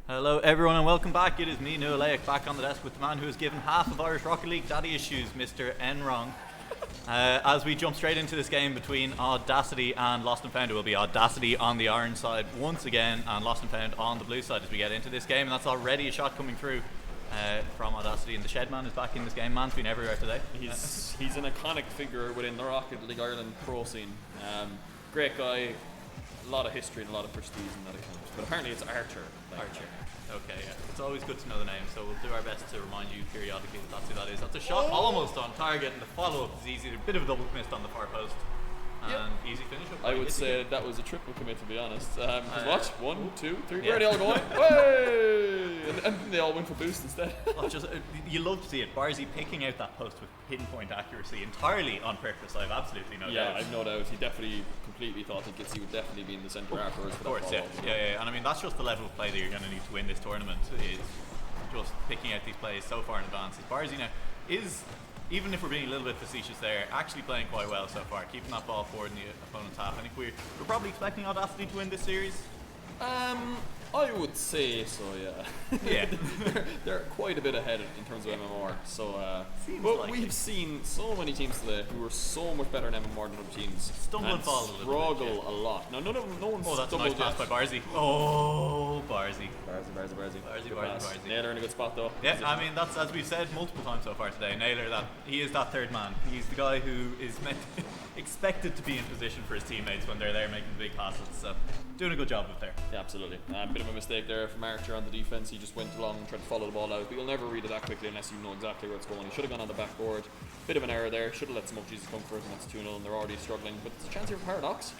Hello everyone and welcome back. It is me, Noah Laic, back on the desk with the man who has given half of Irish Rocket League daddy issues, Mr. Enrong. As we jump straight into this game between Audacity and Lost and Found, it will be Audacity on the orange side once again and Lost and Found on the blue side as we get into this game. And that's already a shot coming through from Audacity, and the Shedman is back in this game. Man's been everywhere today. He's an iconic figure within the Rocket League Ireland pro scene. Great guy, a lot of history and a lot of prestige in that account. But apparently it's Archer. Archer. Okay, yeah. It's always good to know the name, so we'll do our best to remind you periodically that that's who that is. That's a shot almost on target, and the follow-up is easy. A bit of a double missed on the far post. And easy finish up. I would say that was a triple commit, to be honest. Watch, 1, 2, 3, yeah. where are they all going? Way! And they all went for boost instead. You love to see it. Barzy picking out that post with pinpoint accuracy entirely on purpose. I have absolutely no doubt. Yeah, I've no doubt. He definitely completely thought he would definitely be in the centre afterwards. Of course, yeah. And I mean, that's just the level of play that you're going to need to win this tournament, is just picking out these plays so far in advance. Barzy now is, even if we're being a little bit facetious there, actually playing quite well so far, keeping that ball forward in the opponent's half. I think we're probably expecting Audacity to win this series. I would say so, yeah. Yeah. they're quite a bit ahead in terms of MMR. So, but like we've seen so many teams today who are so much better in MMR than other teams. Stumble and fall a little bit. Struggle a lot. Now, no one's that's a nice pass by Barzy. Barzy. Barzy. Naylor in a good spot though. Yeah, I mean, that's, as we've said multiple times so far today, Naylor, that he is that third man. He's the guy who is expected to be in position for his teammates when they're there making the big passes. So, doing a good job up there. Yeah, absolutely. Bit of a mistake there from Archer on the defense. He just went along and tried to follow the ball out, but you'll never read it that quickly unless you know exactly where it's going. He should have gone on the backboard. Bit of an error there. Should have let Smoke Jesus come for it, and that's 2-0, and they're already struggling. But there's a chance here for Paradox.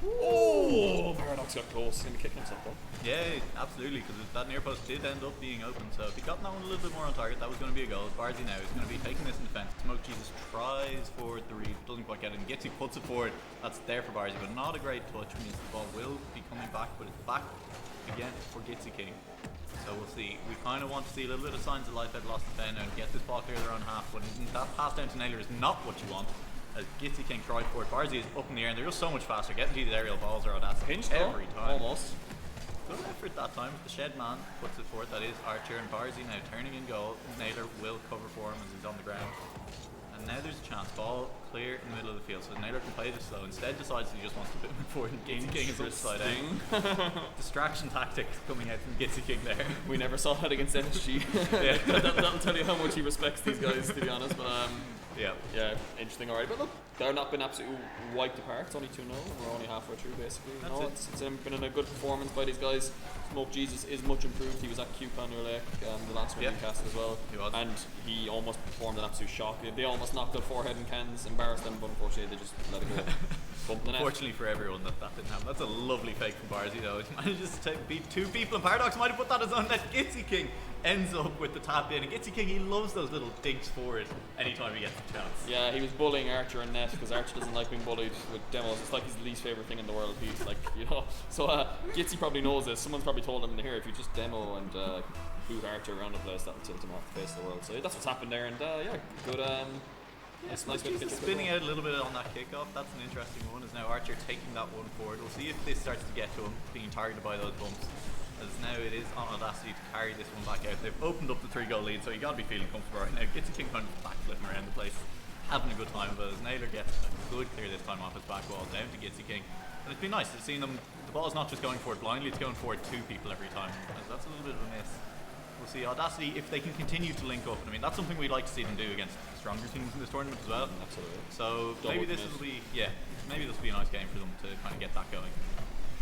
Oh, Paradox got close. He's going to be kicking himself though. Yeah, absolutely, because that near post did end up being open. So if he got that one a little bit more on target, that was going to be a goal. Barzy now is going to be taking this in defence. Smoke Jesus tries forward the read, doesn't quite get it, and Gitsy puts it forward. That's there for Barzy, but not a great touch. Means the ball will be coming back, but it's back again for Gitsy King. So we'll see. We kind of want to see a little bit of signs of life out of Lost and Found now and get this ball clear their own half. But that pass down to Naylor is not what you want. As Gitsy King tried for it, Barzy is up in the air and they're just so much faster. Getting to these aerial balls are Audacity every time. Almost. Good effort that time. The Shedman puts it forward. That is Archer, and Barzy now turning in goal. Naylor will cover for him as he's on the ground. And now there's a chance. Ball clear in the middle of the field, so Naylor can play this slow. Instead decides he just wants to put him forward, and Gitsy King is upside down. Distraction tactics coming out from Gitsy King there. We never saw that against NSG. Yeah. That'll tell you how much he respects these guys, to be honest. But yeah, interesting. Alright, but look, they're not been absolutely wiped apart. It's only 2-0. We're only halfway through, basically. It's been a good performance by these guys. Smoke Jesus is much improved. He was at QCon the last one in Castle as well. He was. And he almost performed an absolute shock. They almost knocked their forehead in cans, embarrassed them, but unfortunately they just let it go. Unfortunately for everyone, that didn't happen. That's a lovely fake from Barzy though. He manages to beat two people, and Paradox might have put that as on net. Gitsy King ends up with the tap in, and Gitsy King, he loves those little dinks forward anytime he gets the chance. Yeah, he was bullying Archer and net because Archer doesn't like being bullied with demos. It's like his least favourite thing in the world. He's like, So Gitsy probably knows this. Someone's probably told him here, if you just demo and boot Archer around the place, that'll tilt him off the face of the world. So that's what's happened there, and good. It's nice spinning out a little bit on that kickoff. That's an interesting one. Is now Archer taking that one forward. We'll see if this starts to get to him, being targeted by those bumps. As now it is on Audacity to carry this one back out. They've opened up the 3-goal lead, so you got to be feeling comfortable right now. Gitsy King kind of backflipping around the place, having a good time. But as Naylor gets a good clear this time off his back wall down to Gitsy King. And it's been nice to see them. The ball's not just going forward blindly; it's going forward 2 people every time. That's a little bit of a miss. We'll see Audacity if they can continue to link up. And I mean, that's something we'd like to see them do against stronger teams in this tournament as well. Absolutely. So maybe this will be a nice game for them to kind of get that going.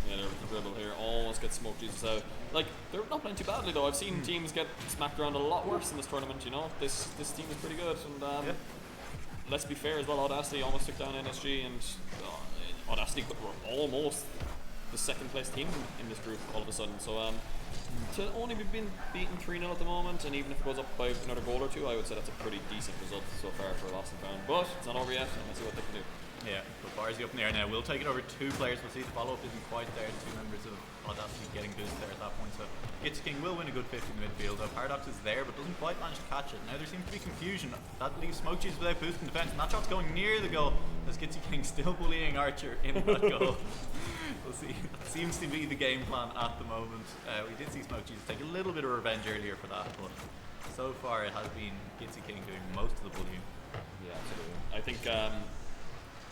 Yeah, there's a dribble here. Almost gets Smoke Jesus out. Like, they're not playing too badly though. I've seen teams get smacked around a lot worse in this tournament. This team is pretty good. And let's be fair as well. Audacity almost took down NSG, and Audacity were almost the second place team in this group all of a sudden. So to only be beaten 3-0 at the moment, and even if it goes up by another goal or two, I would say that's a pretty decent result so far for Lost and Found. But it's not over yet, and let's see what they can do. Yeah, but Barzy up in the air now. We'll take it over 2 players. We'll see the follow-up isn't quite there. 2 members of Audacity getting boost there at that point. So Gitzy King will win a good 50 in the midfield. Paradox is there, but doesn't quite manage to catch it. Now there seems to be confusion. That leaves Smoke Cheese without boost in defense, and that shot's going near the goal as Gitzy King still bullying Archer in that goal. We'll see. That seems to be the game plan at the moment. We did see Smoke Cheese take a little bit of revenge earlier for that, but so far it has been Gitzy King doing most of the bullying. Yeah, absolutely. I think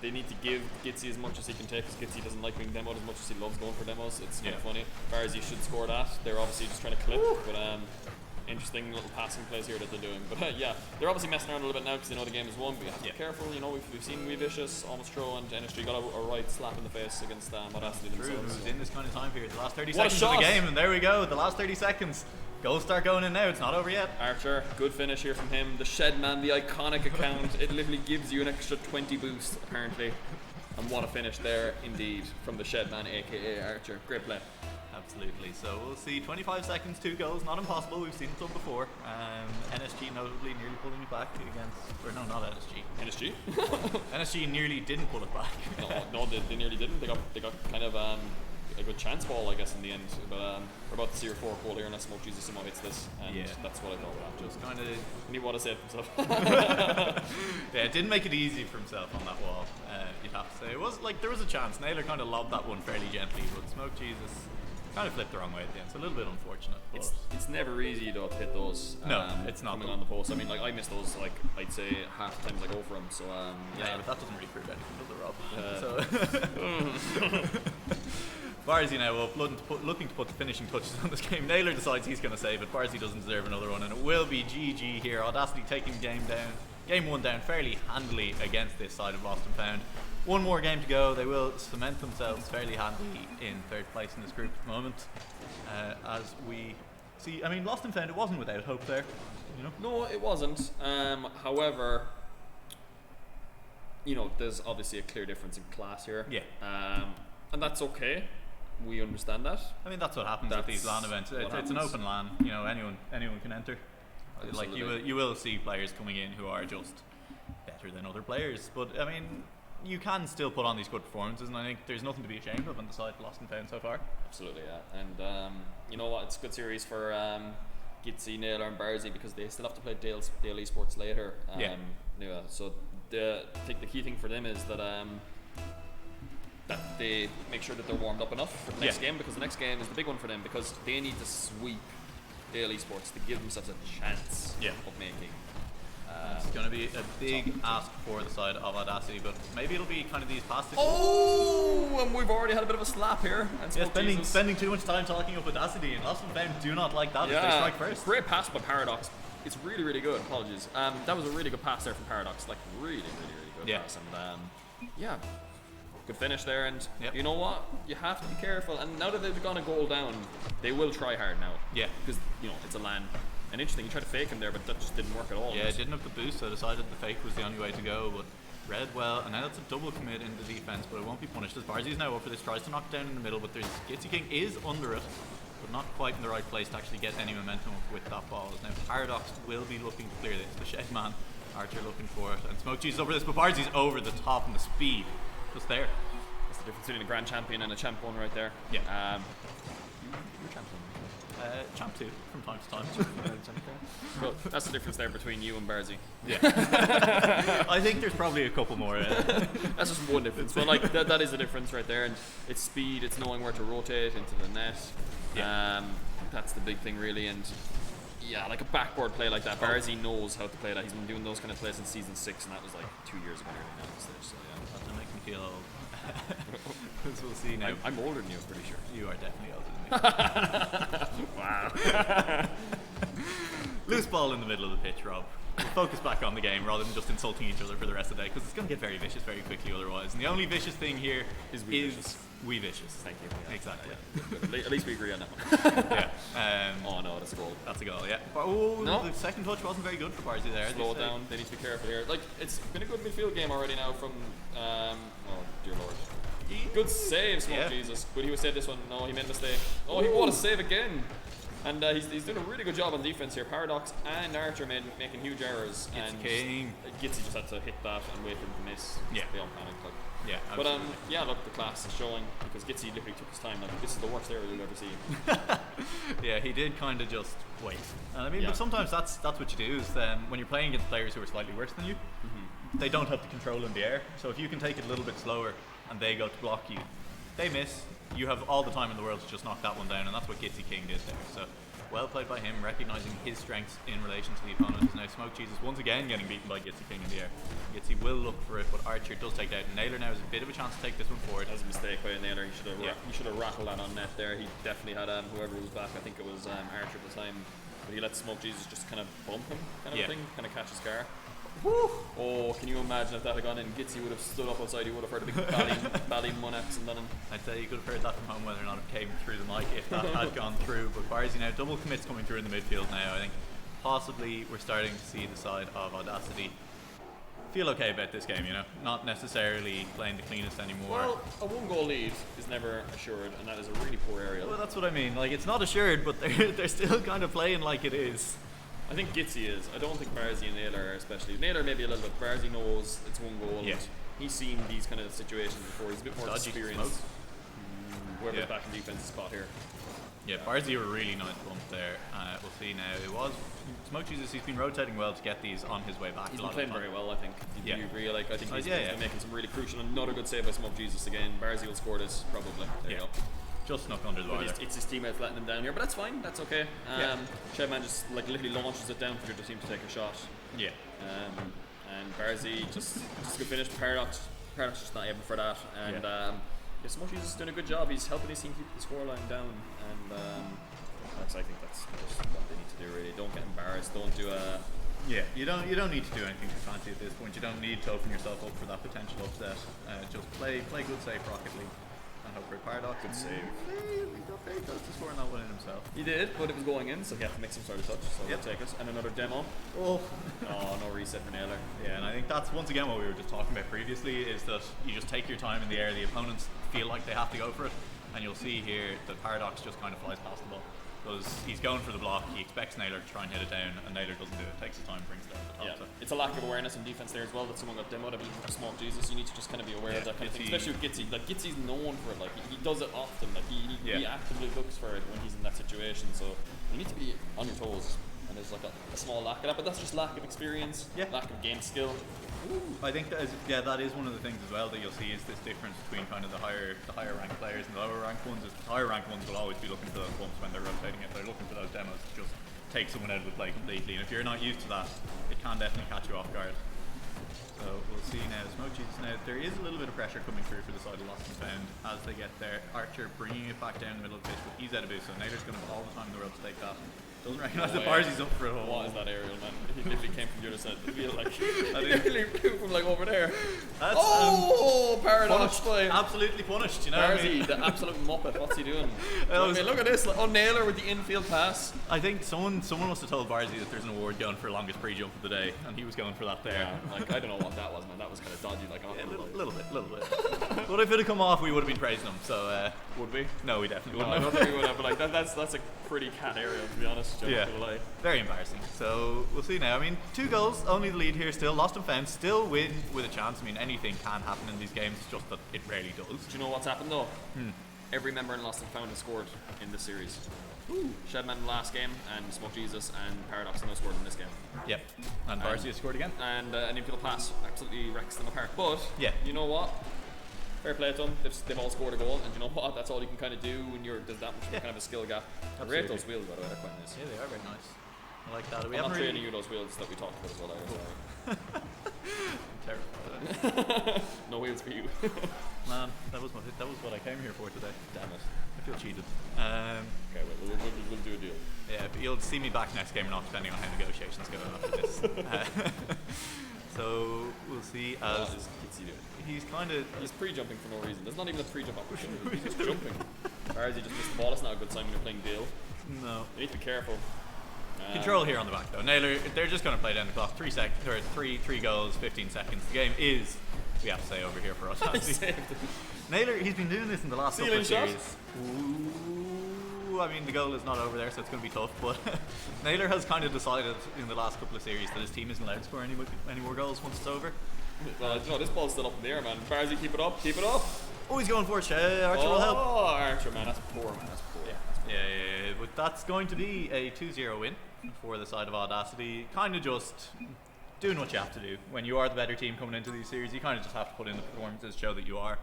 they need to give Gitzy as much as he can take, because Gitzy doesn't like being demoed as much as he loves going for demos. It's kind of funny. Barzy should score that. They're obviously just trying to clip, but interesting little passing plays here that they're doing. But yeah, they're obviously messing around a little bit now because they know the game is won, but you have to be careful. You know, we've seen Wee Vicious almost throw, and NSG got a right slap in the face against Audacity themselves. It was in this kind of time period. The last 30 seconds of the game, and there we go. The last 30 seconds. Goals start going in now. It's not over yet. Archer, good finish here from him. The Shedman, the iconic account. It literally gives you an extra 20 boost, apparently. And what a finish there, indeed, from the Shedman, aka Archer. Great play. Absolutely. So we'll see 25 seconds, 2 goals. Not impossible. We've seen it done before. NSG notably nearly pulling it back against, or no, not NSG. NSG? NSG nearly didn't pull it back. no, they nearly didn't. They got kind of a good chance ball, I guess, in the end. But we're about to see your 4th goal here, and Smoke Jesus somehow hits this, and that's what I thought about. Just kind of. And he wanted to save himself. Yeah, it didn't make it easy for himself on that wall. You'd have to say it was like there was a chance. Naylor kind of lobbed that one fairly gently, but Smoke Jesus kind of flipped the wrong way at the end. So a little bit unfortunate. But it's never easy though to hit those. No, it's not coming on the post. I mean, like I miss those. Like I'd say half the times I go for them. So yeah, but that doesn't really prove anything, does it, Rob? So. Barzy now up, looking to put the finishing touches on this game. Naylor decides he's going to save it. Barzy doesn't deserve another one, and it will be GG here. Audacity taking game 1 down fairly handily against this side of Lost and Found. 1 more game to go. They will cement themselves fairly handily in 3rd place in this group at the moment. As we see, I mean, Lost and Found, it wasn't without hope there. You know? No, it wasn't. However, you know, there's obviously a clear difference in class here. Yeah. And that's okay. We understand that. I mean, that's what happens at these LAN events. It's an open LAN. You know, anyone can enter. Absolutely. Like you will see players coming in who are just better than other players. But I mean, you can still put on these good performances, and I think there's nothing to be ashamed of on the side Lost and Found so far. Absolutely, yeah. And you know what? It's a good series for Gitzy, Naylor, and Barzy, because they still have to play Dale Esports later. So I think the key thing for them is that they make sure that they're warmed up enough for the next game, because the next game is the big one for them, because they need to sweep Dale Esports to give themselves a chance of making. It's going to be a big ask for the side of Audacity, but maybe it'll be kind of these passes. Oh, and we've already had a bit of a slap here. And spending too much time talking up Audacity, and Lost and Found do not like that if they strike first. Great pass by Paradox. It's really, really good. Apologies. That was a really good pass there from Paradox. Like, really, really, really good pass. And good finish there. And you know what? You have to be careful. And now that they've gone a goal down, they will try hard now. Yeah. Because, you know, it's a LAN. And interesting, he tried to fake him there, but that just didn't work at all. Yeah, it didn't have the boost, so I decided the fake was the only way to go. But read well, and now that's a double commit in the defense, but it won't be punished as Barzy's now up for this. Tries to knock it down in the middle, but there's Gitzy King is under it, but not quite in the right place to actually get any momentum with that ball. Now Paradox will be looking to clear this. The Shedman, Archer looking for it, and Smoke Cheese over this, but Barzy's over the top and the speed just there. That's the difference between a grand champion and a champ one right there. Yeah. You're champion. Champ 2 from time to time. Well, that's the difference there between you and Barzy. Yeah. I think there's probably a couple more. That's just one difference. But like that is the difference right there, and it's speed, it's knowing where to rotate into the net. Yeah. That's the big thing really, and yeah, like a backboard play like that, Barzy knows how to play that. He's been doing those kind of plays since season 6, and that was like 2 years ago nearly now at this stage. So yeah. That doesn't make me feel old. As we'll see now. I'm older than you, I'm pretty sure. You are definitely older than me. Wow. Loose ball in the middle of the pitch, Rob. We'll focus back on the game rather than just insulting each other for the rest of the day, because it's going to get very vicious very quickly otherwise. And the only vicious thing here is we vicious. Thank you. Yeah, exactly. Yeah. At least we agree on that one. Yeah. Oh no, that's a goal. That's a goal, yeah. Oh, no. The second touch wasn't very good for Barzy there. Slow it down. They need to be careful here. Like, it's been a good midfield game already now from, oh dear lord. Good save, Smoke Jesus. Would he have saved this one? No, he made a mistake. Oh, what a save again. And he's doing a really good job on defense here. Paradox and Archer making huge errors. And Gitsy just had to hit that and wait for him to miss. Yeah. They all panicked. Like. Yeah, but yeah, look, the class is showing because Gitsy literally took his time. Like, this is the worst area you'll ever see. Yeah, he did kind of just wait. I mean, but sometimes that's what you do is when you're playing against players who are slightly worse than you, they don't have the control in the air. So if you can take it a little bit slower and they go to block you, they miss. You have all the time in the world to just knock that one down, and that's what Gitsy King did there. So well played by him, recognizing his strengths in relation to the opponent. Now Smoke Jesus once again getting beaten by Gitsy King in the air. Gitsy will look for it, but Archer does take it out. Naylor now has a bit of a chance to take this one forward. That was a mistake by Naylor. He should have rattled that on net there. He definitely had whoever was back. I think it was Archer at the time, but he let Smoke Jesus just kind of bump him, kind of thing, kind of catch his car. Woo! Oh, can you imagine if that had gone in? Gitsy would have stood up outside. He would have heard a big bally Monex and done him. I'd say you could have heard that from home whether or not it came through the mic if that had gone through. But Barzy now double commits coming through in the midfield now. I think possibly we're starting to see the side of Audacity feel okay about this game. You know, not necessarily playing the cleanest anymore. Well, a 1-goal lead is never assured, and that is a really poor area. Well, that's what I mean. Like, it's not assured, but they're still kind of playing like it is. I think Gitsy is. I don't think Barzy and Naylor are especially. Naylor maybe a little bit. Barzy knows it's 1 goal. Yeah. He's seen these kind of situations before. He's a bit more experienced. Whoever's back in defense is caught here. Yeah, Barzy a really nice bump there. We'll see now. It was Smoke Jesus. He's been rotating well to get these on his way back. He's been playing very well, I think. Do you agree? Like, I think he's been making some really crucial. Another good save by Smoke Jesus again. Barzy will score this probably. There you go. Just snuck under the bar. It's his teammates letting him down here, but that's fine. That's okay. Shedman just like literally launches it down for the team to take a shot. Yeah. And Barzy just a good finish. Paradox just not able for that. And Smoke Jesus is doing a good job. He's helping his team keep the scoreline down. And I think that's just what they need to do really. Don't get embarrassed. Don't do a. Yeah, you don't need to do anything too fancy at this point. You don't need to open yourself up for that potential upset. Just play good safe Rocket League. And hope for a Paradox. Good save. He got very close to scoring that one in himself. He did, but it was going in, so he had to make some sort of touch. So we'll take it. And another demo. Oh, no reset for Naylor. Yeah, and I think that's once again what we were just talking about previously, is that you just take your time in the air. The opponents feel like they have to go for it, and you'll see here that Paradox just kind of flies past the ball. Because he's going for the block, he expects Naylor to try and hit it down, and Naylor doesn't do it. Takes his time, brings it down to the top. So. It's a lack of awareness in defense there as well that someone got demoed. I mean, Smoke Jesus, you need to just kind of be aware of that kind of thing. Especially with Gitsy. Like, Gitsy's known for it. Like, he does it often. Like, he actively looks for it when he's in that situation. So you need to be on your toes. And there's like a small lack of that, but that's just lack of experience, lack of game skill. I think that is one of the things as well that you'll see is this difference between kind of the higher ranked players and the lower ranked ones. Is the higher ranked ones will always be looking for those bumps when they're rotating it. They're looking for those demos to just take someone out of the play completely. And if you're not used to that, it can definitely catch you off guard. So we'll see now. Smoke Jesus now. There is a little bit of pressure coming through for the side of Lost and Found as they get there. Archer bringing it back down the middle of the pitch, but he's out of boost. So Naylor's going to have all the time in the world to take that. Doesn't recognise the Barzy's up for it all. What is that aerial, man? He literally came from the other side. I feel like he literally flew from like over there. That's, Paradox play. Absolutely punished, you know. Barzy, the absolute muppet. What's he doing? Look at this. Like, Naylor with the infield pass. I think someone must have told Barzy that there's an award going for longest pre-jump of the day, and he was going for that there. Yeah, like, I don't know what that was, man. That was kind of dodgy. Like, a little bit. But if it had come off, we would have been praising him. So would we? No, we definitely wouldn't. I don't think we would have. But like that's a pretty cat aerial, to be honest. Very embarrassing. So we'll see now. I mean, 2 goals, only the lead here still. Lost and Found, still win with a chance. I mean, anything can happen in these games, it's just that it rarely does. Do you know what's happened though? Every member in Lost and Found has scored in this series. Shedman last game, and Smoke Jesus and Paradox have scored in this game. Yep. And Barzy has scored again. And an infield pass absolutely wrecks them apart. But you know what? Fair play to them. They've all scored a goal, and you know what? That's all you can kind of do when there's that much kind of a skill gap. I rate those wheels, by the way. They're quite nice. Yeah, they are very nice. I like that. I'm not trading you those wheels that we talked about as well. Terrible. No wheels for you. Man, that was what I came here for today. Damn it. I feel cheated. Okay, we'll do a deal. Yeah, but you'll see me back next game or not, depending on how negotiations go after this. So we'll see. What is Gitsy doing? He's pre-jumping for no reason. There's not even a pre-jump opportunity. He's just jumping. Barzy just missed the ball. It's not a good sign when you're playing Dale. No. You need to be careful. Control here on the back though. Naylor, they're just going to play down the clock. 3 seconds, or three goals, 15 seconds. The game is, we have to say, over here for us. Naylor, he's been doing this in the last couple of series. true. I mean, the goal is not over there, so it's going to be tough. But Naylor has kind of decided in the last couple of series that his team isn't allowed to score any more goals once it's over. Well, you know, this ball's still up in the air, man. Barzy, keep it up, keep it up. Oh, he's going for it. Archer will help. Oh, Archer, man, that's poor, man. That's poor. Yeah. But that's going to be a 2-0 win for the side of Audacity. Kind of just doing what you have to do. When you are the better team coming into these series, you kind of just have to put in the performances, show that you are.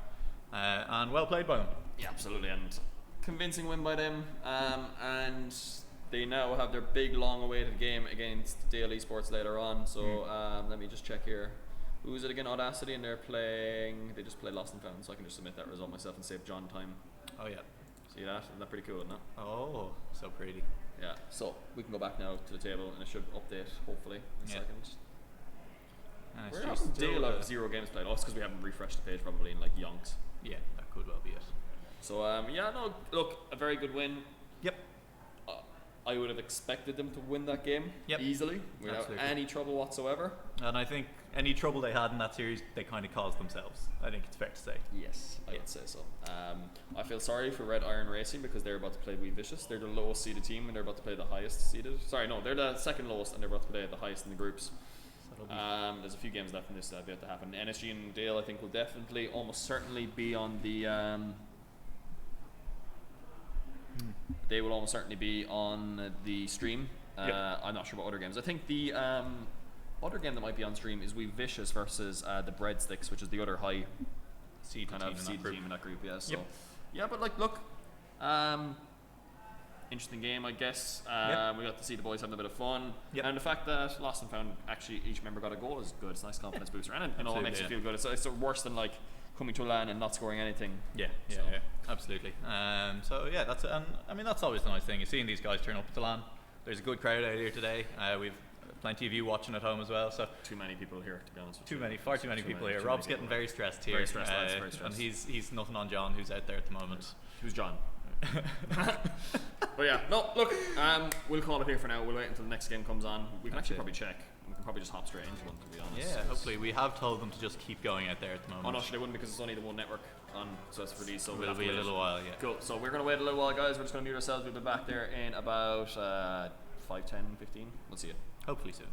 And well played by them. Yeah, absolutely. And convincing win by them. And they now have their big, long-awaited game against Dale Esports later on. So let me just check here. Who is it again? Audacity, and they just played Lost and Found, so I can just submit that result myself and save John time. Oh yeah. See that? Isn't that pretty cool, isn't it? Oh, so pretty. Yeah. So we can go back now to the table, and it should update hopefully in a second. We're not Dale have 0 games played. Oh, it's because we haven't refreshed the page probably in like yonks. Yeah, that could well be it. So yeah, no, look, a very good win. Yep. I would have expected them to win that game easily, without any trouble whatsoever. And I think any trouble they had in that series, they kind of caused themselves. I think it's fair to say. Yes, I would say so. I feel sorry for Red Iron Racing because they're about to play Wee Vicious. They're the lowest seeded team and they're about to play the highest seeded. Sorry, no, they're the second lowest and they're about to play the highest in the groups. There's a few games left in this yet to happen. NSG and Dale, I think, will definitely, almost certainly be on the... They will almost certainly be on the stream. I'm not sure about other games. I think the other game that might be on stream is Wee Vicious versus the Breadsticks, which is the other high seed team in that group. Yeah, so yeah, but like, look, interesting game, I guess. We got to see the boys having a bit of fun, and the fact that Lost and Found actually each member got a goal is good. It's a nice confidence booster, and it makes you feel good. It's worse than like coming to a LAN and not scoring anything. Yeah, absolutely. So yeah, that's and I mean that's always the nice thing. You're seeing these guys turn up at the LAN. There's a good crowd out here today. We've plenty of you watching at home as well. So too many people here, to be honest. Far too many people here. Rob's getting very stressed here. Very stressed, lads, very stressed. And he's nothing on John, who's out there at the moment. Who's John? But yeah, no, look, we'll call it here for now. We'll wait until the next game comes on. We can actually probably check. We can probably just hop straight into one, to be honest. Yeah, hopefully. We have told them to just keep going out there at the moment. Oh no, they wouldn't, because it's only the one network on, so it's for these. So it'll be a little while, yeah. Cool. So we're going to wait a little while, guys. We're just going to mute ourselves. We'll be back there in about 5, 10, 15. We'll see you. Hopefully soon.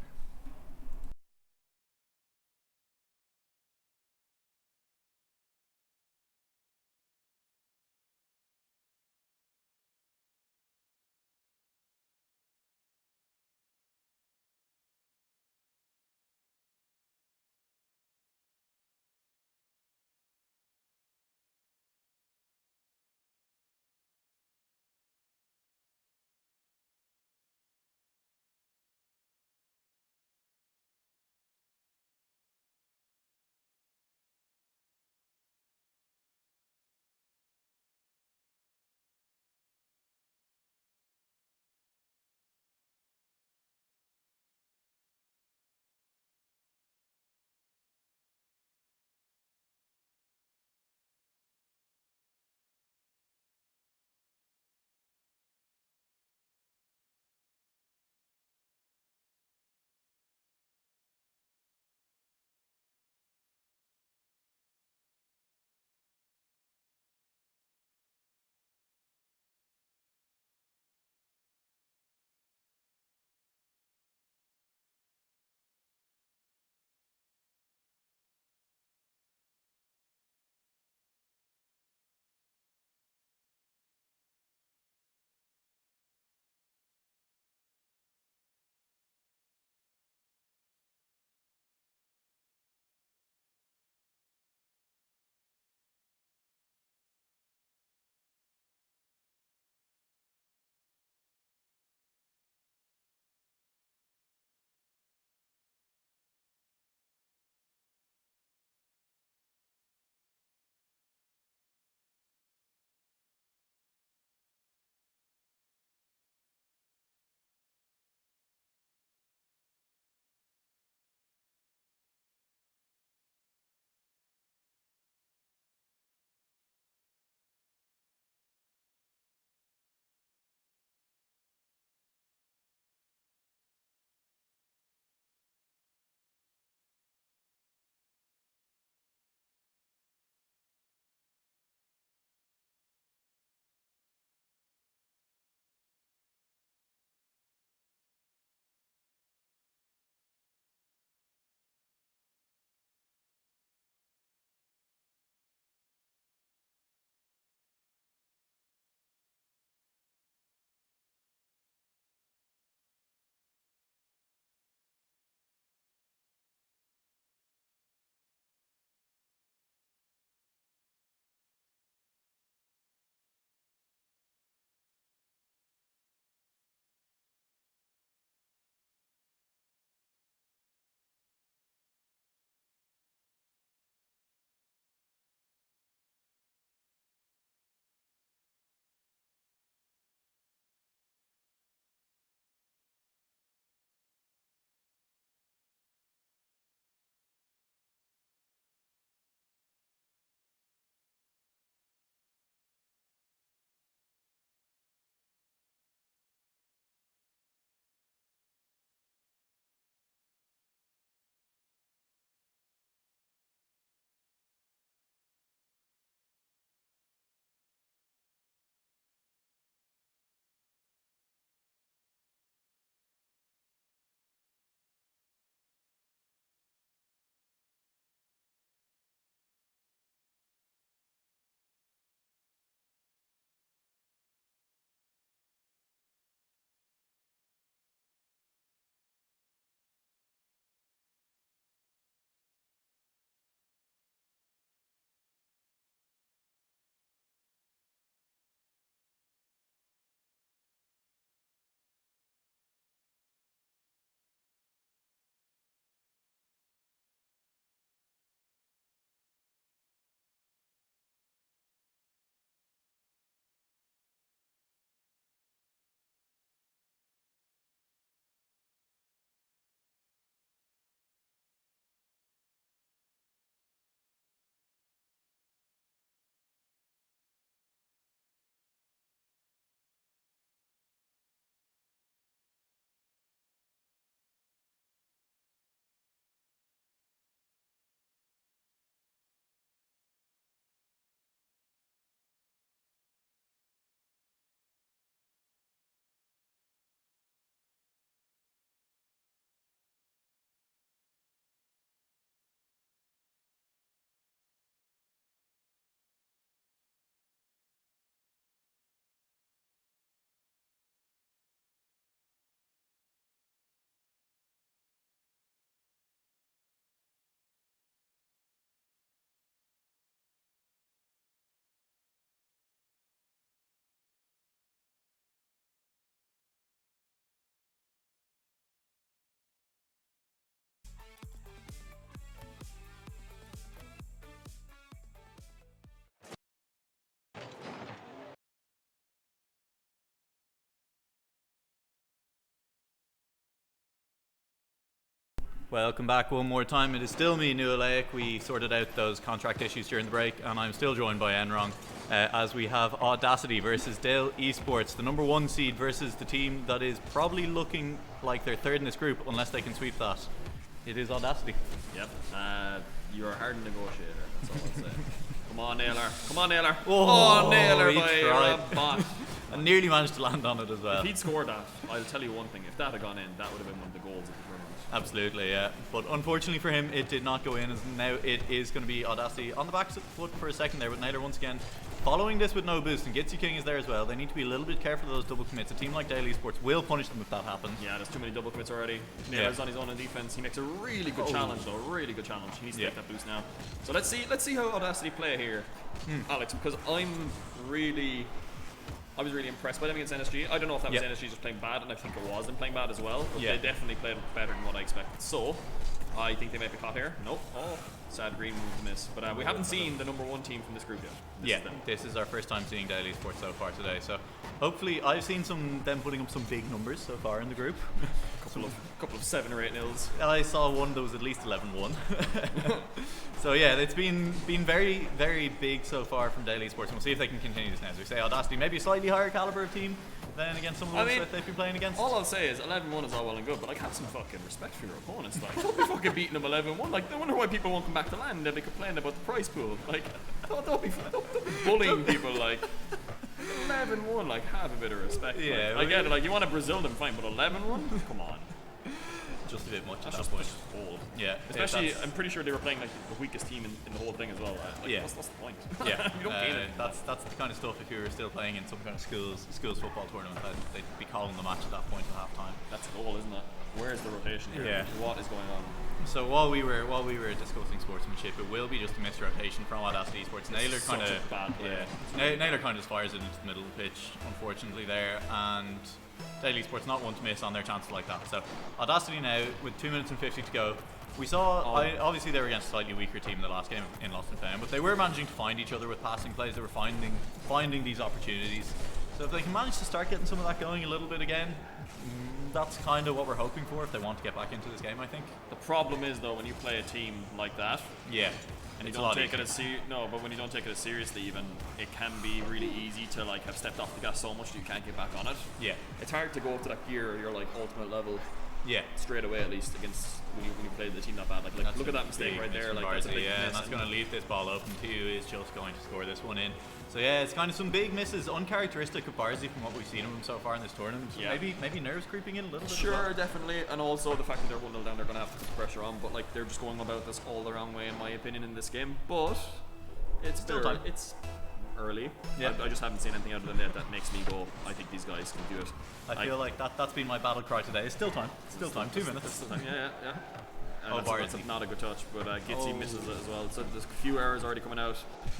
Welcome back one more time. It is still me, Nualaik. We sorted out those contract issues during the break, and I'm still joined by Enrong as we have Audacity versus Dale Esports, the number 1 seed versus the team that is probably looking like they're third in this group, unless they can sweep that. It is Audacity. Yep. You're a hard negotiator. That's all I'll say. Come on, Naylor. Come on, Naylor. Oh, Naylor he by tried. Rabat. I nearly managed to land on it as well. If he'd scored that, I'll tell you one thing. If that had gone in, that would have been one of the goals of the tournament. Absolutely, yeah. But unfortunately for him, it did not go in, as now it is going to be Audacity on the back foot for a second there with Naylor once again. Following this with no boost, and Gitsy King is there as well. They need to be a little bit careful of those double commits. A team like Dale Esports will punish them if that happens. Yeah, there's too many double commits already. Naylor's on his own in defense. He makes a really good challenge, though. Really good challenge. He needs to take that boost now. So let's see how Audacity play here, Alex, because I was really impressed by them against NSG. I don't know if that was NSG just playing bad, and I think it was them playing bad as well. But they definitely played better than what I expected. So I think they might be caught here. Nope. Oh, sad green move to miss. But we haven't seen the number 1 team from this group yet. This is our first time seeing Dale Esports so far today. So hopefully, I've seen them putting up some big numbers so far in the group. couple of 7 or 8 nils. I saw one that was at least 11-1. So yeah, it's been very, very big so far from Dale Esports, and we'll see if they can continue this now. As we say, Audacity maybe a slightly higher caliber of team than against some of the ones that they've been playing against. All I'll say is 11-1 is all well and good, but like, have some fucking respect for your opponents. Like, don't be fucking beating them 11-1. Like, I wonder why people won't come back to LAN. They'll be complaining about the prize pool. Like, don't be bullying people. Like, 11-1. Like, have a bit of respect. Yeah, like, I get it. Like, you want to Brazil them, fine, but 11-1? Come on. Just a bit much at That's that point. just old. Yeah, especially I'm pretty sure they were playing like the weakest team in the whole thing as well. Like, what's the point? Yeah, you don't gain it. That's the kind of stuff. If you were still playing in some kind of schools football tournament, they'd be calling the match at that point at half time. That's the goal, isn't it? Where's the rotation here? Yeah. What is going on? So while we were discussing sportsmanship, it will be just a missed rotation from Audacity Esports. Naylor kind of Naylor kind of just fires it into the middle of the pitch, unfortunately there, and Dale Esports not one to miss on their chances like that. So Audacity now with 2 minutes and 50 to go. We saw obviously they were against a slightly weaker team in the last game in Lost and Found, but they were managing to find each other with passing plays. They were finding these opportunities. So if they can manage to start getting some of that going a little bit again, that's kind of what we're hoping for if they want to get back into this game, I think. The problem is though, when you play a team like that, and you don't take it as but when you don't take it as seriously, even it can be really easy to like have stepped off the gas so much that you can't get back on it. Yeah, it's hard to go up to that gear, your like ultimate level. Yeah, straight away at least against when you play the team that bad. Like look at that mistake right there. Like that's a big miss, and that's going to leave this ball open to you. Is just going to score this one in. So yeah, it's kind of some big misses, uncharacteristic of Barzy from what we've seen of him so far in this tournament. Yeah. Maybe nerves creeping in a little bit. Sure, definitely, and also the fact that they're 1-0 down, they're going to have to put the pressure on. But like they're just going about this all the wrong way, in my opinion, in this game. But it's still time. It's early. Yeah. I just haven't seen anything out of them yet that makes me go, I think these guys can do it. I feel like that's been my battle cry today. It's still time. Still time. 2 minutes. Still time. Yeah. That's not a good touch, but Gitsy misses it as well. So there's a few errors already coming out,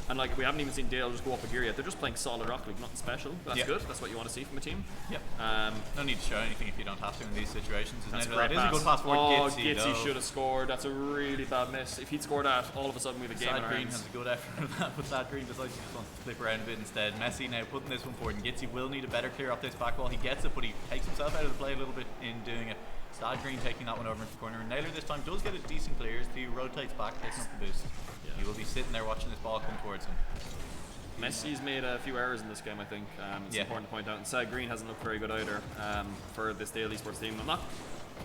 and like we haven't even seen Dale just go up a gear yet. They're just playing solid Rocket League, nothing special. That's good. That's what you want to see from a team. Yeah. No need to show anything if you don't have to in these situations. That's that is a good pass forward. Gitsy should have scored. That's a really bad miss. If he'd scored that, all of a sudden we have a game in our Green hands. has a good effort of that, but Sad Green decides he just wants to flip around a bit instead. Messi now putting this one forward, and Gitsy will need a better clear off this back wall. He gets it, but he takes himself out of the play a little bit in doing it. Sad Green taking that one over into the corner. Naylor this time does get a decent clear as he rotates back, taking up the boost. Yeah. He will be sitting there watching this ball come towards him. Messi's made a few errors in this game, I think. It's important to point out. And Sad Green hasn't looked very good either for this Dale Esports team.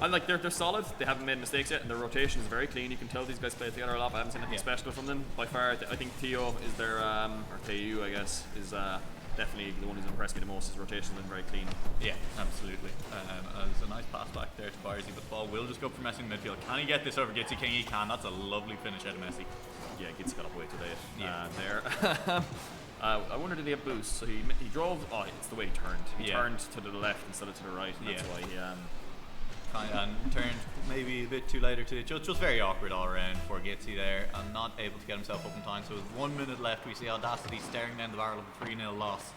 They're solid. They haven't made mistakes yet, and their rotation is very clean. You can tell these guys play together a lot. I haven't seen anything special from them by far. I think Theo is their or KU, I guess, is definitely the one who's impressed me the most. His rotation has been very clean. Yeah, absolutely. There's a nice pass back there to Barzy, but the ball will just go for Messi in midfield. Can he get this over Gitsy King? He can. That's a lovely finish out of Messi. Yeah, Gitsy got up way too late. Yeah. There. I wonder did he have boost? So he drove. Oh, it's the way he turned. He turned to the left instead of to the right. And that's why he and turned maybe a bit too later to just very awkward all around for Gitsy there, and not able to get himself up in time. So with 1 minute left, we see Audacity staring down the barrel of a 3-0 loss.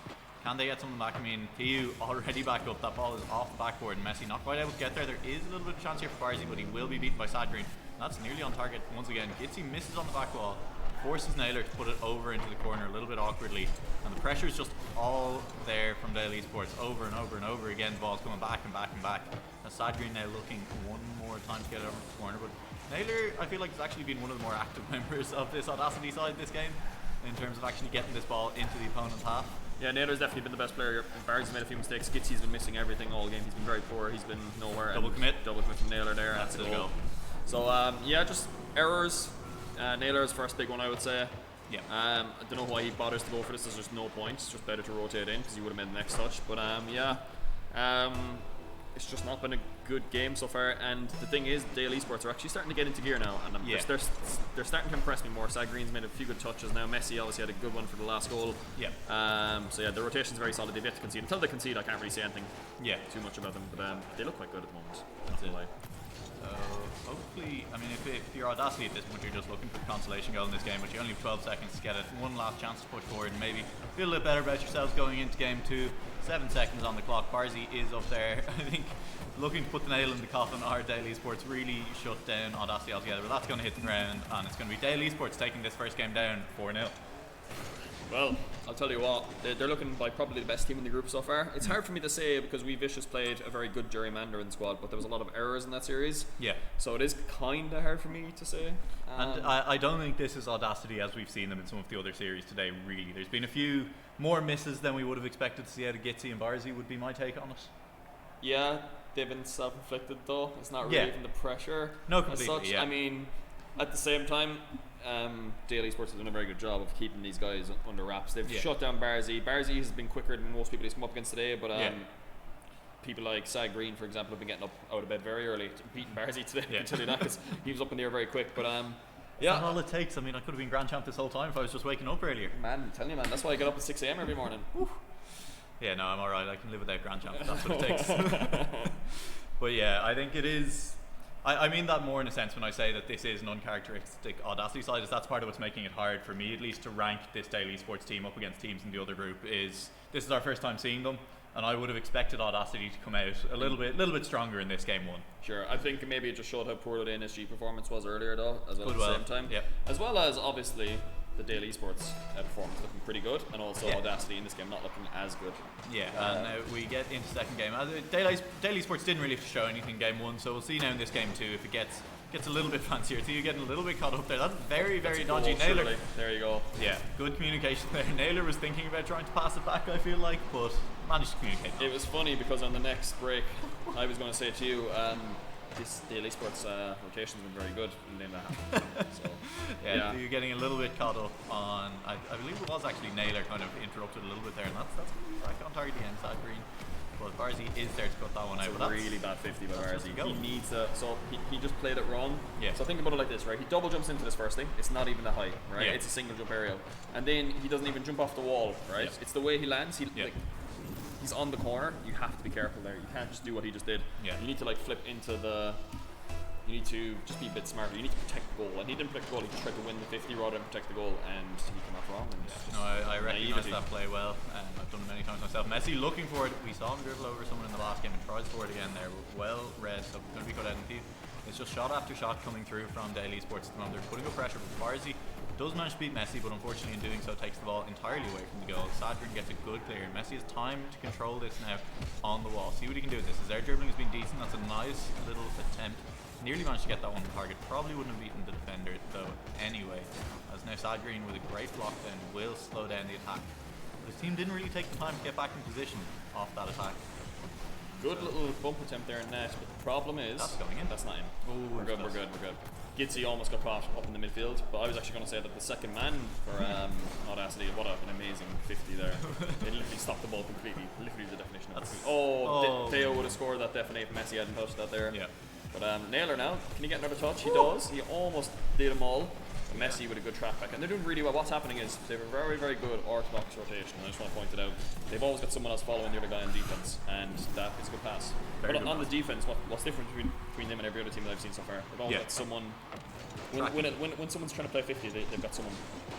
Can they get something back? I mean, KU already back up. That ball is off the backboard, and Messi not quite able to get there. There is a little bit of chance here for Barzy, but he will be beaten by Sad Green. That's nearly on target once again. Gitsy misses on the back wall. forces Naylor to put it over into the corner a little bit awkwardly, and the pressure is just all there from Dale Esports over and over and over again. The ball's coming back and back and back. And Sad Green now looking one more time to get it over the corner, but Naylor, I feel like, has actually been one of the more active members of this Audacity side this game in terms of actually getting this ball into the opponent's half. Yeah, Naylor's definitely been the best player. Barry's made a few mistakes. Gitsy's been missing everything all game. He's been very poor. He's been nowhere. Double commit from Naylor there. That's the goal. So yeah, just errors. Naylor's first big one, I would say. Yeah. I don't know why he bothers to go for this. There's just no point. It's just better to rotate in because he would have made the next touch. But yeah, it's just not been a good game so far. And the thing is, Dale Esports are actually starting to get into gear now, and they're starting to impress me more. Sad Green's made a few good touches now. Messi obviously had a good one for the last goal. Yeah. So yeah, the rotation's very solid. They've yet to concede. Until they concede, I can't really say anything. Too much about them. But they look quite good at the moment. That's a lie. So hopefully, I mean, if you're Audacity at this point, you're just looking for the consolation goal in this game, but you only have 12 seconds to get it. One last chance to push forward and maybe feel a little better about yourselves going into game 2. 7 seconds on the clock. Barzy is up there. I think looking to put the nail in the coffin. Our Dale Esports really shut down Audacity altogether, but that's going to hit the ground, and it's going to be Dale Esports taking this first game down 4-0. Well, I'll tell you what, they're looking like probably the best team in the group so far. It's hard for me to say because we Vicious played a very good gerrymander in the squad, but there was a lot of errors in that series. Yeah. So it is kind of hard for me to say. And I don't think this is Audacity as we've seen them in some of the other series today, really. There's been a few more misses than we would have expected to see out of Gitsy and Barzy, would be my take on it. Yeah, they've been self-inflicted though. It's not really even the pressure. No, completely, as such. I mean, at the same time, Dale Esports has done a very good job of keeping these guys under wraps. They've shut down Barzy. Barzy has been quicker than most people he's come up against today, but people like Sad Green, for example, have been getting up out of bed very early, beating Barzy today. I can tell you that because he was up in the air very quick. But yeah, that's all it takes. I mean, I could have been Grand Champ this whole time if I was just waking up earlier. Man, I'm telling you, man, that's why I get up at 6 a.m. every morning. Yeah, no, I'm alright. I can live without Grand Champ. That's what it takes. But yeah, I think it is. I mean that more in a sense when I say that this is an uncharacteristic Audacity side, is that's part of what's making it hard for me at least to rank this Dale Esports team up against teams in the other group. Is this is our first time seeing them, and I would have expected Audacity to come out a little bit stronger in this game 1. Sure, I think maybe it just showed how poor the NSG performance was earlier though, as well at the same time. As well as obviously the Dale Esports performance looking pretty good, and also Audacity in this game not looking as good. And now we get into second game. Dale Esports didn't really have to show anything game 1, so we'll see now in this game 2 if it gets a little bit fancier. So you're getting a little bit caught up there. That's very dodgy. Naylor. Surely. There you go. Yeah, good communication there. Naylor was thinking about trying to pass it back, I feel like, but managed to communicate. It was funny because on the next break, I was going to say to you, this Dale Esports rotation's been very good in the half. So, yeah, you're getting a little bit caught up on. I believe it was actually Naylor kind of interrupted a little bit there, and that's back on target again, Sad Green. But Barzy is there to cut that one out. It's a really bad 50 by Barzy. He needs to. So he just played it wrong. Yeah. So think about it like this, right? He double jumps into this first thing. It's not even that high, right? Yeah. It's a single jump area, and then he doesn't even jump off the wall, right? Yeah. It's the way he lands. He's on the corner. You have to be careful there. You can't just do what he just did. Yeah. You need to flip into the. You need to just be a bit smarter. You need to protect the goal. And he didn't protect the goal. He just tried to win the 50 rather than protect the goal, and he came off wrong. And no, I recognise that play well, and I've done it many times myself. Messi looking for it. We saw him dribble over someone in the last game and tries for it again there. Well read, so going to be cut out in the feed. It's just shot after shot coming through from Dale Esports at the moment. They're putting up pressure, but Barzy does manage to beat Messi, but unfortunately in doing so takes the ball entirely away from the goal. Sadrin gets a good clear. Messi has time to control this now on the wall. See what he can do with this. His air dribbling has been decent. That's a nice little attempt. Nearly managed to get that one on target. Probably wouldn't have beaten the defender though anyway. As now Sad Green with a great block then will slow down the attack. But his team didn't really take the time to get back in position off that attack. Good little bump attempt there in net, but the problem is that's going in. That's not in. Ooh, we're good. Gitsy almost got caught up in the midfield, but I was actually going to say that the second man for Audacity, what an amazing 50 there. It literally stopped the ball completely. Literally the definition of it. Theo would have scored that definitely if Messi hadn't touched that there. Yeah. But Naylor now, can he get another touch? He does. He almost did them all. Messi with a good track back, and they're doing really well. What's happening is they have a very good orthodox rotation, and I just want to point it out. They've always got someone else following the other guy on defense, and that is a good pass. But on the defense, what's different between them and every other team that I've seen so far? They've always got someone. When someone's trying to play 50, they've got someone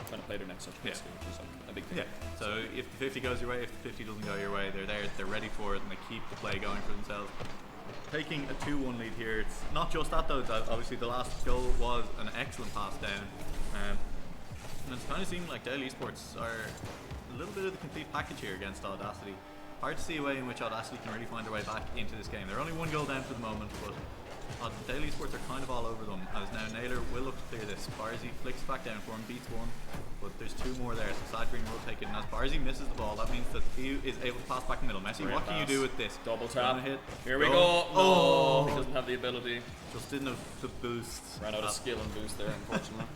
trying to play their next touch, basically, which is a big thing. Yeah. So if the 50 goes your way, if the 50 doesn't go your way, they're there, they're ready for it, and they keep the play going for themselves. Taking a 2-1 lead here, it's not just that though, obviously the last goal was an excellent pass down. kind of seem like Daily Esports are a little bit of the complete package here against Audacity. Hard to see a way in which Audacity can really find their way back into this game. They're only 1 goal down for the moment, but Daily Esports are kind of all over them, as now Naylor will look to clear this. Barzy flicks back down for him, beats one, but there's 2 more there, so Sad Green will take it, and as Barzy misses the ball, that means that Theo is able to pass back in the middle. Messi, what can you do with this? Double tap. Hit. Here we go. No, he doesn't have the ability. Just didn't have the boost. Ran out of skill and boost there, unfortunately.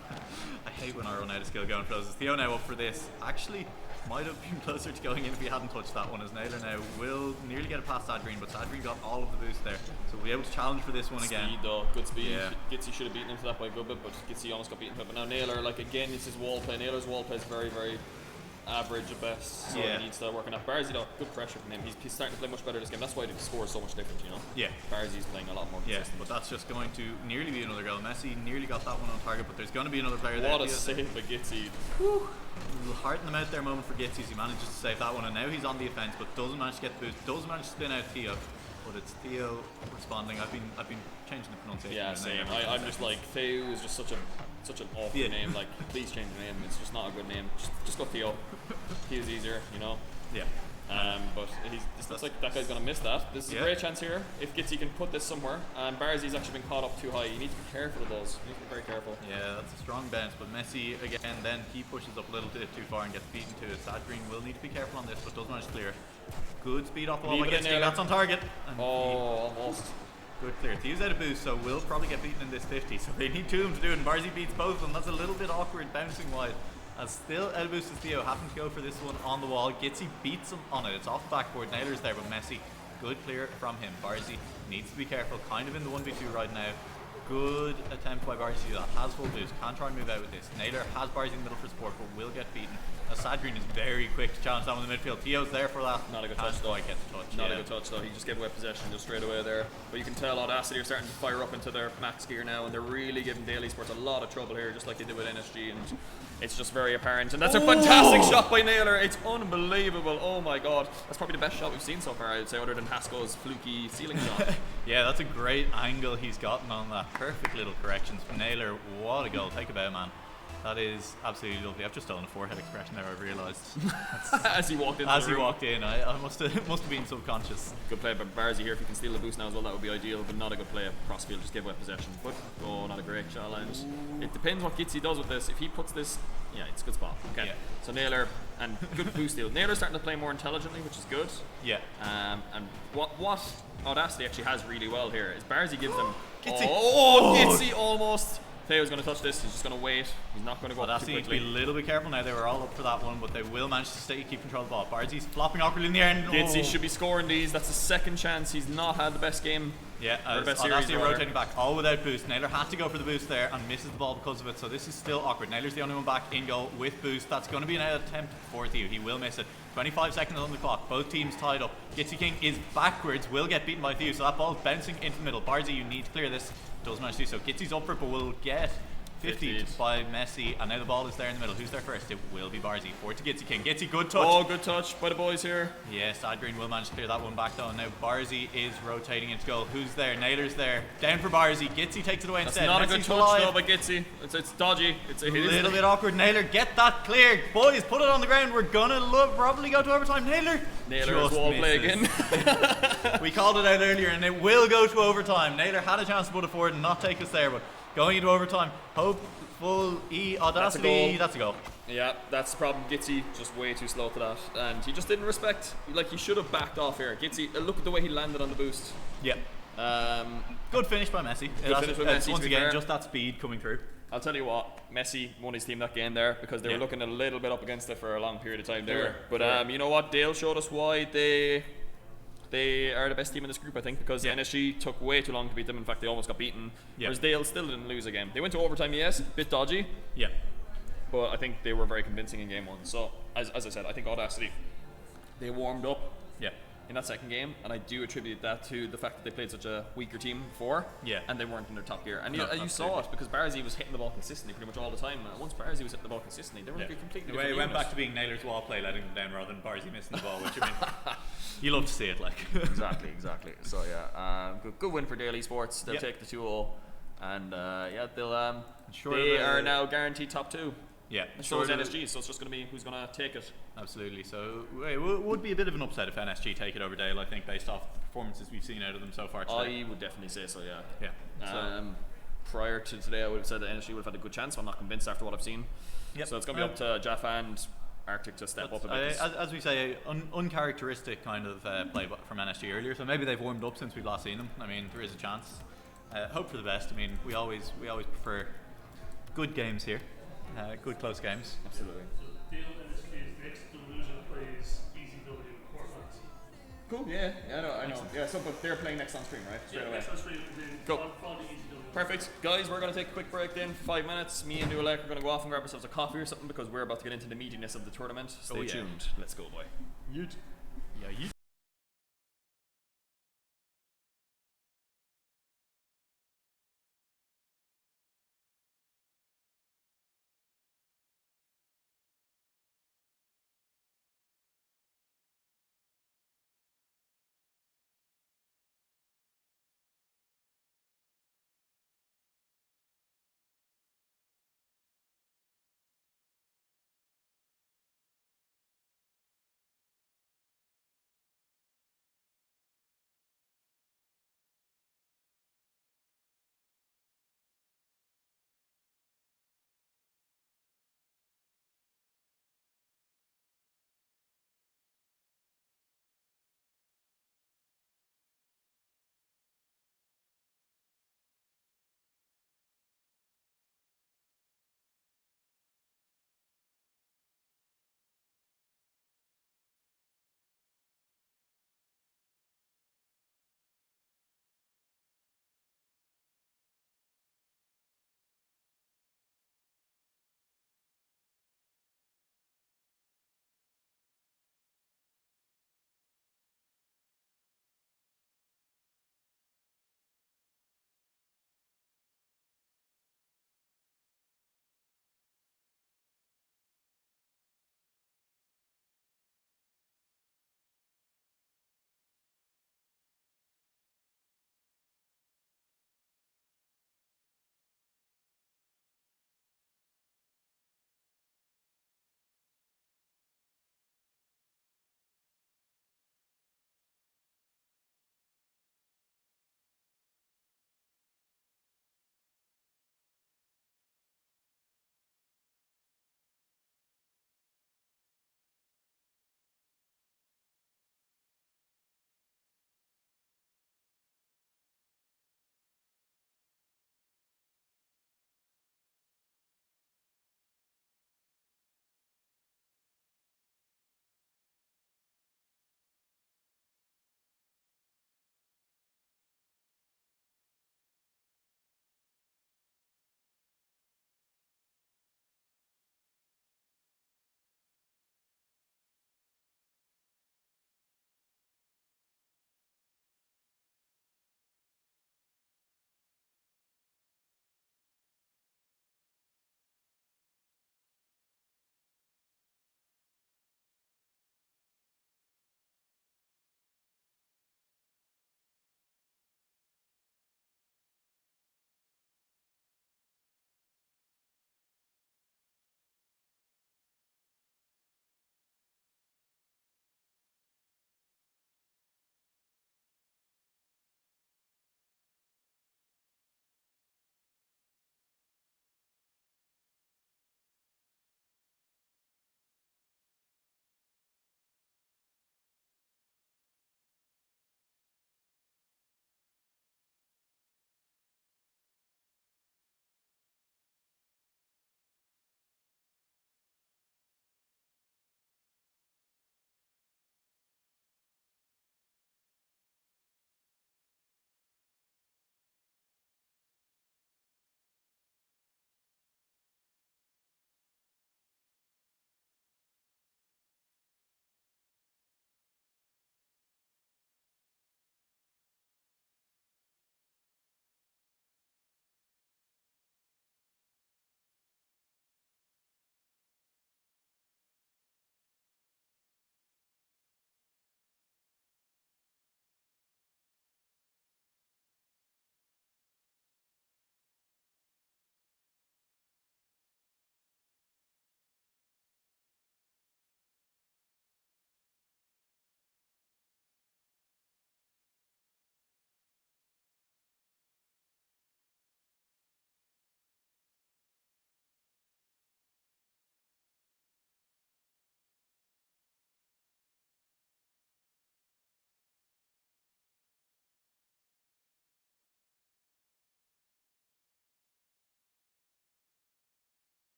I hate when I run out of skill going for those. Theo now up for this. Actually, might have been closer to going in if he hadn't touched that one, as Naylor now will nearly get it past Sad Green, but Sad Green got all of the boost there, so we'll be able to challenge for this one again. Speed though, good speed. Yeah. Gitsy should have beaten him for that by a good bit, but Gitsy almost got beaten for it. But now Naylor, like again, it's his wall play. Naylor's wall play is very, very average at best, so he needs to work on that. Barzy though, good pressure from him. He's starting to play much better this game. That's why the score is so much different, you know? Yeah. Barzy's playing a lot more consistent. Yeah, but that's just going to nearly be another goal. Messi nearly got that one on target, but there's going to be another player there. What a save by Gitsy. Whew. A little heart in the mouth there moment for Gitsy. He manages to save that one, and now he's on the offense, but doesn't manage to get the boost. Doesn't manage to spin out Theo, but it's Theo responding. I've been changing the pronunciation. Yeah, same. I'm just like, Theo is just such an awful name. Like, please change the name. It's just not a good name. Just go Theo. Theo's easier, you know. Yeah. But it looks like that guy's gonna miss that. This is a great chance here if Gitsy can put this somewhere. And Barzy's actually been caught up too high. You need to be careful of those. You need to be very careful. Yeah, that's a strong bounce. But Messi again, then he pushes up a little bit too far and gets beaten to it. Sad Green will need to be careful on this, but does manage to clear it. Good speed off the wall by Gitsy. That's on target. And almost. Good clear. Theo's out of boost, so will probably get beaten in this 50. So they need 2 of them to do it, and Barzy beats both of them. That's a little bit awkward, bouncing wide. As still out of boost is Theo, having to go for this one on the wall. Gitsy beats him on it. It's off the backboard. Naylor's there, but Messi, good clear from him. Barzy needs to be careful, kind of in the 1v2 right now. Good attempt by Barzy to do that. Has full boost, can't try and move out with this. Naylor has Barzy in the middle for support, but will get beaten. Sad Green is very quick to challenge that one in the midfield. Theo's there for that. Not a good touch though. Get the touch. Not a good touch though. He just gave away possession just straight away there. But you can tell Audacity are starting to fire up into their max gear now, and they're really giving Daily Sports a lot of trouble here, just like they did with NSG, and it's just very apparent. And that's a fantastic shot by Naylor. It's unbelievable. Oh my god. That's probably the best shot we've seen so far, I would say, other than Haskell's fluky ceiling shot. Yeah, that's a great angle he's gotten on that. Perfect little corrections from Naylor. What a goal. Take a bow, man. That is absolutely lovely. I've just stolen a forehead expression there, I've realised. As he walked in. I must have been subconscious. Good play by Barzy here. If he can steal the boost now as well, that would be ideal, but not a good play. Crossfield just gave away possession. But, not a great challenge. It depends what Gitsy does with this. If he puts this, it's a good spot. Okay. Yeah. So Naylor, and good boost steal. Naylor's starting to play more intelligently, which is good. Yeah. And what Audacity actually has really well here is Barzy gives them... Gitsy. Gitsy almost... Theo's going to touch this. He's just going to wait. He's not going to go up too quickly. Be a little bit careful now. They were all up for that one, but they will manage to keep control of the ball. Barzy's flopping awkwardly in the end. Gitsy should be scoring these. That's the second chance. He's not had the best game. Yeah, Audacity rotating back, all without boost. Naylor had to go for the boost there and misses the ball because of it, so this is still awkward. Naylor's the only one back in goal with boost. That's going to be an attempt for Theo. He will miss it. 25 seconds on the clock. Both teams tied up. Gitsy King is backwards, will get beaten by Theo, so that ball's bouncing into the middle. Barzy, you need to clear this. Doesn't manage to do so. Gitsy's up for it, but will get 50 by Messi, and now the ball is there in the middle. Who's there first? It will be Barzy. Forward to Gitsy King. Gitsy, good touch. Oh, good touch by the boys here. Yeah, Sad Green will manage to clear that one back though. And now Barzy is rotating into goal. Who's there? Naylor's there. Down for Barzy. Gitsy takes it away instead. That's not a good touch though by Gitsy. It's dodgy. It's a little bit awkward. Naylor, get that cleared. Boys, put it on the ground. We're gonna probably go to overtime. Naylor's wall play again. We called it out earlier and it will go to overtime. Naylor had a chance to put it forward and not take us there, but going into overtime, Audacity, that's a goal. Yeah, that's the problem. Gitsy just way too slow to that, and he just didn't respect. Like, he should have backed off here. Gitsy, look at the way he landed on the boost. Yeah. Good finish by Messi. Once again, just that speed coming through. I'll tell you what, Messi won his team that game there because they were looking a little bit up against it for a long period of time there. But you know what? Dale showed us why they are the best team in this group, I think, because NSG took way too long to beat them. In fact, they almost got beaten. Whereas Dale still didn't lose a game. They went to overtime, yes, a bit dodgy. Yeah. But I think they were very convincing in game one. So, as I said, I think Audacity, they warmed up in that second game, and I do attribute that to the fact that they played such a weaker team before, and they weren't in their top gear. And you saw it because Barzy was hitting the ball consistently pretty much all the time. Once Barzy was hitting the ball consistently, they were completely different. It went back to being Naylor's wall play, letting them down rather than Barzy missing the ball, which I mean, you love to see it, like. Exactly. So good win for Daily Sports. They'll take the 2-0, and they'll they are now guaranteed top 2. Yeah, And so is NSG, so it's just going to be who's going to take it. Absolutely. So it would be a bit of an upset if NSG take it over Dale, I think, based off the performances we've seen out of them so far today. I would definitely say so, yeah. Yeah. Prior to today, I would have said that NSG would have had a good chance, but I'm not convinced after what I've seen. Yep. So it's going to be up to Jaffa and Arctic to step up a bit. As we say, uncharacteristic kind of play from NSG earlier, so maybe they've warmed up since we've last seen them. I mean, there is a chance. Hope for the best. I mean, we always prefer good games here, good close games. Absolutely. So Dale NSG is next, Delusion plays Easy Building quarterfinals. Cool, yeah, I know. Yeah, so but they're playing next on stream, right? Straight away. Next on stream, and then Go. follow the Easy Building. Perfect. Guys, we're going to take a quick break then for 5 minutes. Me and Dualek are going to go off and grab ourselves a coffee or something because we're about to get into the meatiness of the tournament. Stay tuned. Let's go, boy. Yeah,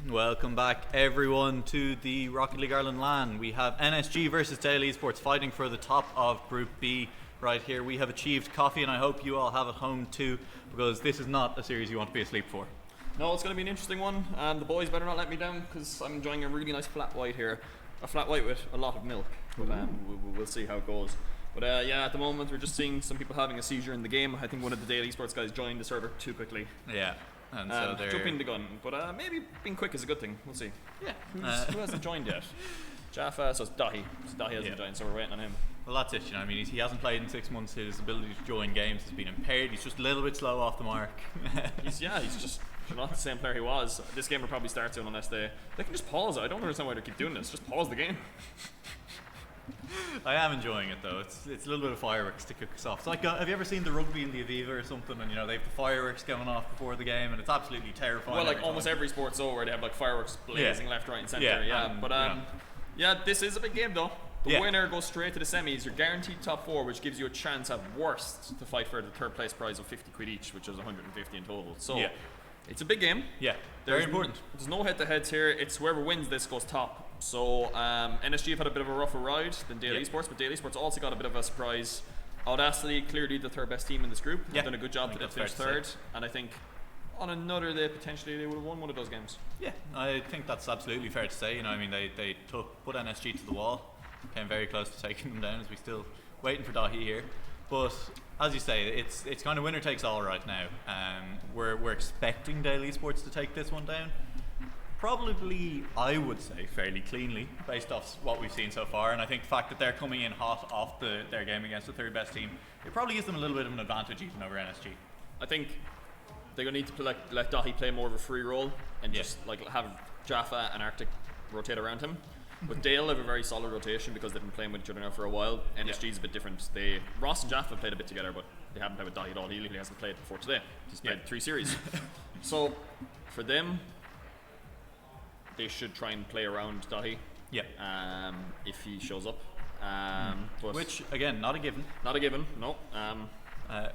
Welcome back, everyone, to the Rocket League Ireland LAN. We have NSG versus Dale Esports fighting for the top of Group B. Right here, we have achieved coffee, and I hope you all have it home too, because this is not a series you want to be asleep for. No, it's going to be an interesting one, and the boys better not let me down because I'm enjoying a really nice flat white here. A flat white with a lot of milk, but we'll see how it goes. But yeah, at the moment we're just seeing some people having a seizure in the game. I think one of the Dale Esports guys joined the server too quickly. Yeah, and so they're jumping the gun. But maybe being quick is a good thing. We'll see. Yeah, who hasn't joined yet? Jaffa, so it's Dahi. So Dahi hasn't joined, so we're waiting on him. Well, that's it. You know, I mean, he hasn't played in 6 months. His ability to join games has been impaired. He's just a little bit slow off the mark. he's just not the same player he was. This game will probably start soon unless they can just pause it. I don't understand why they keep doing this. Just pause the game. I am enjoying it though. It's a little bit of fireworks to kick us off. It's like, have you ever seen the rugby in the Aviva or something? And you know they have the fireworks going off before the game, and it's absolutely terrifying. Well, like almost every sport's over, they have like fireworks blazing left, right, and centre. Yeah, this is a big game though. The winner goes straight to the semis. You're guaranteed top 4, which gives you a chance at worst to fight for the third place prize of 50 quid each, which is 150 in total. So it's a big game. Yeah, very important. There's no head-to-heads here. It's whoever wins this goes top. So NSG have had a bit of a rougher ride than Dale Esports, but Dale Esports also got a bit of a surprise. Audacity, clearly the third best team in this group. They've done a good job to finish third, and I think on another day potentially they would have won one of those games. Yeah, I think that's absolutely fair to say. You know, I mean they put NSG to the wall. Came very close to taking them down, as we still waiting for Dahi here. But as you say, it's kind of winner takes all right now. We're expecting Dale Esports to take this one down. Probably, I would say, fairly cleanly, based off what we've seen so far. And I think the fact that they're coming in hot off their game against the third best team, it probably gives them a little bit of an advantage even over NSG. I think they're going to need to let Dahi play more of a free role and just like have Jaffa and Arctic rotate around him. But Dale have a very solid rotation because they've been playing with each other now for a while. NSG is a bit different. Ross and Jaffa played a bit together, but they haven't played with Dahi at all. He literally hasn't played before today. He's played 3 series. So for them, they should try and play around Dahi. If he shows up. But which again, not a given. Not a given. No.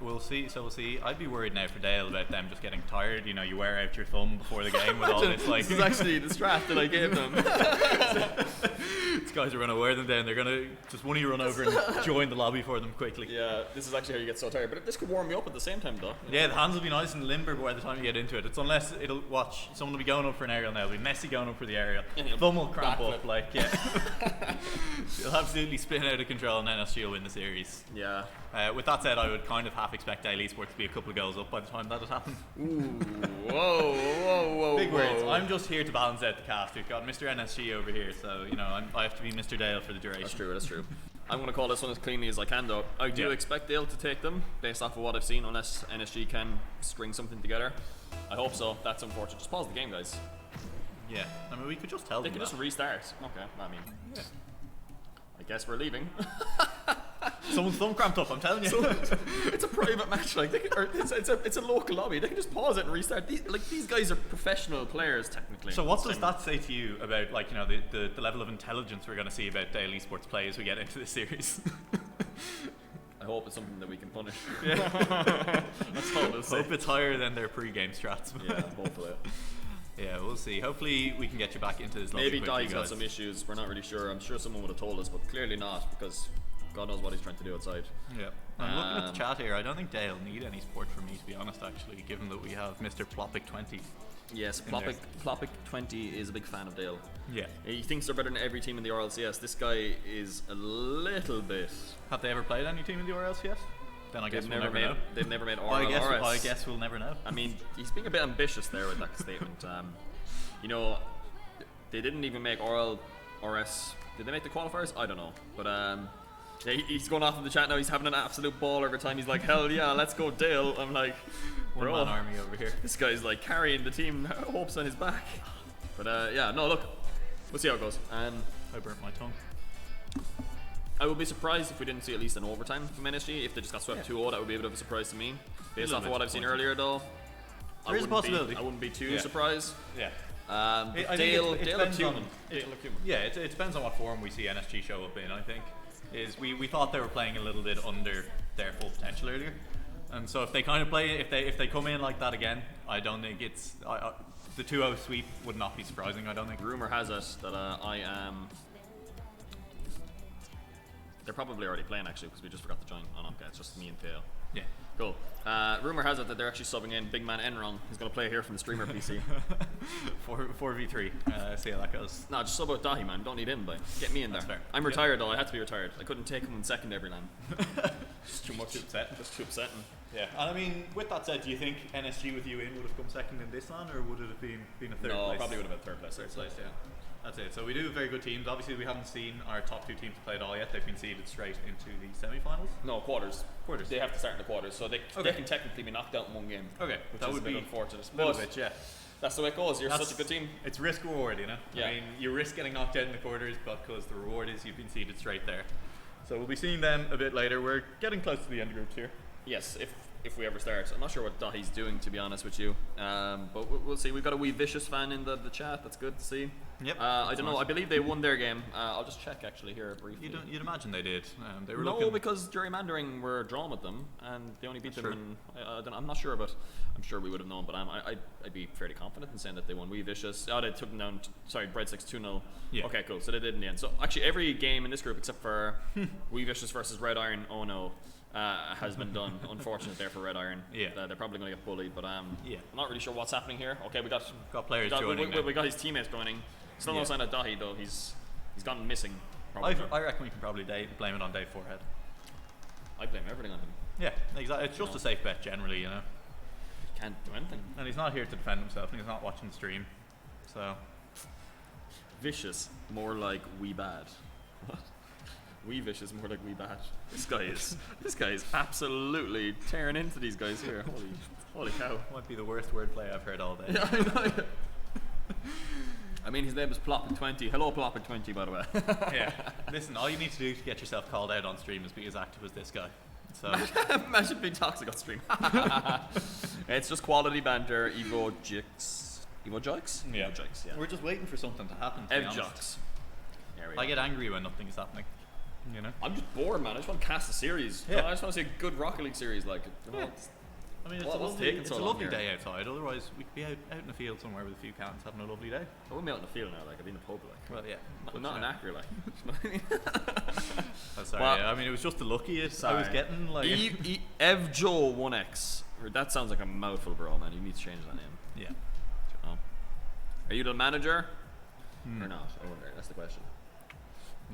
We'll see. So we'll see. I'd be worried now for Dale about them just getting tired. You know, you wear out your thumb before the game with all this. Like, this is actually the strat that I gave them. These guys are going to wear them down. They're going to just one of you run over and join the lobby for them quickly. Yeah, this is actually how you get so tired. But this could warm you up at the same time, though. Yeah, the hands will be nice and limber by the time you get into it. It's unless it'll watch someone will be going up for an aerial now. It'll be Messi going up for the aerial. Thumb will cramp up. Like, you'll absolutely spin out of control, and NSG will win the series. Yeah. With that said, I would kind of half expect Dale Esports to be a couple of goals up by the time that has happened. Ooh, whoa. Big words. I'm just here to balance out the cast. We've got Mr. NSG over here, so you know I have to be Mr. Dale for the duration. That's true. I'm going to call this one as cleanly as I can, though. I do expect Dale to take them based off of what I've seen, unless NSG can string something together. I hope so. That's unfortunate. Just pause the game, guys. Yeah, I mean we could just tell them. They can just restart. Okay, I mean, I guess we're leaving. Someone's thumb cramped up, I'm telling you. So, it's a private match, like it's a local lobby. They can just pause it and restart. These guys are professional players, technically. So what does that say to you about, like, you know, the level of intelligence we're going to see about Dale Esports play as we get into this series? I hope it's something that we can punish. That's all I'll say. Hope it's higher than their pre-game strats. Yeah, hopefully. Yeah, we'll see. Hopefully we can get you back into this lobby. Maybe Dai's got some issues. We're not really sure. I'm sure someone would have told us, but clearly not, because God knows what he's trying to do outside. Yeah. I'm looking at the chat here. I don't think Dale need any support from me, to be honest, actually, given that we have Mr. Plopic20. Yes, Plopic20 is a big fan of Dale. Yeah. He thinks they're better than every team in the RLCS. This guy is a little bit... Have they ever played any team in the RLCS? Then I guess we'll never know. They've never made RL I guess we'll never know. I mean, he's being a bit ambitious there with that statement. You know, they didn't even make RL RS. Did they make the qualifiers? I don't know. But he's going off in the chat now. He's having an absolute ball every time. He's like, hell yeah, let's go Dale. I'm like, bro, one-man army over here. This guy's like carrying the team, hopes on his back. But yeah, no, look, we'll see how it goes. I burnt my tongue. I would be surprised if we didn't see at least an overtime from NSG. If they just got swept 2-0, that would be a bit of a surprise to me. Based off of what I've seen earlier, though, there is a possibility. I wouldn't be too surprised. Yeah. Dale looked human. Yeah, it depends on what form we see NSG show up in. I think we thought they were playing a little bit under their full potential earlier, and so if they kind of play, if they come in like that again, I don't think it's. the 2-0 sweep would not be surprising, I don't think. Rumor has it that I am. They're probably already playing actually because we just forgot to join. Oh no, okay, it's just me and Theo. Yeah. Cool. Rumor has it that they're actually subbing in big man Enron. He's going to play here from the streamer PC. 4v3 see how that goes. No, just sub out Dahi, man. Don't need him, but get me in there. That's fair. I'm retired though. I had to be retired. I couldn't take him in second every LAN. Just too much upset. Just too upsetting. Yeah, and I mean, with that said, do you think NSG with you in would have come second in this LAN, or would it have been a third place? No, probably would have been third place. Third place, yeah. That's it. So we do have very good teams. Obviously, we haven't seen our top 2 teams play at all yet. They've been seeded straight into the semi-finals. No, quarters. Quarters. They have to start in the quarters, so they can technically be knocked out in one game. Okay, which that is would a bit be unfortunate. a little But bit, yeah. that's the way it goes. You're such a good team. It's risk reward, you know. Yeah. I mean, you risk getting knocked out in the quarters, but because the reward is you've been seeded straight there. So we'll be seeing them a bit later. We're getting close to the end groups here. Yes, if we ever start. I'm not sure what Dahi's doing, to be honest with you. But we'll see. We've got a wee Vicious fan in the chat. That's good to see. Yep. I don't know. I believe they won their game. I'll just check actually here briefly. You'd imagine they did. They were No, looking. because gerrymandering were drawn with them, and they only beat That's them. And I'm not sure, but I'm sure we would have known. But I'd be fairly confident in saying that they won. Wee Vicious. Oh, they took them down. Sorry, Breadsticks 2-0. Yeah. Okay, cool. So they did in the end. So actually, every game in this group except for Wee Vicious versus Red Iron. Oh no. Has been done. Unfortunate there for Red Iron. Yeah. They're probably going to get bullied, but yeah. I'm not really sure what's happening here. Okay, we got players joining. We got his teammates joining. Still no sign of Dahi though. He's gone missing. I reckon we can probably blame it on Dave Forehead. I blame everything on him. Yeah, exactly. It's just a safe bet generally, you know. He can't do anything. And he's not here to defend himself, and he's not watching the stream. So Vicious, more like wee bad. What? Wee Vicious, more like wee bad. This guy is absolutely tearing into these guys here. Holy cow! Might be the worst wordplay I've heard all day. Yeah, I know. I mean, his name is Plopper20. Hello, Plopper20, by the way. Yeah. Listen, all you need to do to get yourself called out on stream is be as active as this guy. So imagine being toxic on stream. It's just quality banter. Evo Jix. Yeah. Evo Jix, yeah. We're just waiting for something to happen. To be honest. Jux. I get angry when nothing is happening. You know. I'm just bored, man. I just want to cast a series. Yeah. I just want to see a good Rocket League series, like. You know, Yeah. I mean, it's a lovely day outside. Otherwise, we could be out in the field somewhere with a few cans having a lovely day. I wouldn't be out in the field now, like I'd be in the pub, like. Well, yeah. Not an actor, like. Oh, sorry. Well, yeah, I mean, it was just the luckiest I was getting. Like, Evjo 1X. That sounds like a mouthful, bro, man. You need to change that name. yeah. Are you the manager or not? I wonder. That's the question.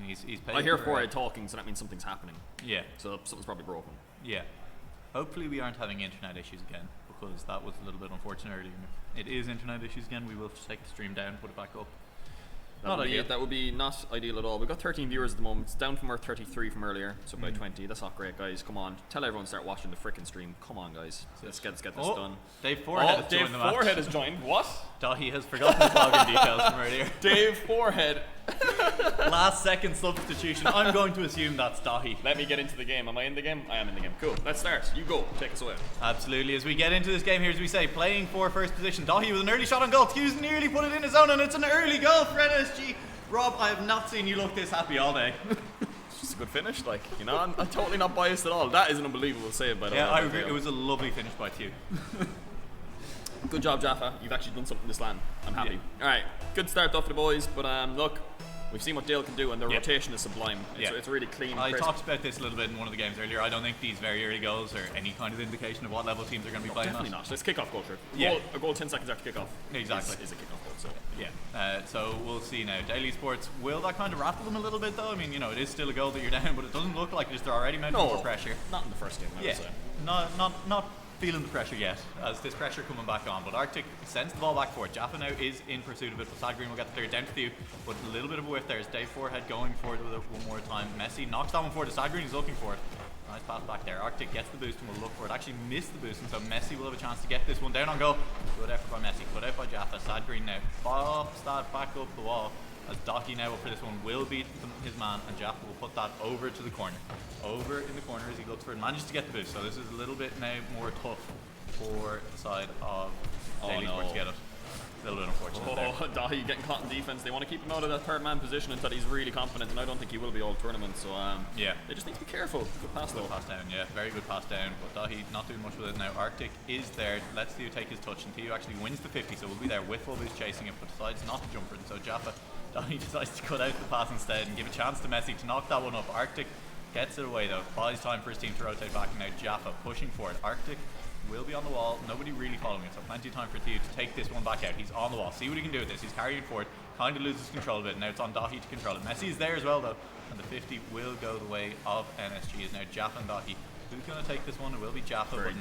He's paid I hear for forehead talking, so that means something's happening. Yeah. So something's probably broken. Yeah. Hopefully we aren't having internet issues again, because that was a little bit unfortunate earlier. If it is internet issues again, we will just take the stream down, put it back up. That would be not ideal at all. We've got 13 viewers at the moment. It's down from our 33 from earlier, so by 20. That's not great, guys. Come on, tell everyone to start watching the frickin' stream. Come on, guys. Let's get this done. Dave Forehead has joined the match. Forehead has joined. What? Dahi has forgotten his login details from earlier. Dave Forehead. Last second substitution. I'm going to assume that's Dahi. Let me get into the game. Am I in the game? I am in the game. Cool. Let's start. You go. Take us away. Absolutely. As we get into this game here, as we say, playing for first position. Dahi with an early shot on goal. Hughes nearly put it in his own, and it's an early goal for NSG. Rob, I have not seen you look this happy all day. It's just a good finish, like, you know, I'm totally not biased at all. That is an unbelievable save, by the way. Yeah, I agree. It was a lovely finish by Q. Good job, Jaffa. You've actually done something this LAN. I'm happy. Yeah. Alright, good start off for the boys, but look, we've seen what Dale can do, and their rotation is sublime. It's really clean. I talked about this a little bit in one of the games earlier. I don't think these very early goals are any kind of indication of what level teams are going to be playing definitely at. not. Let's kick off culture. Yeah. A goal 10 seconds after kickoff. Exactly. Is a kickoff goal, so. Yeah. So we'll see now. Daily Sports, will that kind of rattle them a little bit though? I mean, you know, it is still a goal that you're down, but it doesn't look like they're already mounting more pressure. Not in the first game, I would say. Not feeling the pressure yet, as this pressure coming back on, but Arctic sends the ball back for it. Jaffa now is in pursuit of it, but Sad Green will get the third down to you, but a little bit of a whiff there. Is Dave Forehead going for it with it one more time. Messi knocks that one forward. Sad Green is looking for it. Nice pass back there. Arctic gets the boost and will look for it. Actually missed the boost, and so Messi will have a chance to get this one down on goal. Good effort by Messi. Good out by Jaffa. Sad Green now pops that back up the wall, as Dahi now for this one will beat his man, and Jaffa will put that over to the corner. Over in the corner as he looks for it. Manages to get the boost, so this is a little bit now more tough for the side of Daily Sports to get it. A little bit unfortunate there. Oh, Dahi getting caught in defense. They want to keep him out of that third man position until he's really confident, and I don't think he will be all tournament. So yeah, they just need to be careful. Good pass though. Good pass down, yeah, very good pass down. But Dahi not doing much with it now. Arctic is there. Lets Theo take his touch, and Theo actually wins the 50, so we'll be there with full boost chasing it, but decides not to jump for it. So Jaffa, Dahi decides to cut out the pass instead and give a chance to Messi to knock that one up. Arctic gets it away though. Buys time for his team to rotate back, and now Jaffa pushing for it. Arctic will be on the wall, nobody really following it, so plenty of time for Theo to take this one back out. He's on the wall, see what he can do with this. He's carrying forward, kind of loses control of it. Now it's on Dahi to control it. Messi is there as well though, and the 50 will go the way of NSG. Is now Jaffa and Dahi. Who's going to take this one? It will be Jaffa. It's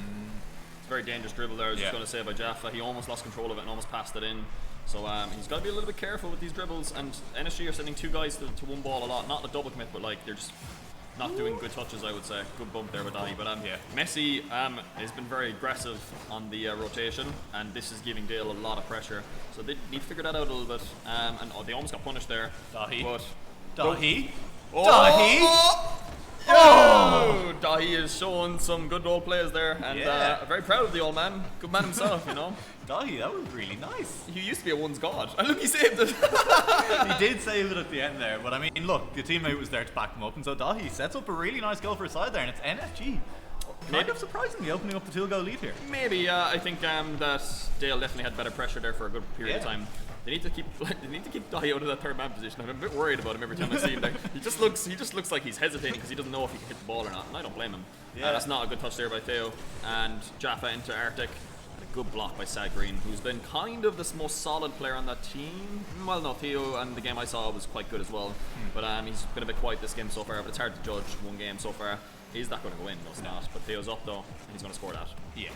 a very dangerous dribble there, I was just going to say, by Jaffa. He almost lost control of it and almost passed it in. So he's got to be a little bit careful with these dribbles, and NSG are sending two guys to one ball a lot, not a double commit, but like they're just not doing good touches, I would say. Good bump there with Dahi. But Messi has been very aggressive on the rotation, and this is giving Dale a lot of pressure. So they need to figure that out a little bit. And they almost got punished there. Dahi. But Dahi. Oh, Dahi. Oh! Dahi is showing some good role plays there, and Yeah. very proud of the old man. Good man himself, you know. Dahi, that was really nice. He used to be a one's god, and look, he saved it. He did save it at the end there, but I mean, look, the teammate was there to back him up, and so Dahi sets up a really nice goal for his side there, and it's NSG. Kind of surprisingly opening up the 2-goal lead here. Maybe, I think that Dale definitely had better pressure there for a good period of Yeah. time. They need to keep Dahi out of that third man position. I'm a bit worried about him every time I see him there. He just looks like he's hesitating because he doesn't know if he can hit the ball or not, and I don't blame him. Yeah. That's not a good touch there by Theo, and Jaffa into Arctic. And a good block by Sad Green, who's been kind of the most solid player on that team. Well, no, Theo and the game I saw was quite good as well, but he's been a bit quiet this game so far. But it's hard to judge one game so far. Is that going to go in? No, it's not. But Theo's up though, and he's going to score that. Yeah.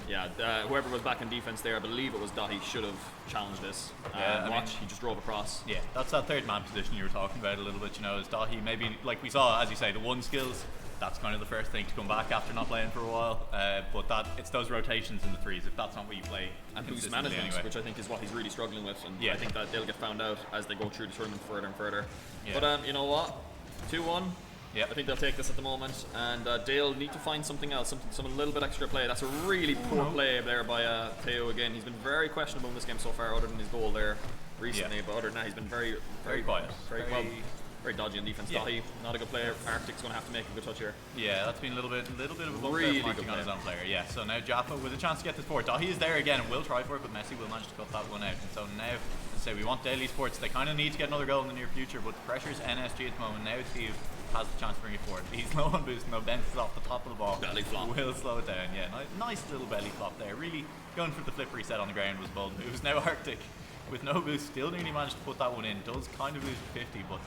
Yeah, whoever was back in defense there, I believe it was Dahi, should have challenged this. Yeah, Watch, he just drove across. Yeah, that's that third man position you were talking about a little bit, you know, is Dahi maybe, like we saw, as you say, the one skills, that's kind of the first thing to come back after not playing for a while, but it's those rotations in the threes, if that's not what you play And boost consistently management, anyway. which I think is what he's really struggling with, and Yeah. I think that they'll get found out as they go through the tournament further and further. Yeah. But you know what? 2-1. Yeah. I think they'll take this at the moment, and Dale need to find something else, some a little bit extra play. That's a really poor play there by Theo again. He's been very questionable in this game so far, other than his goal there recently. Yeah. But other than that, he's been very quiet. very dodgy on defense. Yeah. Dahi, not a good player. Arctic's going to have to make a good touch here. Yeah, that's been a little bit of a bump Really there, marking good on his player. own player. Yeah, so now Jaffa with a chance to get this forward. Dahi is there again and will try for it, but Messi will manage to cut that one out. And so now, let's say we want Daily Sports. They kind of need to get another goal in the near future, but the pressure's NSG at the moment. Now Steve has the chance to bring it forward. He's low on boost, no bounces off the top of the ball. Belly flop. Will slow it down. Yeah, nice little belly flop there. Really going for the flip reset on the ground was bold. It was now Arctic with no boost. Still nearly managed to put that one in. Does kind of lose 50, but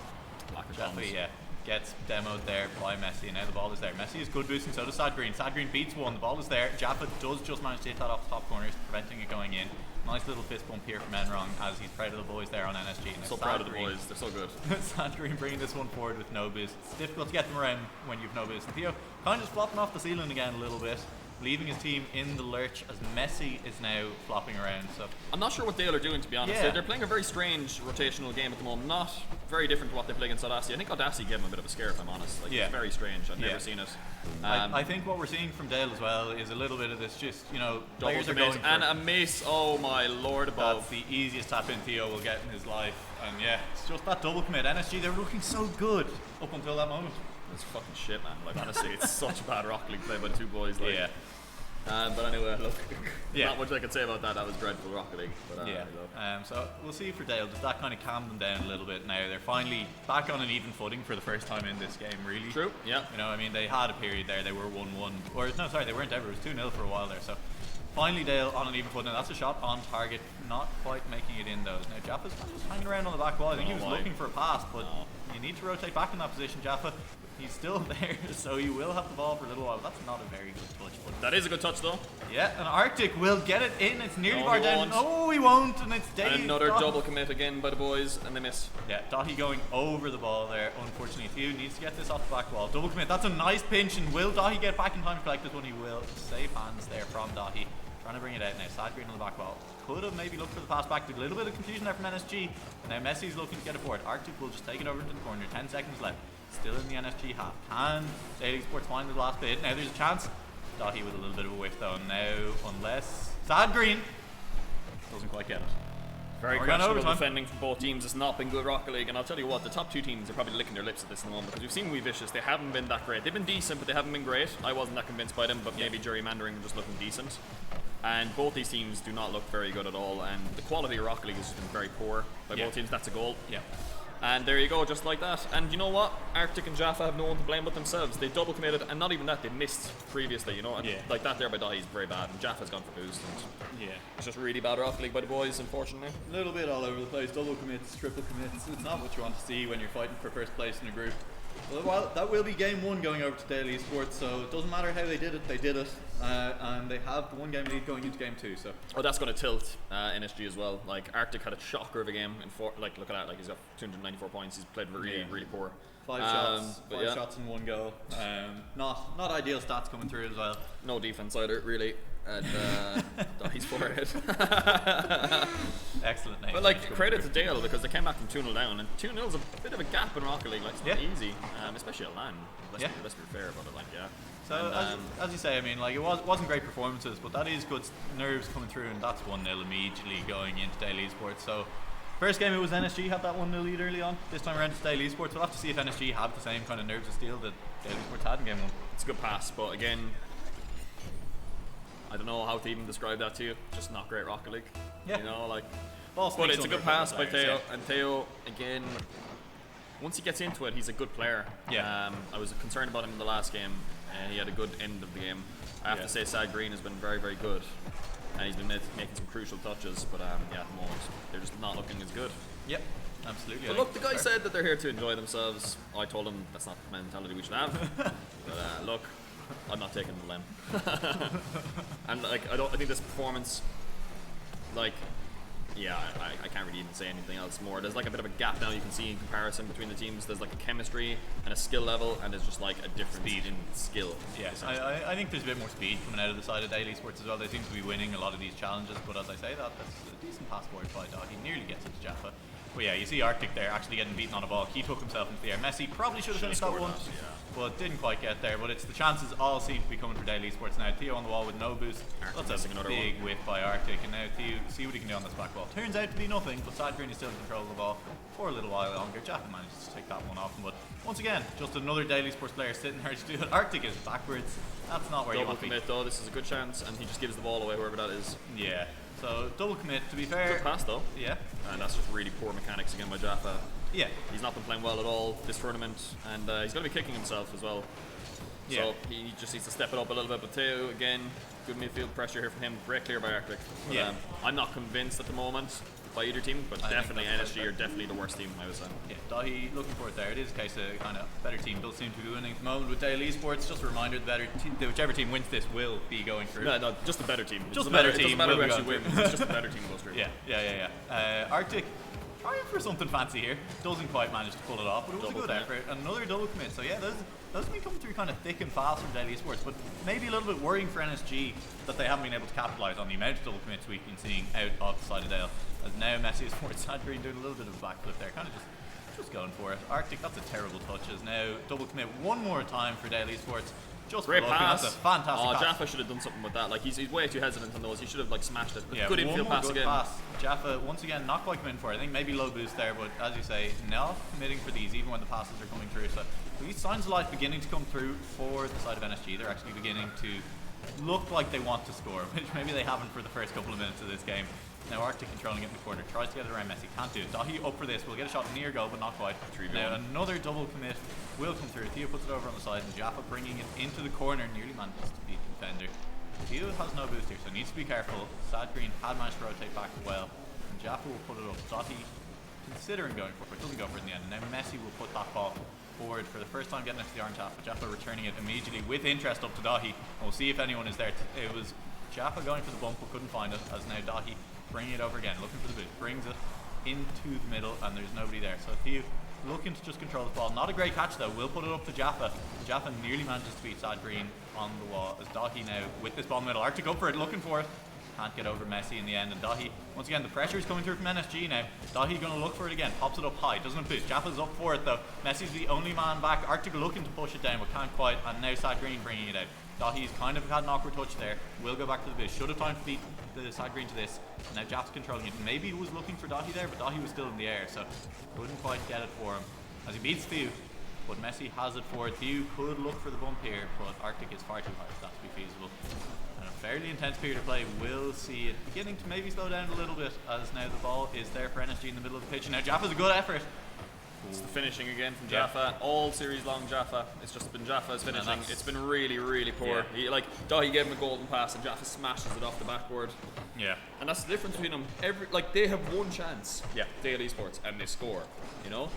Jaffa, gets demoed there by Messi, and now the ball is there. Messi is good boosting, so does Sad Green. Sad Green beats one, the ball is there. Jaffa does just manage to hit that off the top corners, preventing it going in. Nice little fist bump here from Enrong as he's proud of the boys there on NSG. Now So proud of the boys, they're so good. Sad Green bringing this one forward with no boost. It's difficult to get them around when you've no boost. And Theo kind of just flopping off the ceiling again a little bit, leaving his team in the lurch as Messi is now flopping around. So I'm not sure what Dale are doing, to be honest. Yeah. They're playing a very strange rotational game at the moment. Not very different to what they play against Audacity. I think Audacity gave him a bit of a scare, if I'm honest. Like, Yeah. It's very strange. I've Yeah. never seen it. I think what we're seeing from Dale as well is a little bit of this, just, you know, Double players are commit going and for a mace. Oh my lord above. that's the easiest tap in Theo will get in his life. And yeah, it's just that double commit. NSG, they're looking so good up until that moment. It's fucking shit, man. Like, honestly, it's such a bad Rocket League play by the two boys. Like, Yeah. But anyway, look, Yeah. not much I could say about that. That was dreadful Rocket League. But, Yeah. look. So we'll see for Dale. Does that kind of calm them down a little bit now? They're finally back on an even footing for the first time in this game, really. True. Yeah. You know, I mean, they had a period there. They were 1-1. Or, no, sorry, they weren't ever. It was 2-0 for a while there. So finally Dale on an even footing. That's a shot on target. Not quite making it in those. Now, Jaffa's kind of just hanging around on the back wall. I think he was why. looking for a pass, but you need to rotate back in that position, Jaffa. He's still there, so he will have the ball for a little while. That's not a very good touch. But That is a good touch, though. yeah, and Arctic will get it in. It's nearly No, bar he down. won't. No, he won't, and it's Dave. And another Dahi. double commit again by the boys, and they miss. Yeah, Dahi going over the ball there. Unfortunately, Theo needs to get this off the back wall. Double commit. That's a nice pinch, and will Dahi get back in time to collect this one? He will. Safe hands there from Dahi. Trying to bring it out now. Sad Green on the back wall. Could have maybe looked for the pass back. Did a little bit of confusion there from NSG. And now Messi's looking to get it forward. Arctic will just take it over into the corner. 10 seconds left. Still in the NSG half. Can Daily Sports find the last bit? Now there's a chance. Dahi with a little bit of a whiff though. Now, unless Sad Green. Doesn't quite get it. Very We're going questionable overtime. defending from both teams. It's not been good Rocket League, and I'll tell you what, the top two teams are probably licking their lips at this in the moment because we've seen Wee Vicious. They haven't been that great. They've been decent, but they haven't been great. I wasn't that convinced by them, but maybe gerrymandering and just looking decent. And both these teams do not look very good at all, and the quality of Rocket League has just been very poor by both teams. That's a goal. Yeah. And there you go, just like that. And you know what? Arctic and Jaffa have no one to blame but themselves. They double committed, and not even that, they missed previously, you know? And like that there by Dahi is very bad, and Jaffa's gone for boost. And it's just really bad Rocket League by the boys, unfortunately. A little bit all over the place, double commits, triple commits. It's not what you want to see when you're fighting for first place in a group. Well, that will be game one going over to Daily Esports, so it doesn't matter how they did it, and they have the one game lead going into game two. So that's going to tilt NSG as well. Like Arctic had a shocker of a game in look at that, like he's got 294 points. He's played really poor. Five shots in one goal. Not ideal stats coming through as well. No defense either, really. And he's for it. Excellent name. But like credit to Dale because they came back from 2-0 down, and 2-0 is a bit of a gap in Rocket League. Like it's not easy, especially at LAN. Let's be fair about it. Like So as you say, I mean, like it wasn't great performances, but that is good nerves coming through, and that's 1-0 immediately going into Daily Esports. So first game it was NSG had that 1-0 lead early on. This time around it's Daily Esports. We'll have to see if NSG have the same kind of nerves of steel that Daily Esports had in game one. It's a good pass, but again, I don't know how to even describe that to you. Just not great Rocket League. You know, like. But it's a good pass by Teo, and Teo again. Once he gets into it, he's a good player. I was concerned about him in the last game. He had a good end of the game. I have to say, Sad Green has been very good, and he's been making some crucial touches. But at the moment, they're just not looking as good. Yep, absolutely. But look, the guy said that they're here to enjoy themselves. I told him that's not the mentality we should have. But look, I'm not taking the limb. And like, I think this performance, like, I can't really even say anything else more. There's like a bit of a gap now you can see in comparison between the teams. There's like a chemistry and a skill level, and there's just like a difference in skill. Yes, I think there's a bit more speed coming out of the side of Daily Sports as well. They seem to be winning a lot of these challenges, but as I say that's a decent pass forward by Dog. He nearly gets it to Jaffa. But yeah, you see Arctic there actually getting beaten on a ball. He took himself into the air. Messi probably should have finished that one, but didn't quite get there. But it's the chances all seem to be coming for Daily Esports now. Theo on the wall with no boost. That's a big whiff by Arctic, and now Theo see what he can do on this back wall. Turns out to be nothing, but Sadgreen is still in control of the ball for a little while longer. Jaffa manages to take that one off him, but once again, just another Daily Sports player sitting there to do it. Arctic is backwards. That's not where you want to be. Double commit though. This is a good chance, and he just gives the ball away wherever that is. Yeah. So double commit, to be fair. Good pass though. Yeah. And that's just really poor mechanics again by Jaffa. Yeah. He's not been playing well at all this tournament, and he's going to be kicking himself as well. So he just needs to step it up a little bit. But Teo, again, good midfield pressure here from him. Great clear by Arctic. But, I'm not convinced at the moment by either team, but definitely NSG are definitely the worst team, I would say. Yeah, Dahi looking for it there. It is a case of kind of better team does seem to be winning at the moment with Daily Esports. Just a reminder, whichever team wins this will be going through. No, just a better team. Just a better It doesn't team. matter who actually wins. It's just a better team goes through. Yeah. Arctic trying for something fancy here. Doesn't quite manage to pull it off, but it was a good effort. Another double commit. So yeah, those have been coming through kind of thick and fast from Daily Esports, but maybe a little bit worrying for NSG that they haven't been able to capitalise on the amount of double commits we've been seeing out of the side of Dale. As now Messi is for Sad Green doing a little bit of a backflip there, kind of just going for it. Arctic, that's a terrible touch. As now double commit one more time for Daily Esports. Just great pass. That's a fantastic pass. Jaffa should have done something with that. Like he's way too hesitant on those. He should have like smashed it. Yeah, good infield pass again. Jaffa once again not quite committing for it. I think maybe low boost there, but as you say, not committing for these even when the passes are coming through. So these signs of life beginning to come through for the side of NSG. They're actually beginning to look like they want to score, which maybe they haven't for the first couple of minutes of this game. Now Arctic controlling it in the corner, tries to get it around Messi, can't do it. Dahi up for this, will get a shot near goal, but not quite. Now another double commit will come through. Theo puts it over on the side, and Jaffa bringing it into the corner, nearly manages to beat the defender. Theo has no boost here, so needs to be careful. Sad Green had managed to rotate back well, and Jaffa will put it up. Dahi considering going for it, doesn't go for it in the end, and now Messi will put that ball forward for the first time getting it to the orange half, but Jaffa returning it immediately with interest up to Dahi, and we'll see if anyone is there. It was Jaffa going for the bump, but couldn't find it, as now Dahi bringing it over again, looking for the boost, brings it into the middle, and there's nobody there. So Theo looking to just control the ball. Not a great catch though, will put it up to Jaffa. Jaffa nearly manages to beat Sad Green on the wall, as Dahi now with this ball in the middle. Arctic up for it, looking for it. Can't get over Messi in the end, and Dahi, once again, the pressure is coming through from NSG now. Dahi going to look for it again, pops it up high, doesn't boost. Jaffa's up for it though. Messi's the only man back. Arctic looking to push it down, but can't quite, and now Sad Green bringing it out. Dahi's kind of had an awkward touch there. Will go back to the bit. Should have time to beat the side green to this. Now Jaff's controlling it. Maybe he was looking for Dahi there, but Dahi was still in the air, so couldn't quite get it for him. As he beats Thew, but Messi has it for it. Thew could look for the bump here, but Arctic is far too high for that to be feasible. And a fairly intense period of play. We'll see it beginning to maybe slow down a little bit, as now the ball is there for NSG in the middle of the pitch. And now Jaffa's a good effort. It's the finishing again from Jaffa. All series long Jaffa. It's just been Jaffa's finishing. It's been really, really poor. Yeah. Dahi gave him a golden pass and Jaffa smashes it off the backboard. Yeah. And that's the difference between them. They have one chance. Yeah. Daily Esports, and they score. You know,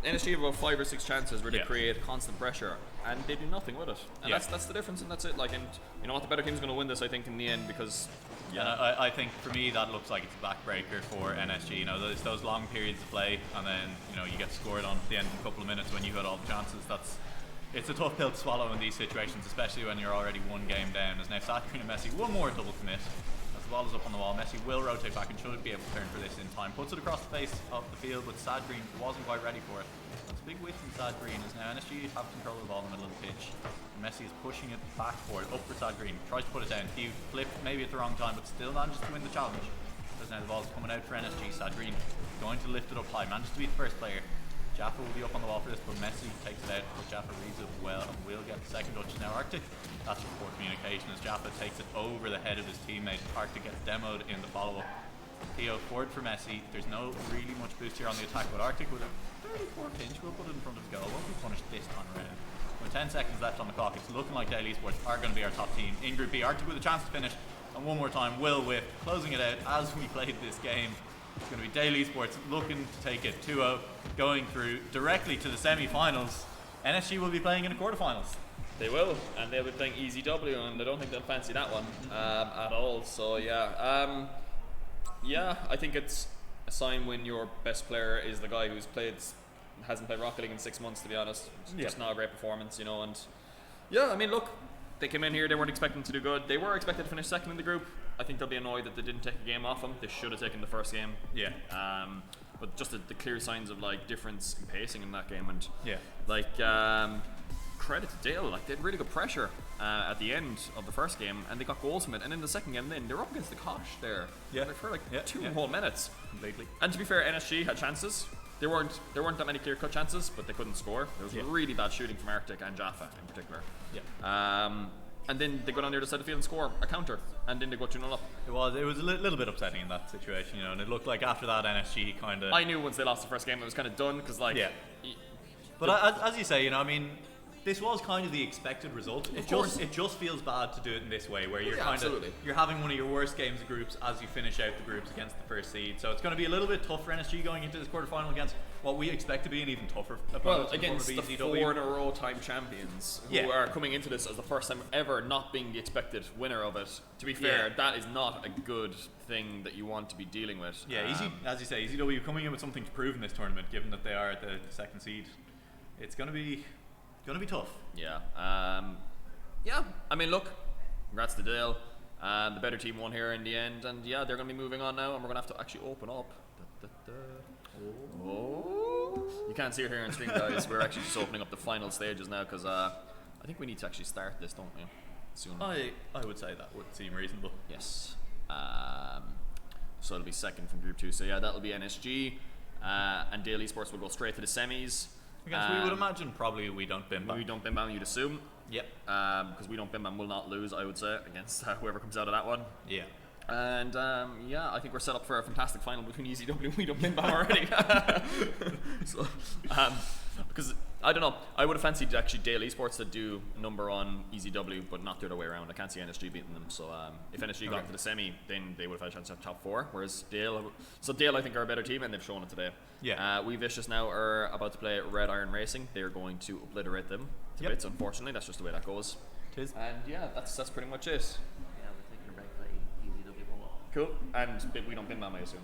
NSG have about 5 or 6 chances where they create constant pressure, and they do nothing with it. And that's the difference, and that's it. Like, and you know what, the better team's going to win this, I think, in the end, because. Yeah, and I think for me that looks like it's a backbreaker for NSG. You know, there's those long periods of play, and then you know you get scored on at the end of a couple of minutes when you got all the chances. It's a tough pill to swallow in these situations, especially when you're already one game down. As now Sadgreen and Messi, one more double commit. As the ball is up on the wall, Messi will rotate back and should be able to turn for this in time. Puts it across the face of the field, but Sadgreen wasn't quite ready for it. That's a big width in Sadgreen, as now NSG have control of the ball in the middle of the pitch. Messi is pushing it back for it, up for Sadgreen, tries to put it down. He flipped maybe at the wrong time, but still manages to win the challenge. As now the ball's coming out for NSG. Sadgreen going to lift it up high, manages to be the first player. Jaffa will be up on the wall for this, but Messi takes it out, but Jaffa reads it well and will get the second touch. Now Arctic, that's your poor communication as Jaffa takes it over the head of his teammate. Arctic gets demoed in the follow-up. Theo forward for Messi. There's no really much boost here on the attack, but Arctic with a very poor pinch will put it in front of his goal. Won't be punished this time around. With 10 seconds left on the clock, it's looking like Daily Esports are going to be our top team in Group B. Arctic with a chance to finish, and one more time, Will with closing it out as we played this game. It's going to be Daily Esports looking to take it 2-0, going through directly to the semi-finals. NSG will be playing in the quarterfinals. They will, and they'll be playing EZW, and I don't think they'll fancy that one at all. So yeah, I think it's a sign when your best player is the guy hasn't played Rocket League in 6 months, to be honest. It's just not a great performance, you know. And yeah, I mean, look, they came in here, they weren't expecting to do good. They were expected to finish second in the group. I think they'll be annoyed that they didn't take a game off them. They should have taken the first game. Yeah. But just the clear signs of like difference in pacing in that game, and yeah, credit to Dale, like they had really good pressure at the end of the first game, and they got goals from it. And in the second game, then they were up against the Kosh there, for like 2 whole minutes. Completely. And to be fair, NSG had chances. There weren't that many clear-cut chances, but they couldn't score. There was really bad shooting from Arctic and Jaffa in particular. Yeah. And then they go down the other side of the field and score a counter, and then they go 2-0 up. It was a little bit upsetting in that situation, you know, and it looked like after that NSG kind of. I knew once they lost the first game, it was kind of done because like. Yeah. But as you say, you know, I mean, this was kind of the expected result. It just feels bad to do it in this way, where you're you're having one of your worst games of groups as you finish out the groups against the first seed. So it's going to be a little bit tough for NSG going into this quarterfinal against what we expect to be an even tougher opponent. Well, against the 4 in a row time champions who are coming into this as the first time ever not being the expected winner of it. To be fair, that is not a good thing that you want to be dealing with. Yeah, as you say, EZW coming in with something to prove in this tournament, given that they are at the second seed. It's going to be tough. Yeah. I mean, look, congrats to Dale. The better team won here in the end, and yeah, they're going to be moving on now, and we're going to have to actually open up. Oh. You can't see it here on stream, guys. We're actually just opening up the final stages now because I think we need to actually start this, don't we? Soon. I would say that would seem reasonable. Yes. So it'll be second from Group 2. So yeah, that'll be NSG, and Daily Esports will go straight to the semis. Against, we would imagine probably We Don't Bim Bam. We Don't Bim Bam, you'd assume. Yep. Because We Don't Bim Bam will not lose, I would say, against whoever comes out of that one. Yeah. And yeah, I think we're set up for a fantastic final between EZW and We Don't Bim Bam already. So, because I don't know, I would have fancied actually Dale Esports to do a number on EZW, but not the other way around. I can't see NSG beating them. So if NSG got to the semi, then they would have had a chance to have top 4. Whereas Dale I think are a better team, and they've shown it today. Yeah. We Vicious now are about to play Red Iron Racing. They're going to obliterate them to bits. Unfortunately, that's just the way that goes. It is. And yeah, that's pretty much it. Yeah, we're taking a break by EZW Bolo. Cool. And We Don't Bim Bam, I assume.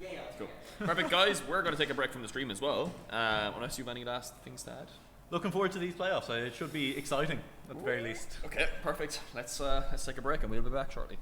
Yeah. Cool. Perfect, guys. We're going to take a break from the stream as well. Unless you have any last things to add. Looking forward to these playoffs. It should be exciting at the very least. Okay, perfect. Let's take a break and we'll be back shortly.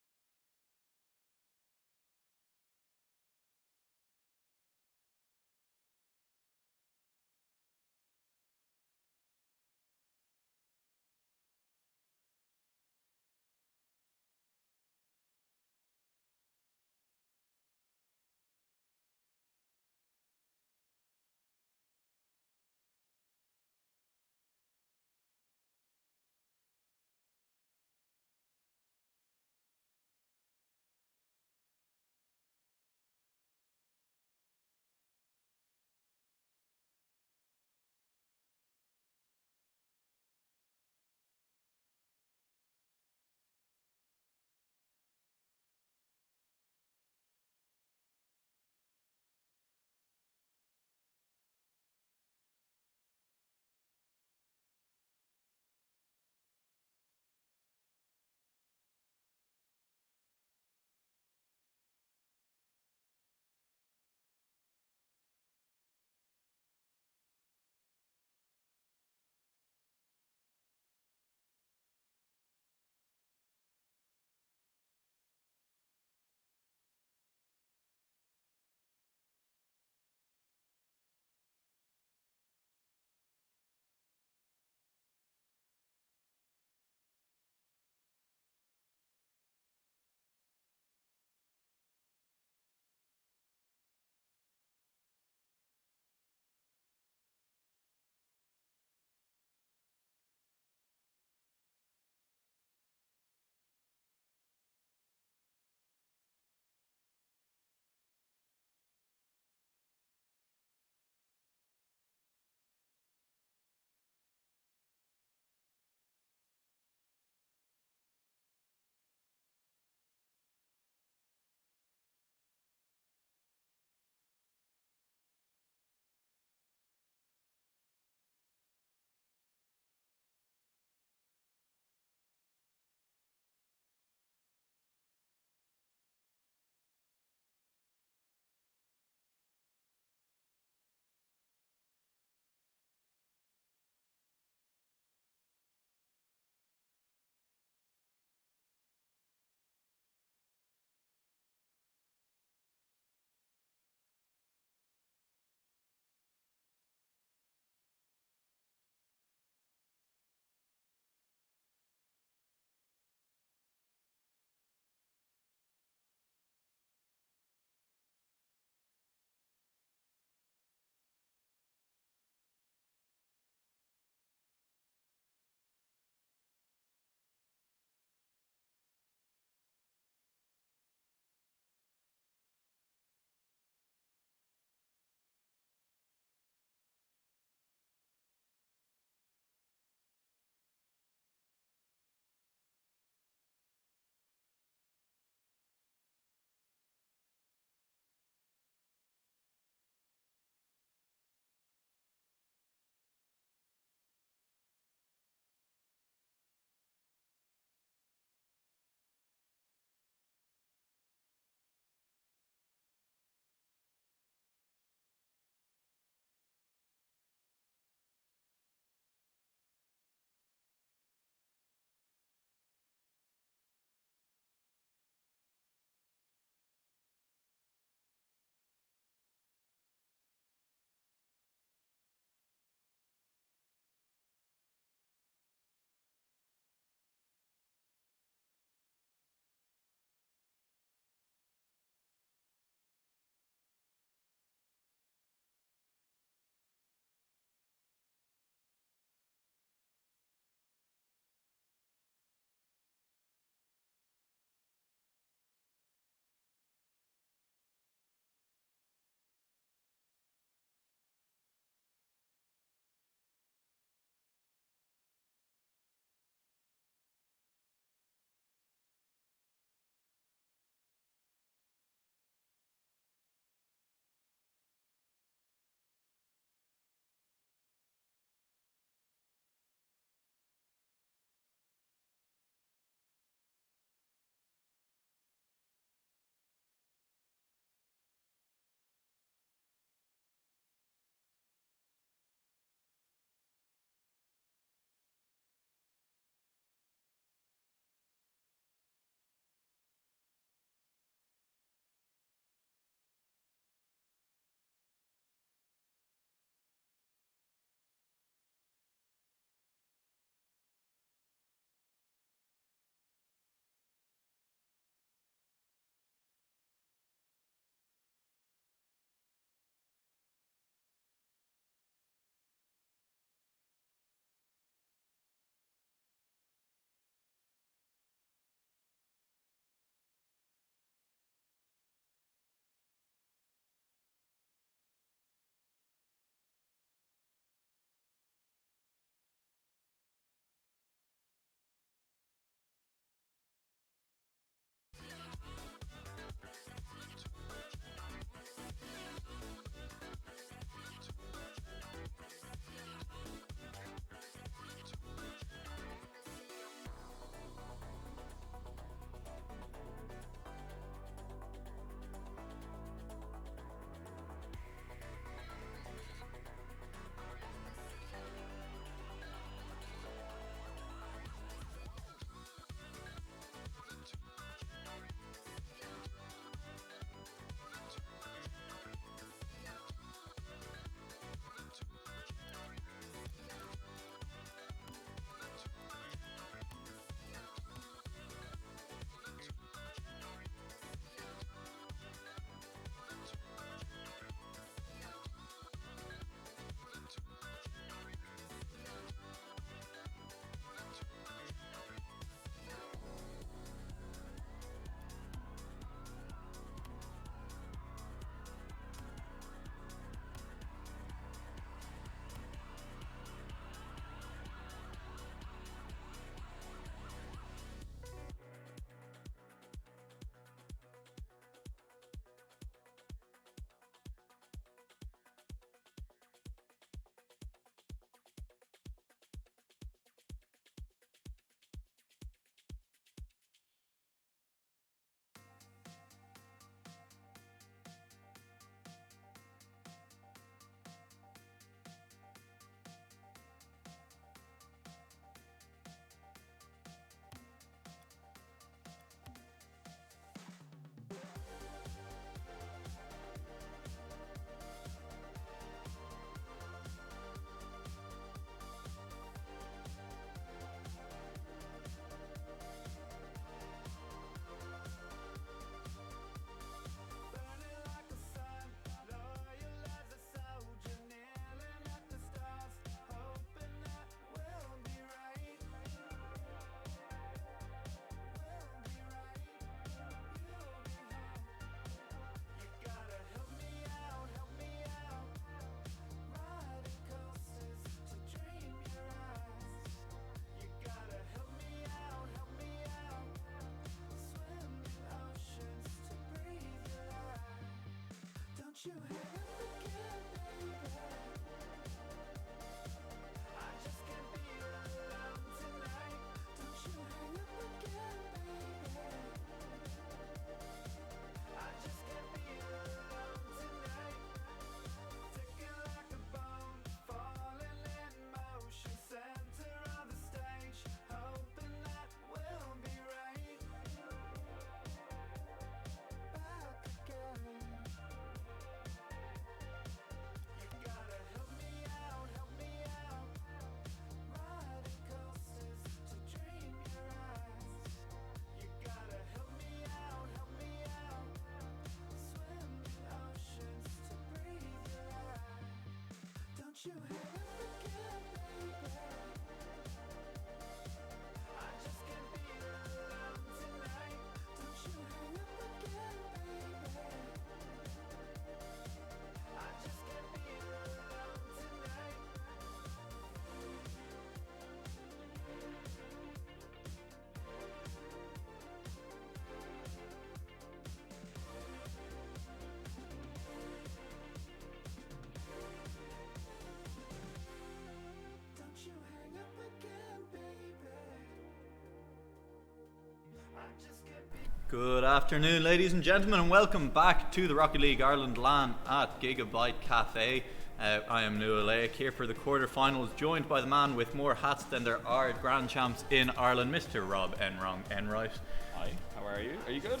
Good afternoon, ladies and gentlemen, and welcome back to the Rocket League Ireland LAN at Giga-Bite Cafe. I am Noah Laic here for the quarterfinals, joined by the man with more hats than there are Grand Champs in Ireland, Mr. Rob Enright. Hi, how are you? Are you good?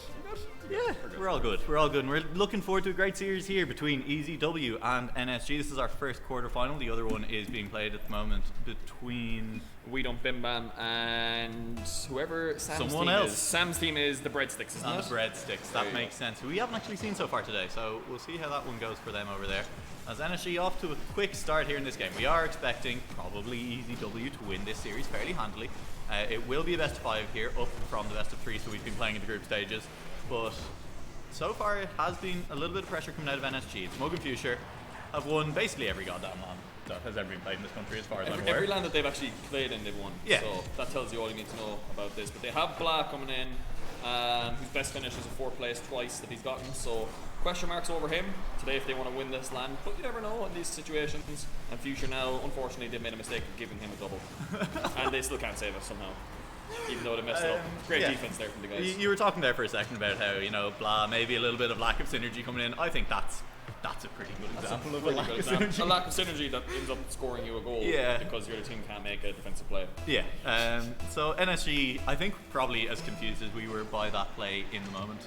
Yeah, we're all good. We're all good. And we're looking forward to a great series here between EZW and NSG. This is our first quarterfinal. The other one is being played at the moment between We Don't Bim Bam and whoever Sam's someone team else. is. Sam's team is the Breadsticks, isn't and it? the Breadsticks. There That you makes sense. Who we haven't actually seen so far today, so we'll see how that one goes for them over there. As NSG off to a quick start here in this game. We are expecting probably EZW to win this series fairly handily. It will be a best of 5 here, up from the best of 3, so we've been playing in the group stages. But so far it has been a little bit of pressure coming out of NSG. Smug and Fuchsia have won basically every goddamn LAN that has ever been played in this country as far as I'm aware. Every land that they've actually played in, they've won. Yeah. So that tells you all you need to know about this. But they have Blah coming in, whose best finish is a 4th place twice that he's gotten. So question marks over him today if they want to win this land. But you never know in these situations. And Fuchsia now, unfortunately, they've made a mistake of giving him a double. And they still can't save it somehow. Even though they messed it up. Great defense there from the guys. You were talking there for a second about how, you know, Blah, maybe a little bit of lack of synergy coming in. I think that's a pretty good example of a lack of synergy. A lack of synergy that ends up scoring you a goal because your other team can't make a defensive play. Yeah. So NSG, I think probably as confused as we were by that play in the moment.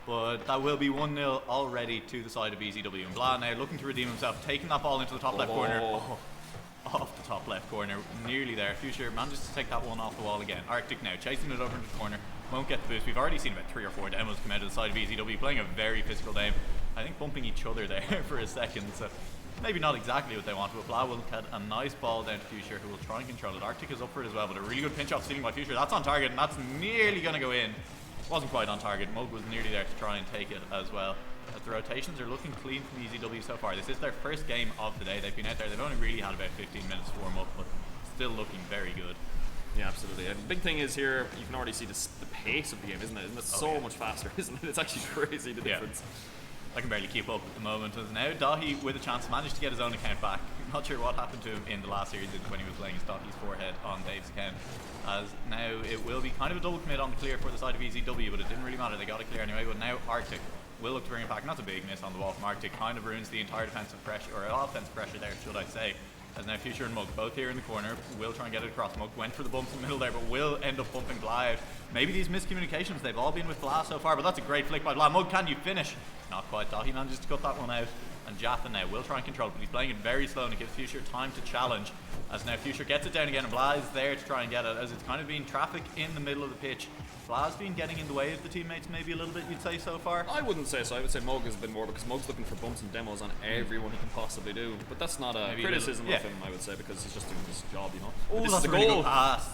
But that will be 1-0 already to the side of EZW. And Blah now looking to redeem himself, taking that ball into the top left corner. Off the top left corner, nearly there. Fuchsia manages to take that one off the wall again. Arctic now chasing it over into the corner, won't get the boost. We've already seen about 3 or 4 demos come out of the side of EZW, playing a very physical game. I think bumping each other there for a second, so maybe not exactly what they want, but Blah will get a nice ball down to Fuchsia, who will try and control it. Arctic is up for it as well, but a really good pinch off stealing by Fuchsia. That's on target, and that's nearly going to go in. Wasn't quite on target. Mug was nearly there to try and take it as well. As the rotations are looking clean from EZW so far. This is their first game of the day. They've been out there. They've only really had about 15 minutes to warm up, but still looking very good. Yeah, absolutely. And the big thing is here, you can already see the pace of the game, isn't it? Isn't it so much faster, isn't it? It's actually crazy, the difference. I can barely keep up at the moment. As now Dahi, with a chance, managed to get his own account back. Not sure what happened to him in the last series when he was playing his Dahi's forehead on Dave's account. As now it will be kind of a double commit on the clear for the side of EZW, but it didn't really matter. They got it clear anyway. But now Arctic will look to bring it back. And that's a big miss on the wall from Arctic. Kind of ruins the entire defensive pressure, or offensive pressure there, should I say. As now Fuchsia and Mug both here in the corner, will try and get it across. Mug went for the bumps in the middle there, but will end up bumping Blah out. Maybe these miscommunications, they've all been with Blah so far, but that's a great flick by Blah. Mug, can you finish? Not quite. Dahi manages to cut that one out. And Jaffa now will try and control it, but he's playing it very slow, and it gives Fuchsia time to challenge. As now Fuchsia gets it down again, and Blah is there to try and get it, as it's kind of been traffic in the middle of the pitch. Blah's been getting in the way of the teammates maybe a little bit, you'd say, so far? I wouldn't say so. I would say Mug has been more, because Mug's looking for bumps and demos on everyone he can possibly do. But that's not a Maybe criticism a of him, I would say, because he's just doing his job, you know. Oh, This that's is a the really goal. good pass.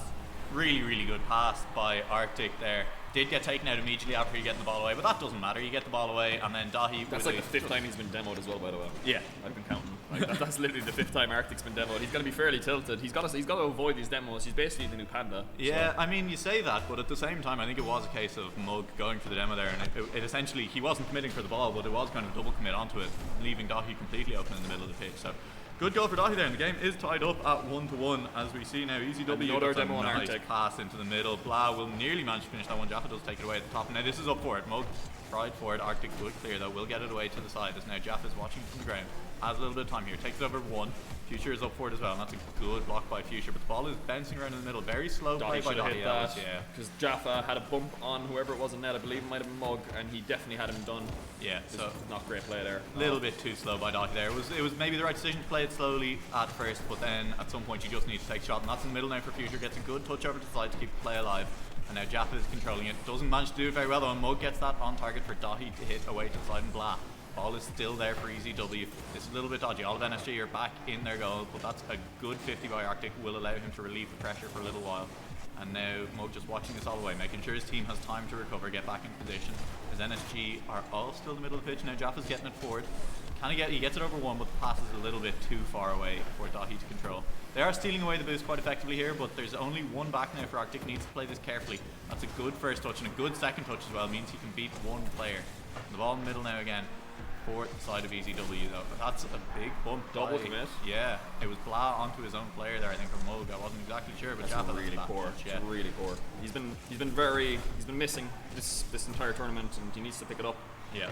Really, really good pass by Arctic there. Did get taken out immediately after you get the ball away, but that doesn't matter. You get the ball away, and then Dahi. That's like the 5th time he's been demoed as well, by the way. Yeah. I've been counting. Like, that's literally the 5th time Arctic's been demoed. He's going to be fairly tilted. He's got to avoid these demos. He's basically the new Panda. Yeah, so. I mean, you say that, but at the same time, I think it was a case of Mug going for the demo there, and it essentially, he wasn't committing for the ball, but it was kind of a double commit onto it, leaving Dahi completely open in the middle of the pitch. So, good goal for Dahi there, and the game is tied up at 1-1, as we see now. EZW Another gets a demo on nice Arctic. pass into the middle. Blah will nearly manage to finish that one. Jaffa does take it away at the top. Now this is up for it. Mug tried for it. Arctic good clear though. Will get it away to the side. As now Jaffa is watching from the ground. Has a little bit of time here. Takes it over 1. Fuchsia is up for it as well, and that's a good block by Fuchsia. But the ball is bouncing around in the middle. Very slow play Dahi by should have Dahi. hit That was- that. yeah. Because Jaffa had a bump on whoever it was in net. I believe it might have been Mug, and he definitely had him done. Yeah, Just so not great play there. a little bit too slow by Dahi there. It was maybe the right decision to play it slowly at first, but then at some point you just need to take a shot, and that's in the middle now for Fuchsia. Gets a good touch over to the side to keep the play alive, and now Jaffa is controlling it. Doesn't manage to do it very well though, and Mug gets that on target for Dahi to hit away to the side, and Blah Ball is still there for EasyW. It's a little bit dodgy. All of NSG are back in their goal, but that's a good 50 by Arctic. Will allow him to relieve the pressure for a little while. And now Mug just watching this all the way, making sure his team has time to recover, get back in position. As NSG are all still in the middle of the pitch. Now Jaffa's getting it forward. He gets it over one, but the pass is a little bit too far away for Dahi to control. They are stealing away the boost quite effectively here, but there's only one back now for Arctic. Needs to play this carefully. That's a good first touch and a good second touch as well. Means he can beat one player. The ball in the middle now again for the side of EasyW though. That's a big bump. Double commit. Yeah, it was Blah onto his own player there, I think, from Mug. I wasn't exactly sure, but That's Jaffa really poor. touch, yeah. It's really poor. He's been missing this entire tournament, and he needs to pick it up. Yeah.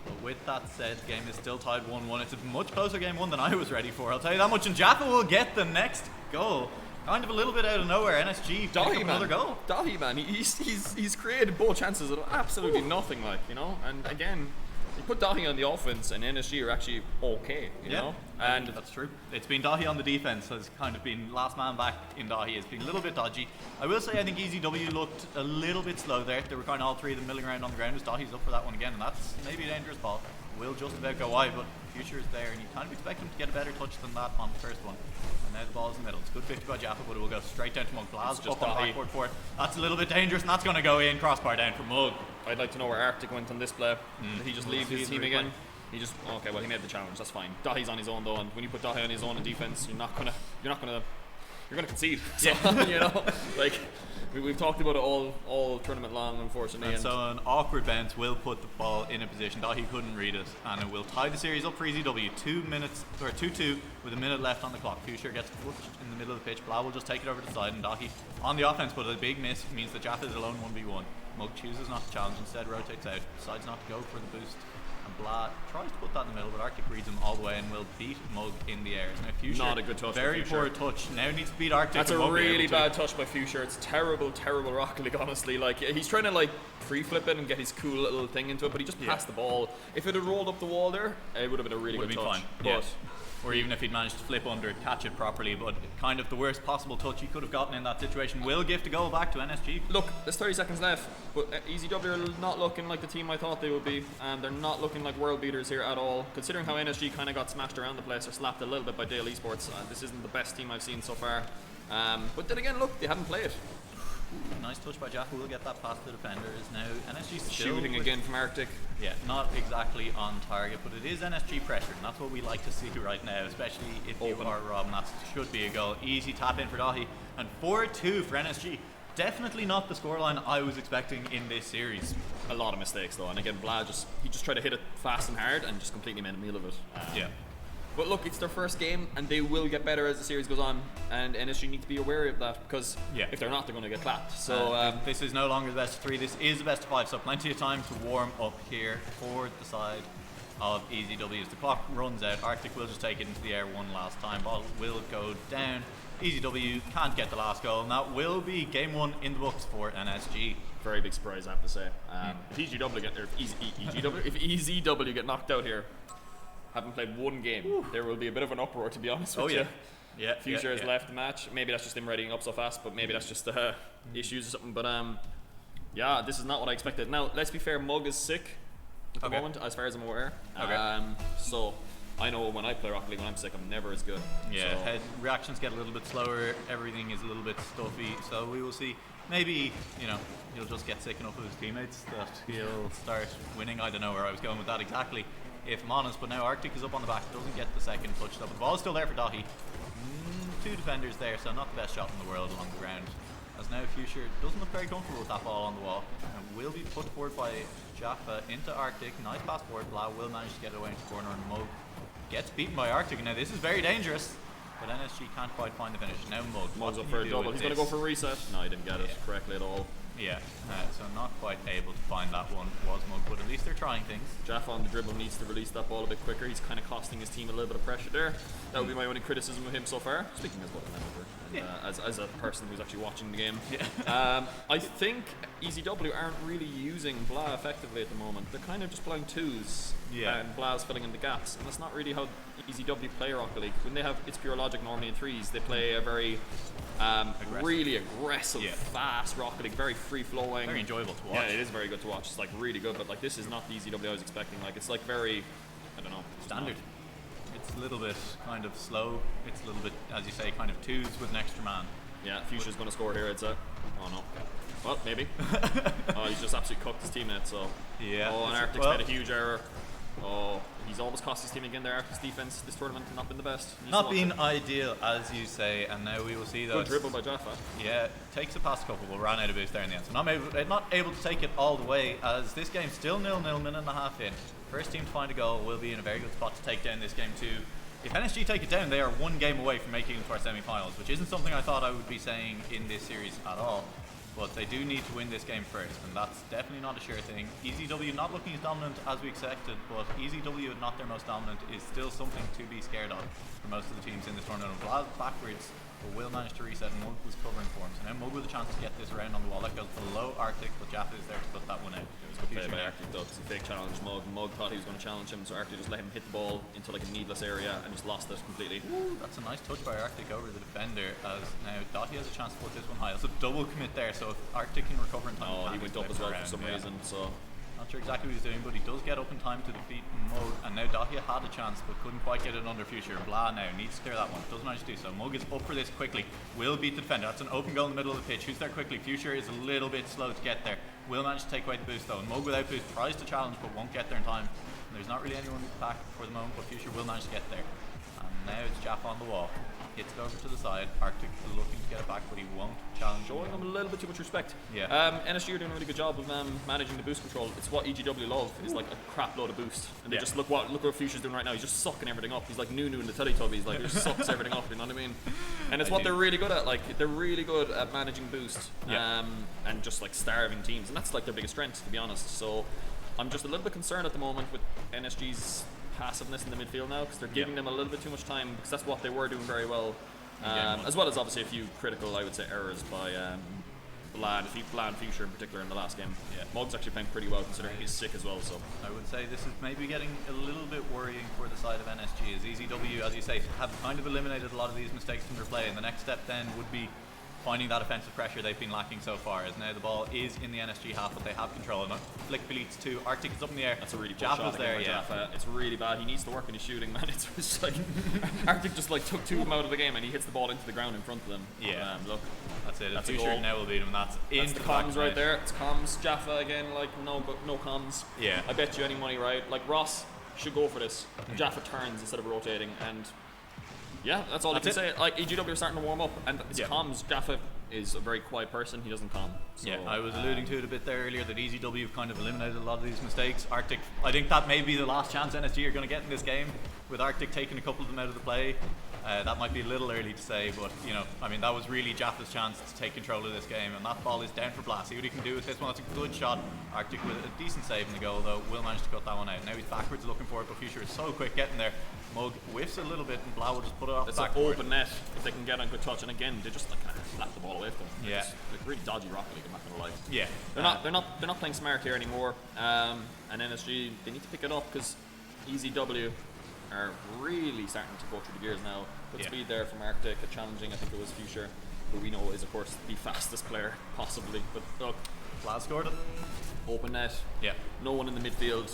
But with that said, the game is still tied 1-1. It's a much closer game one than I was ready for, I'll tell you that much. And Jaffa will get the next goal. Kind of a little bit out of nowhere. NSG picked up another goal. Dahi, man, he's created both chances out of absolutely nothing, like, you know. And again, you put Dahi on the offense, and NSG are actually okay, you know. And that's true. It's been Dahi on the defense has kind of been last man back in Dahi. It's been a little bit dodgy. I will say I think EasyW looked a little bit slow there. They were kind of all three of them milling around on the ground as Dahi's up for that one again, and that's maybe a dangerous ball. Will just about go wide, but Future is there, and you kind of expect him to get a better touch than that on the first one. And now the ball's in the middle. It's a good 50 by Jaffa, but it will go straight down to Mug. Blaz just up on the Dahi. backboard for it. That's a little bit dangerous, and that's going to go in. Crossbar down for Mug. I'd like to know where Arctic went on this play. Did he just leave see his the team replay. again? He just he made the challenge. That's fine. Dahi's on his own though, and when you put Dahi on his own in defense, you're gonna concede. So, you know, like we've talked about it all tournament long, unfortunately. And so an awkward bounce will put the ball in a position. Dahi couldn't read it, and it will tie the series up for EasyW. 2-2 with a minute left on the clock. Future gets pushed in the middle of the pitch. Blah will just take it over to the side, and Dahi on the offense, but a big miss means that Jaffa is alone 1v1. Mug chooses not to challenge, instead rotates out, decides not to go for the boost. And Blah tries to put that in the middle, but Arctic reads him all the way and will beat Mug in the air. Now Future, Not a good touch. very for poor touch. Now needs to beat Arctic. That's and a won't be really able to. bad touch by Future. It's terrible Rocket League, honestly. Like, he's trying to like free flip it and get his cool little thing into it, but he just passed the ball. If it had rolled up the wall there, it would have been a really Would good have been touch. fine. But Yeah. Or even if he'd managed to flip under, catch it properly, but kind of the worst possible touch he could have gotten in that situation. Will give the goal back to NSG. look, there's 30 seconds left, but EasyW are not looking like the team I thought they would be, and they're not looking like world beaters here at all. Considering how NSG kind of got smashed around the place or slapped a little bit by Dale Esports, this isn't the best team I've seen so far. But then again, look, they haven't played. Nice touch by Jaffa. Will get that past the defenders. Now NSG still Shooting with- again from Arctic. Yeah, not exactly on target, but it is NSG pressure, and that's what we like to see right now, especially if you Open. are Rob, and that should be a goal. Easy tap in for Dahi, and 4-2 for NSG. Definitely not the scoreline I was expecting in this series. A lot of mistakes though, and again, Blah he just tried to hit it fast and hard and just completely made a meal of it. Yeah. But look, it's their first game, and they will get better as the series goes on, and NSG need to be aware of that, because if they're not, they're going to get clapped. So this is no longer the best of 3, this is the best of 5, so plenty of time to warm up here for the side of EasyW. As the clock runs out, Arctic will just take it into the air one last time. Ball will go down. EasyW can't get the last goal, and that will be game 1 in the books for NSG. very big surprise, I have to say. If EasyW get knocked out here, haven't played one game, there will be a bit of an uproar, to be honest with you. Yeah, Future has left the match. Maybe that's just him readying up so fast, but maybe that's just issues or something. But yeah, this is not what I expected. Now, let's be fair, Mug is sick at the moment, as far as I'm aware. So I know when I play Rocket League, when I'm sick, I'm never as good. Yeah, so. head reactions get a little bit slower, everything is a little bit stuffy, so we will see. Maybe, he'll just get sick enough of his teammates that he'll start winning. I don't know where I was going with that exactly, if I'm honest, but now Arctic is up on the back, doesn't get the second touch, though, but the ball's still there for Dahi. 2 defenders there, so not the best shot in the world along the ground. As now Future doesn't look very comfortable with that ball on the wall, and will be put forward by Jaffa into Arctic. Nice pass forward, Blah will manage to get it away into the corner, and Mug gets beaten by Arctic. And now this is very dangerous, but NSG can't quite find the finish. Now Mug's up for a double. He's going to go for a reset. No, he didn't get it correctly at all. Yeah, so not quite able to find that one was Mug, but at least they're trying things. Jaffa on the dribble needs to release that ball a bit quicker. He's kind of costing his team a little bit of pressure there. That would be my only criticism of him so far. Speaking as well as a manager, and, as a person who's actually watching the game. I think EZW aren't really using Blah effectively at the moment. They're kind of just playing 2s, and Blah's filling in the gaps, and that's not really how EZW play Rocket League. When they have It's Pure Logic normally in 3s, they play a very really aggressive, fast Rocket League, very free-flowing. Very enjoyable to watch. Yeah, it is very good to watch. It's like really good, but like this is not the EZW I was expecting. Like it's like very, I don't know, Standard. It's a little bit kind of slow. It's a little bit, as you say, kind of 2s with an extra man. Yeah, Fuchsia's going to score here, I'd say. Oh no. Well, maybe. Oh, he's just absolutely cooked his teammate, so. Yeah. Oh, and Arctic's made a huge error. Oh, he's almost cost his team again there. Arctic's defense this tournament has not been the best. Not been ideal, as you say, and now we will see those. Good dribble by Jaffa. Yeah, takes a pass couple, but ran out of boost there in the end. So not able to take it all the way, as this game's still 0-0, minute and a half in. First team to find a goal will be in a very good spot to take down this game too. If NSG take it down, they are one game away from making it to our semi-finals, which isn't something I thought I would be saying in this series at all. But they do need to win this game first, and that's definitely not a sure thing. EZW not looking as dominant as we expected, but EZW not their most dominant is still something to be scared of for most of the teams in this tournament. Blaz backwards, but will manage to reset, and Mug was covering for him. So now Mug with a chance to get this around on the wall. That goes below Arctic, but Jaffa is there to put that one out. It was a good play by Arctic though, because he fake challenged Mug. Mug thought he was going to challenge him, so Arctic just let him hit the ball into like a needless area and just lost it completely. Ooh, that's a nice touch by Arctic over the defender, as now Dottie has a chance to put this one high. That's a double commit there, so if Arctic can recover in time. Oh, he went up as well for some reason, so. Not sure exactly what he's doing, but he does get up in time to defeat Mug, and now Dahlia had a chance but couldn't quite get it under Fuchsia. Blah now needs to clear that one, doesn't manage to do so. Mug is up for this quickly, will beat the defender. That's an open goal in the middle of the pitch. Who's there quickly? Fuchsia is a little bit slow to get there. Will manage to take away the boost though, and Mug without boost tries to challenge but won't get there in time. And there's not really anyone back for the moment, but Fuchsia will manage to get there. And now it's Jaffa on the wall. Hits it over to the side. Arctic looking to get it back, but he won't challenge. Showing him a little bit too much respect. Yeah. NSG are doing a really good job of managing the boost control. It's what EGW love, is like a crap load of boost. And they just look what Fuchsia's doing right now. He's just sucking everything up. He's like Nunu in the Teletubbies. Like, he just sucks everything up, you know what I mean? And it's what they're really good at. Like, they're really good at managing boost and just like starving teams. And that's like their biggest strength, to be honest. So I'm just a little bit concerned at the moment with NSG's passiveness in the midfield now, because they're giving them a little bit too much time, because that's what they were doing very well. As well as obviously a few critical, I would say, errors by Bland Fuchsia in particular in the last game. Yeah. Mug's actually playing pretty well considering he's sick as well. So I would say this is maybe getting a little bit worrying for the side of NSG, as EZW, as you say, have kind of eliminated a lot of these mistakes from their play, and the next step then would be finding that offensive pressure they've been lacking so far, as now the ball is in the NSG half, but they have control. And Flick leads to Arctic is up in the air. That's a really poor shot there, Jaffa. It's really bad. He needs to work on his shooting, man. It's just like Arctic just like took two of them out of the game, and he hits the ball into the ground in front of them. Yeah, look, that's it. That's a goal. Now will beat him. That's the comms right there. It's comms. Jaffa again, like no comms. Yeah. I bet you any money, right? Like Ross should go for this. Jaffa turns instead of rotating, and yeah, that's all I can say. Like EGW are starting to warm up, and it's comms. Jaffa is a very quiet person. He doesn't calm. So, yeah, I was alluding to it a bit there earlier that EZW have kind of eliminated a lot of these mistakes. Arctic, I think that may be the last chance NSG are going to get in this game, with Arctic taking a couple of them out of the play. That might be a little early to say, but you know, I mean, that was really Jaffa's chance to take control of this game, and that ball is down for Blast. See what he can do with this one. That's a good shot. Arctic with a decent save in the goal, though, will manage to cut that one out. Now he's backwards looking for it, but Fuchsia is so quick getting there. Mug whiffs a little bit, and Blau will just put it off. It's an open net if they can get a good touch, and again, they just like kind of slap the ball away from them. Yeah, it's like really dodgy Rocket League. I'm not gonna lie. Yeah, they're not playing smart here anymore. And NSG, they need to pick it up, because EZW are really starting to go through the gears now. Good speed there from Arctic, challenging. I think it was Fuchsia, who we know is of course the fastest player possibly. But look, Blas scored it. Open net. Yeah. No one in the midfield.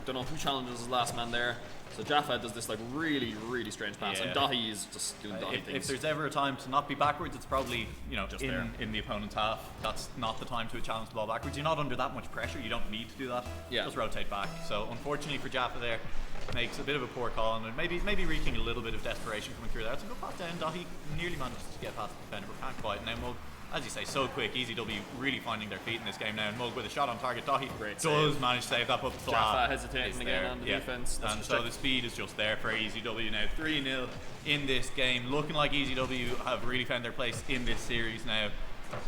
Don't know who challenges his last man there. So Jaffa does this like really, really strange pass, and Dahi is just doing Dahi things. If there's ever a time to not be backwards, it's probably, you know, just in the opponent's half. That's not the time to challenge the ball backwards. You're not under that much pressure. You don't need to do that. Yeah. Just rotate back. So unfortunately for Jaffa there, makes a bit of a poor call, and maybe reeking a little bit of desperation coming through there. It's a good pass down. Dahi nearly manages to get past the defender, but can't quite. Now Mug, as you say, so quick. EZW really finding their feet in this game now, and Mug with a shot on target. Dahi does manage to save that, but Jaffa hesitating again on the defense. And so the speed is just there for EZW now. 3-0 in this game, looking like EZW have really found their place in this series now.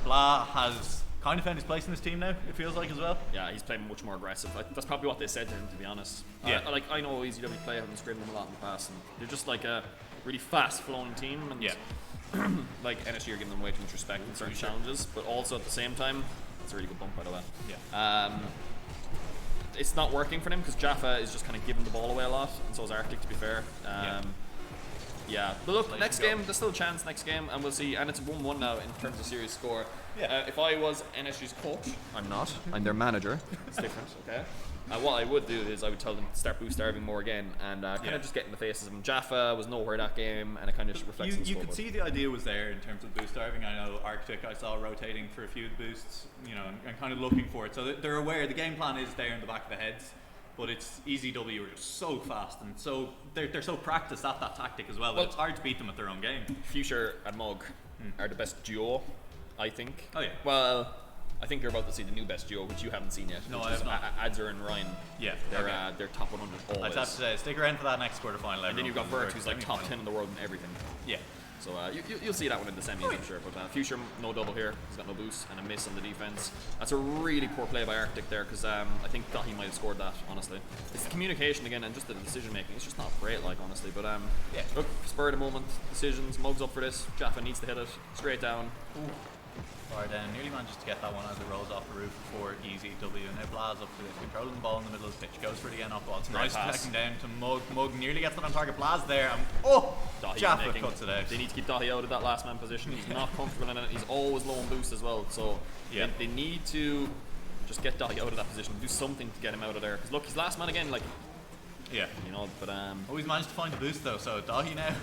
Blah has kind of found his place in this team now, it feels like, as well. Yeah, he's playing much more aggressive. That's probably what they said to him, to be honest. Yeah. I know EZW play, having screamed them a lot in the past, and they're just like a really fast-flowing team, and like NSG are giving them way too much respect in certain challenges, but also at the same time, That's a really good bump, by the way. Yeah. It's not working for them because Jaffa is just kind of giving the ball away a lot, and so is Arctic, to be fair. Yeah, but look, next game, there's still a chance next game, and we'll see. And it's 1-1 now in terms of series score. Yeah. If I was NSG's coach, I'm not. I'm their manager. It's different, okay? What I would do is I would tell them to start boost starving more again, and kind of just get in the faces of them. Jaffa was nowhere that game, and it kind of reflects. You could see the idea was there in terms of boost starving. I know Arctic I saw rotating for a few of the boosts, and kind of looking for it. So they're aware the game plan is there in the back of the heads. But it's EZW are just so fast and so they're so practiced at that tactic as well that it's hard to beat them at their own game. Future and Mug are the best duo, I think. Oh yeah. Well, I think you're about to see the new best duo, which you haven't seen yet. No, I have not. Adzer and Ryan. Yeah. They're top 100 always. I'd have to say, stick around for that next quarterfinal. And then you've got Bert, who's like top 10 in the world in everything. Yeah. So you'll see that one in the semis, I'm sure. But Future, no double here. He's got no boost and a miss on the defense. That's a really poor play by Arctic there, because I think that he might have scored that, honestly. It's the communication again and just the decision making. It's just not great, like, honestly. But yeah. Look, spur of the moment, decisions. Mug's up for this. Jaffa needs to hit it straight down. Ooh. Far down, nearly manages to get that one as it rolls off the roof for EZW. Now Blaz up for this, controlling the ball in the middle of the pitch, goes for it again off ball. It's nice taking down to Mug. Mug nearly gets it on target. Blaz there, and Jaffa cuts it out. They need to keep Dahi out of that last man position. He's not comfortable in it. He's always low on boost as well. So they need to just get Dahi out of that position. Do something to get him out of there. Because look, he's last man again. Like, but he's managed to find the boost though. So Dahi now.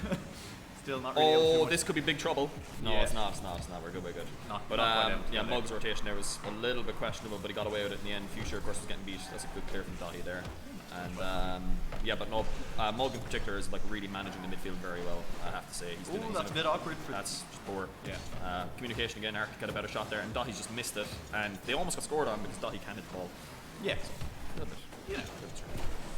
Still not really this could be big trouble. No, it's not. We're good. But Mug's rotation there was a little bit questionable, but he got away with it in the end. Future, of course, was getting beat. That's a good clear from Dahi there. And but no, Mug in particular is like really managing the midfield very well. I have to say, that's a bit awkward. That's just poor. Yeah. Communication again. Arctic got a better shot there, and Dahi's just missed it, and they almost got scored on because Dahi can't hit the ball. Yeah. A little bit.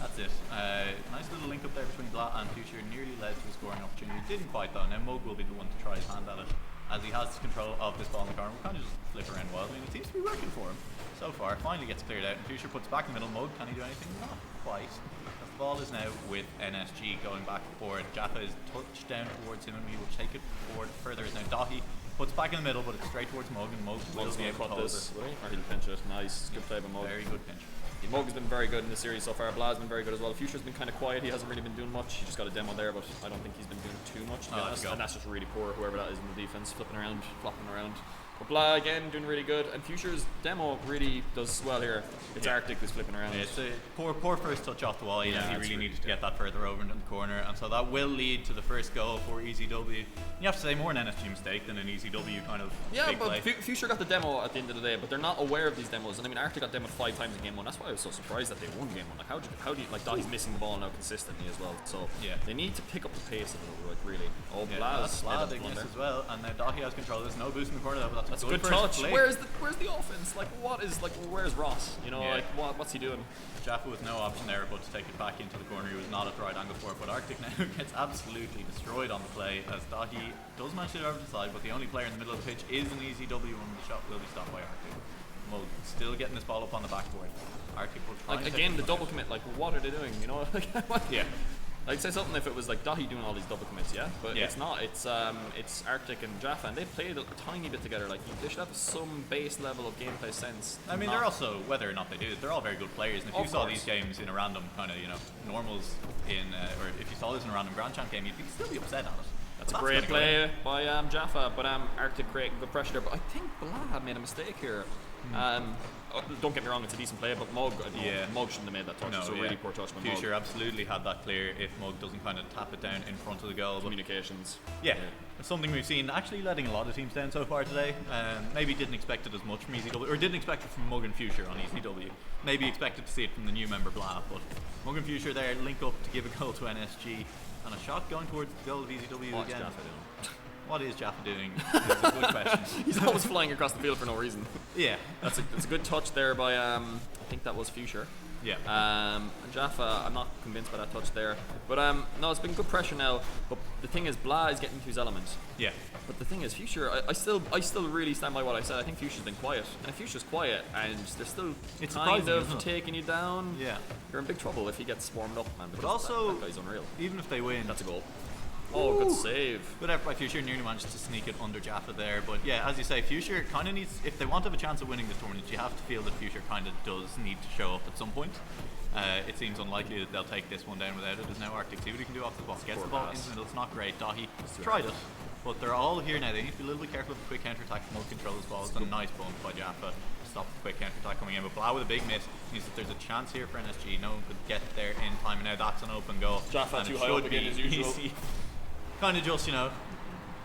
That's it. Nice little link up there between Blat and Future. Nearly led to a scoring opportunity. Didn't quite though. Now Mug will be the one to try his hand at it, as he has control of this ball in the corner. We'll kind of just flip around wildly, and it seems to be working for him so far. Finally gets cleared out, and Future puts back in the middle. Mug, can he do anything? Not quite. The ball is now with NSG going back forward. Jaffa is touched down towards him, and he will take it forward further. Is now Dahi puts back in the middle, but it's straight towards Mug, and Mug will be able to hold it. Or he'll pinch it. Nice, good play by Mug. Very good pinch. Mug has been very good in the series so far. Blaz has been very good as well. Future's been kind of quiet. He hasn't really been doing much. He just got a demo there, but I don't think he's been doing too much, to be honest. And that's just really poor, whoever that is in the defense, flopping around. But Blah again doing really good, and Future's demo really does well here. It's Arctic who's flipping around. It's a poor first touch off the wall. He really needed to get that further over into the corner, and so that will lead to the first goal for EZW. You have to say more an NSG mistake than an EZW kind of big but play. Future got the demo at the end of the day, but they're not aware of these demos. And I mean, Arctic got demoed 5 times in game 1. That's why I was so surprised that they won game 1. Like, how do you like Dahi's missing the ball now consistently as well? So they need to pick up the pace a little, like really. Blaz big miss as well, and now Dahi has control of this. No boost in the corner though, but that's a good touch. Play. Where's the offense? Like, where's Ross? Like what's he doing? Jaffa with no option there but to take it back into the corner. He was not at the right angle for it, but Arctic now gets absolutely destroyed on the play as Dahi does manage to get over the side, but the only player in the middle of the pitch is an EZW, and the shot will be stopped by Arctic. Mug still getting this ball up on the backboard. Arctic will try like again the double commit. Like, what are they doing? Yeah. I'd say something if it was like Dahi doing all these double commits, but it's not. It's Arctic and Jaffa, and they played a tiny bit together. Like, they should have some base level of gameplay sense. I mean, they're also, whether or not they do it, they're all very good players. And if you saw these games in a random kind of normals or if you saw this in a random Grand Champ game, you'd still be upset on it. That's a great play by Jaffa, but Arctic creating good pressure there. But I think Blah made a mistake here. Don't get me wrong, it's a decent play, but Mug shouldn't have made that touch. It's a really poor touch by Mug. Future absolutely had that clear if Mug doesn't kind of tap it down in front of the goal. Communications. It's something we've seen actually letting a lot of teams down so far today. Maybe didn't expect it as much from EZW, or didn't expect it from Mug and Future on EZW. Maybe expected to see it from the new member Blah, but Mug and Future there link up to give a goal to NSG, and a shot going towards the goal of EZW What's again. Jaffa doing? What is Jaffa doing? It's a good question. He's always flying across the field for no reason. Yeah. That's a good touch there by, I think that was Future. Yeah. And Jaffa, I'm not convinced by that touch there. But no, it's been good pressure now. But the thing is, Blah is getting to his element. Yeah. But the thing is, Future, I still really stand by what I said. I think Future's been quiet. And if Future's quiet and they're still kind of taking you down, you're in big trouble if he gets warmed up, man. But also, that guy's unreal. Even if they win, that's a goal. Oh, good save. Good effort by Fuchsia, nearly managed to sneak it under Jaffa there. But yeah, as you say, Fuchsia kind of needs, if they want to have a chance of winning this tournament, you have to feel that Fuchsia kind of does need to show up at some point. It seems unlikely that they'll take this one down without it. There's now Arctic. See what he can do off the ball. Gets the ball into the middle. It's not great. Dahi tried it, but they're all here now. They need to be a little bit careful of the quick counter-attack. Smoke control as well. It's a nice bump by Jaffa to stop the quick counter-attack coming in. But Blau with a big miss means that there's a chance here for NSG. No one could get there in time, and now that's an open goal. Jaffa too high up again as usual. Kind of just,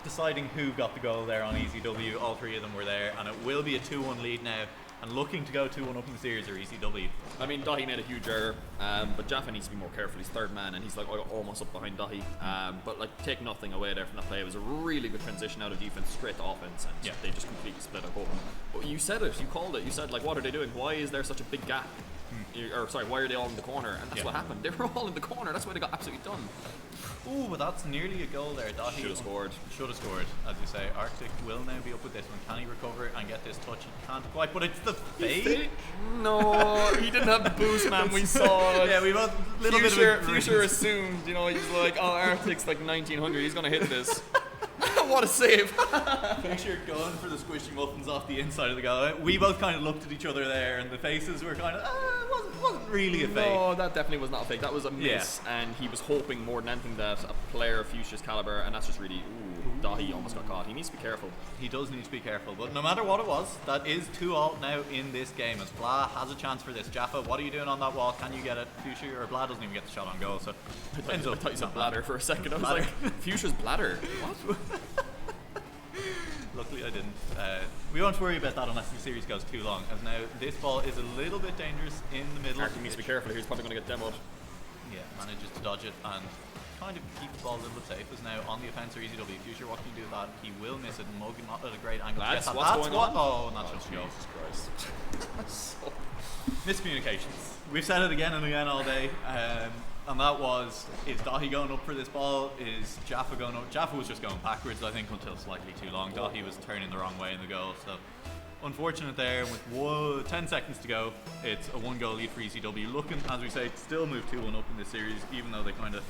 deciding who got the goal there on ECW. All three of them were there, and it will be a 2-1 lead now. And looking to go 2-1 up in the series or ECW. I mean, Dahi made a huge error, but Jaffa needs to be more careful. He's third man, and he's like almost up behind Dahi. But like, take nothing away there from that play. It was a really good transition out of defense straight to offense, and they just completely split up open. But you said it, you called it. You said, like, what are they doing? Why is there such a big gap? Or sorry, why are they all in the corner? And that's what happened. They were all in the corner. That's why they got absolutely done. Ooh, but that's nearly a goal there. Dahi Should have scored. Should have scored, as you say. Arctic will now be up with this one. Can he recover and get this touch? He can't quite, but it's the fade. No, he didn't have the boost, man. We saw. Yeah, we both little bit of a Future assumed, he's like, oh, Arctic's like 1900. He's gonna hit this. What a save! Future going for the squishy muffins off the inside of the goal. We both kind of looked at each other there, and the faces were kind of, it wasn't really a fake. No, that definitely was not a fake. That was a miss, and he was hoping more than anything that a player of Fuchsia's caliber, and that's just really, Dahi almost got caught. He needs to be careful. He does need to be careful, but no matter what it was, that is 2-all now in this game, as Blah has a chance for this. Jaffa, what are you doing on that wall? Can you get it? Fuchsia, or Blah doesn't even get the shot on goal, so I thought you said bladder for a second. I was like, Fuchsia's bladder? What? Luckily I didn't. We won't worry about that unless the series goes too long, as now this ball is a little bit dangerous in the middle. Arctic needs to be careful here. He's probably going to get demoed. Yeah, manages to dodge it and kind of keep the ball a little bit safe. Is now on the offense or ECW. Future, what can you do with that? He will miss it. Mug not at a great angle. Lads, to get that. what's That's going on? Oh, not just go. Jesus Christ. Miscommunications. We've said it again and again all day. And that was, is Dahi going up for this ball? Is Jaffa going up? Jaffa was just going backwards, I think, until slightly too long. Dahi was turning the wrong way in the goal. So unfortunate there. With 10 seconds to go, it's a 1-goal lead for ECW. Looking, as we say, to still move 2-1 up in this series, even though they kind of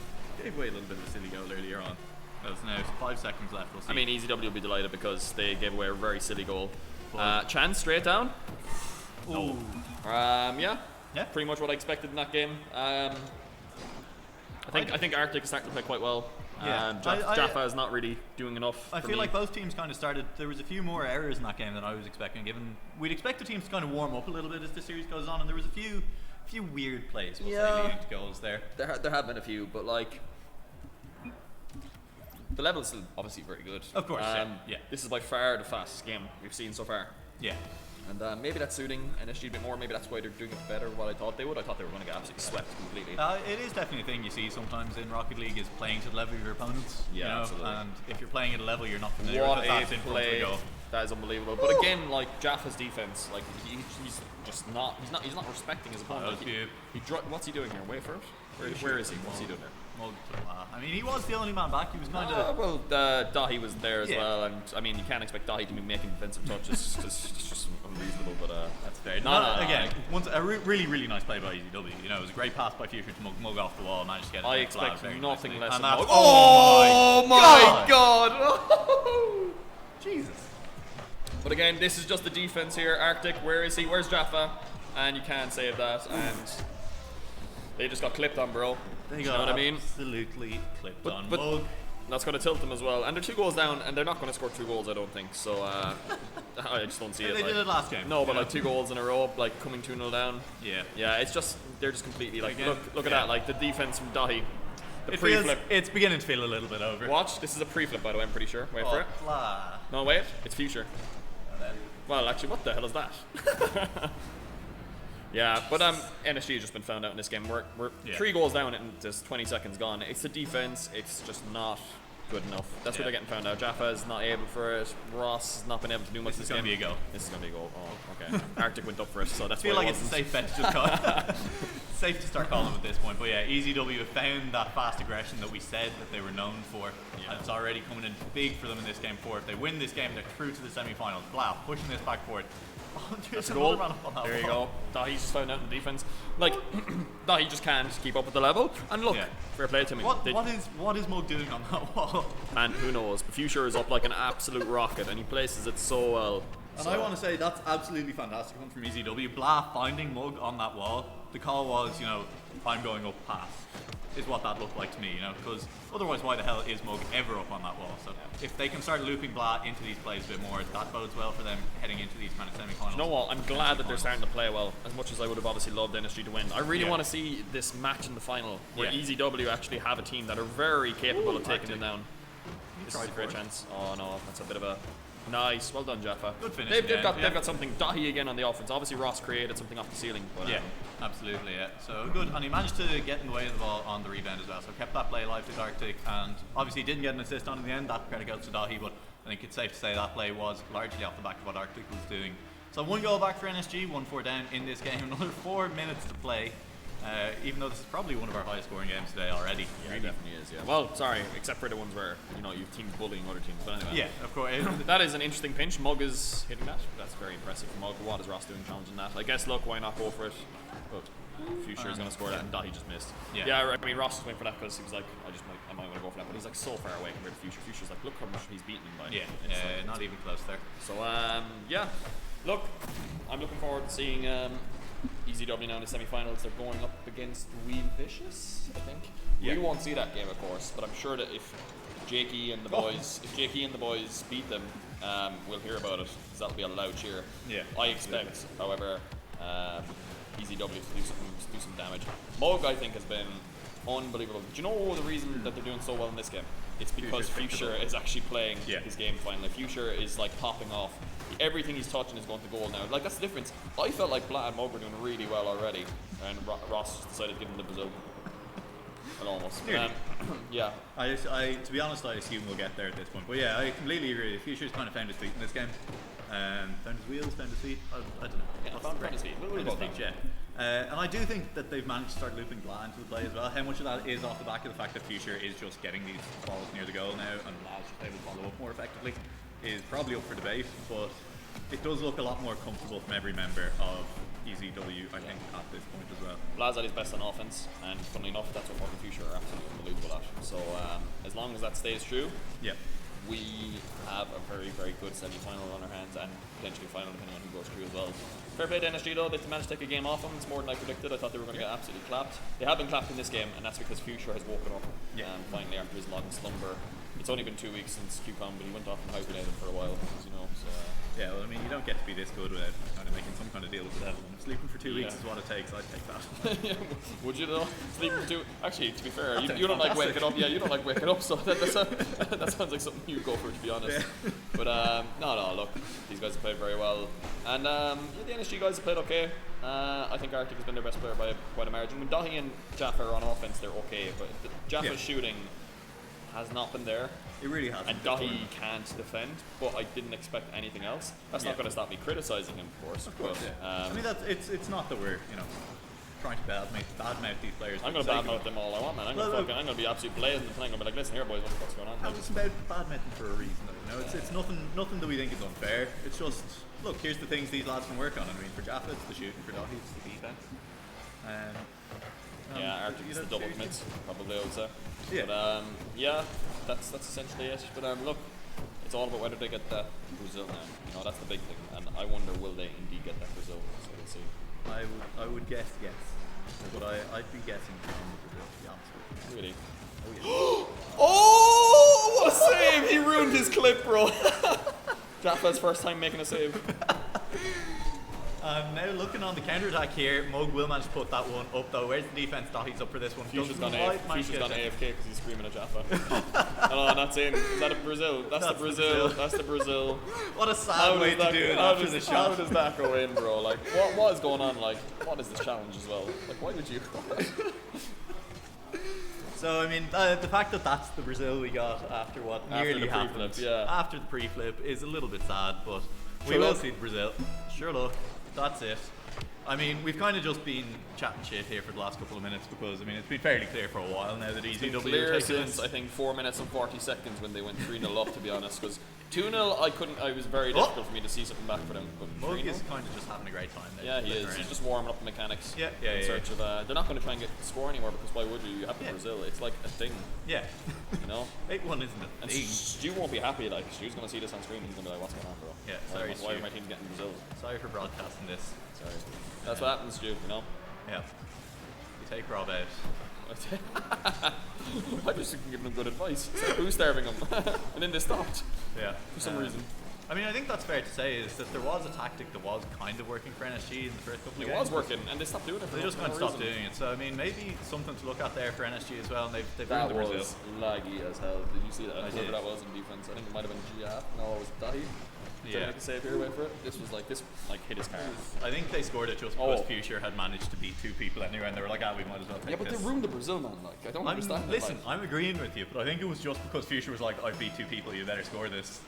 gave away a little bit of a silly goal earlier on. There's now 5 seconds left. We'll see. I mean, ECW will be delighted because they gave away a very silly goal. Chance straight down. Ooh. Yeah. Yeah. Pretty much what I expected in that game. I think Arctic is starting to play quite well. Yeah. Jaffa is not really doing enough. I feel like both teams kind of started. There was a few more errors in that game than I was expecting. Given we'd expect the teams to kind of warm up a little bit as the series goes on, and there was a few weird plays. We'll say, leading to goals there. There have been a few, but like the level is still obviously very good. Of course, yeah. This is by far the fastest game we've seen so far. Yeah. And maybe that's suiting NSG a bit more. Maybe that's why they're doing it better than what I thought they would. I thought they were going to get absolutely swept completely. It is definitely a thing you see sometimes in Rocket League, is playing to the level of your opponents. Yeah, absolutely. And if you're playing at a level you're not familiar What with, a that's in front of the play! goal. That is unbelievable. But again, like Jaffa's defense, like he's just not. He's not respecting his opponent. What's he doing here? Wait for it. Where is he? What's he doing there? I mean, he was the only man back. He was kind of. Well, Dahi was there as well, and I mean, you can't expect Dahi to be making defensive touches. it's just unreasonable. But that's fair. Again, a really nice play by ECW. It was a great pass by Future to mug off the wall, managed to get it. I expect nothing less than that. Oh my God! Jesus. But again, this is just the defense here. Arctic, where is he? Where's Jaffa? And you can't save that. And they just got clipped on, bro. They got absolutely clipped on. But that's going to tilt them as well. And they're 2 goals down, and they're not going to score 2 goals, I don't think. So I just don't see it. They did it last game. No, but like 2 goals in a row, like coming 2-0 down. Yeah. Yeah, it's just they're just completely like again, look at that, like the defense from Dahi. It's beginning to feel a little bit over. Watch, this is a pre-flip, by the way. I'm pretty sure. Wait for it. No, wait, it's Future. Well, actually, what the hell is that? Yeah, but NSG has just been found out in this game. We're 3 goals down and there's 20 seconds gone. It's the defense. It's just not good enough. That's where they're getting found out. Jaffa is not able for it. Ross has not been able to do much this game. This is going to be a goal. This is going to be a goal. Oh, okay. Arctic went up for it, so that's why I feel like it's a safe bet to just call. Safe to start calling at this point. But yeah, ECW have found that fast aggression that we said that they were known for. And it's already coming in big for them in this game 4. If they win this game, they're through to the semi-finals. Blah, pushing this back forward. There's That's a goal. another man up on that There you wall. go. Dahi's just found out in the defense. Like, Dahi just can't keep up with the level. And look, Yeah. fair play to him. What is Mug doing on that wall? And who knows? The future is up like an absolute rocket, and he places it so well. And So- I want to say that's absolutely fantastic one from EZW. Blah finding Mug on that wall. The call was, I'm going up past, is what that looked like to me, because otherwise why the hell is Mug ever up on that wall? So if they can start looping Blah into these plays a bit more, that bodes well for them heading into these kind of semi-finals. You know what? I'm glad that they're starting to play well, as much as I would have obviously loved NSG to win. I really want to see this match in the final, where Yeah. EZW actually have a team that are very capable of taking them down. This is a tried great for it. chance. Oh no, that's a bit of a... Nice, well done, Jaffa. Good finish They've again, got yeah. something. Dahi again on the offense. Obviously Ross created something off the ceiling. But, Yeah, absolutely, yeah. So good, and he managed to get in the way of the ball on the rebound as well, so kept that play alive to Arctic, and obviously didn't get an assist on in the end, that credit goes to Dahi, but I think it's safe to say that play was largely off the back of what Arctic was doing. So 1 goal back for NSG, 1-4 down in this game, another 4 minutes to play, even though this is probably one of our highest scoring games today already. Yeah, it definitely is, yeah. Well, sorry, except for the ones where, you've teams bullying other teams, but anyway. Yeah, of course. That is an interesting pinch. Mug is hitting that. That's very impressive for Mug. What is Ross doing challenging that? I guess, look, why not go for it? But Future is going to score that, and Dahi just missed. Yeah. I mean, Ross was waiting for that because he was like, I might want to go for that, but he's like so far away compared to Future. Future's like, look how much he's beaten him by. Yeah, It's like- not even close there. So, yeah. Look, I'm looking forward to seeing EZW now in the semi-finals. They're going up against Wee Vicious, I think. Yeah. We won't see that game, of course, but I'm sure that if Jakey and the boys beat them, we'll hear about it, because that'll be a loud cheer. Yeah. I expect, however, EZW to do some damage. Mog, I think, has been unbelievable. Do you know the reason that they're doing so well in this game? It's because Future is actually playing his game finally. Future is like popping off. Everything he's touching is going to goal now. Like, that's the difference. I felt like Blatt and Mog were doing really well already, and Ross just decided to give him the Brazil. And almost. Yeah. To be honest, I assume we'll get there at this point. But yeah, I completely agree. Future's kind of found his feet in this game. Found his wheels, found his feet. I don't know. Yeah, found his feet. Found his feet, yeah. And I do think that they've managed to start looping Blah into the play as well. How much of that is off the back of the fact that Future is just getting these balls near the goal now, and Blah's just able to follow up more effectively, is probably up for debate. But it does look a lot more comfortable from every member of EZW, I think, at this point as well. Blah's at his best on offense, and funnily enough, that's what Morgan Future are absolutely unbelievable at. So as long as that stays true, Yeah. we have a very, very good semi-final on our hands, and potentially final depending on who goes through as well. Fair play to NSG though, they managed to take a game off them. It's more than I predicted. I thought they were going to get absolutely clapped. They have been clapped in this game, and that's because Future has woken up finally after his long slumber. It's only been 2 weeks since QCOM, but he went off and hibernated for a while, as you know. So, Yeah, well, I mean, you don't get to be this good without kind of making some kind of deal with the devil. And if sleeping for 2 weeks is what it takes, I'd take that. would you though? Sleeping for 2? Actually, to be fair, you sounds don't like fantastic. waking up. Yeah, you don't like waking up, so that sounds like something you'd go for, to be honest. Yeah. But no, look, these guys have played very well, and the NSG guys have played okay. I think Arctic has been their best player by quite a margin. When Dahi and Jaffa are on offense, they're okay, but Jaffa's shooting has not been there. It really has. And Dahi can't defend, but I didn't expect anything else. That's not going to stop me criticizing him, of course. But, I mean, it's not that we're trying to badmouth these players. I'm going to badmouth them all I want, man. I'm going to be absolutely blazing the thing. I'm going to be like, listen here, boys, what the fuck's going on? It's about badmouthing for a reason, though. It's nothing that we think is unfair. It's just, look, here's the things these lads can work on. I mean, for Jaffa, it's the shooting. For Dahi, it's the defense. Yeah, Arctic is the double commits, probably, I would say. Yeah. But yeah, that's essentially it. But look, it's all about whether they get that Brazil now. That's the big thing. And I wonder, will they indeed get that Brazil? So we'll see. I would guess yes, but I'd be guessing on the Brazil, to be honest with you. Really? Oh, Oh, what a save! He ruined his clip, bro. Jaffa's first time making a save. Now looking on the counter-attack here, Mug will manage to put that one up though. Where's the defense? Dahi's up for this one. Future's Doesn't gone quite manage to get it. AFK because he's screaming at Jaffa. Oh, that's in. Is that a Brazil? That's the Brazil. That's the Brazil. What a sad way to do it after the shot. How does that go in, bro? Like, what is going on? Like, what is this challenge as well? Like, why would you? So I mean, the fact that that's the Brazil we got after what nearly happened after the pre-flip is a little bit sad, but we will see the Brazil. Sure, look, that's it. I mean, we've kind of just been chatting shit here for the last couple of minutes because, I mean, it's been fairly clear for a while now that It's been EZW clear are taking since this. I think 4 minutes and 40 seconds when they went 3-0 up, to be honest. Because 2-0, I was very difficult for me to see something back for them. But Mug 3-0? is kind of just having a great time now. Yeah, he is. He's just warming up the mechanics. Yeah, In search of, they're not going to try and get the score anymore because why would you? You have Brazil. It's like a thing, Yeah. you know. 8-1 isn't a And thing. Stu won't be happy. Like Stu's going to see this on screen. He's going to be like, "What's going on, bro? Yeah, Why- sorry, Why Stu. are my team getting Brazil?" Sorry for broadcasting this. Sorry. That's what happens, Stu. You know. Yeah. You take Rob out. I just giving him good advice. It's like, who's starving him? And then they stopped Yeah. for some reason. I mean, I think that's fair to say is that there was a tactic that was kind of working for NSG in the first couple of It games. was working, and they stopped doing it. For They just no kind of stopped reason. doing it. So, I mean, maybe something to look at there for NSG as well. And they've That ruined the was Brazil. laggy as hell. Did you see that? I Whoever did. that was in defense. I think it might have been Gia. No, it was Dahi. Yeah. Make a save here, wait for it. This was like hit his car. I think they scored it just because Future had managed to beat 2 people anyway, and they were like, we might as well take Yeah, but they this. ruined the Brazil, man. Like, I don't understand that. Listen, Like, I'm agreeing with you, but I think it was just because Future was like, I beat 2 people, you better score this.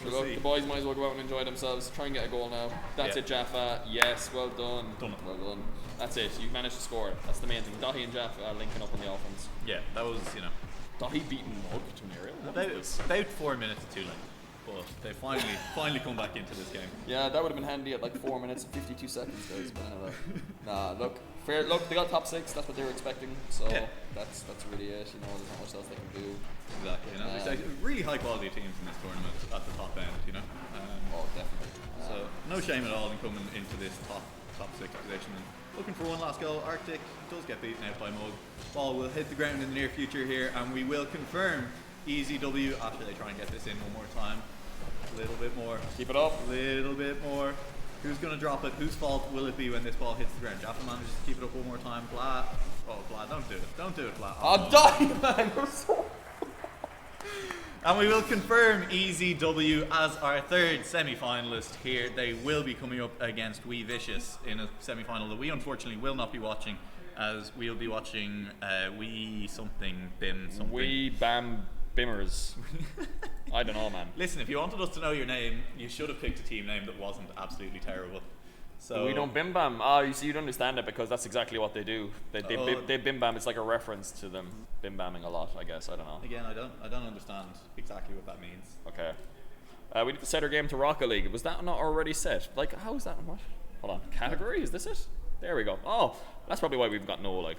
We'll look, see. the boys might as well go out and enjoy themselves. Try and get a goal now. That's Yeah. it, Jaffa. Yes, well done. Done it. Well done. That's it. You managed to score. That's the main thing. Dahi and Jaffa linking up on the offense. Yeah, that was, Dahi beating Mug to an area. about 4 minutes too late. But they finally come back into this game. Yeah, that would have been handy at like 4 minutes and 52 seconds, guys. But anyway, nah, look, fair. Look, they got top 6. That's what they were expecting. So Yeah. that's really it. You know, there's not much else they can do. Exactly. There's like really high quality teams in this tournament at the top end. Oh, definitely. So no shame at all in coming into this top 6 position. And looking for one last goal. Arctic does get beaten out by Mug. Ball will hit the ground in the near future here, and we will confirm EZW after they try and get this in one more time. A little bit more. Keep it up. A little bit more. Who's going to drop it? Whose fault will it be when this ball hits the ground? Jaffa manages to keep it up one more time. Blah. Oh, Blah, don't do it. Don't do it, Blah. Oh, Dahi, man, you're so. And we will confirm EZW as our 3rd semi-finalist here. They will be coming up against Wee Vicious in a semi-final that we unfortunately will not be watching, as we'll be watching Wee something, Bim something. Wee Bam Bimmers. I don't know, man. Listen, if you wanted us to know your name, you should have picked a team name that wasn't absolutely terrible. So We don't bim bam. Oh, you see, you don't understand it because that's exactly what they do. They bim bam. It's like a reference to them bim bamming a lot, I guess. I don't know. Again, I don't understand exactly what that means. Okay. We need to set our game to Rocket League. Was that not already set? Like, how is that? What? Hold on. Category? Is this it? There we go. Oh, that's probably why we've got no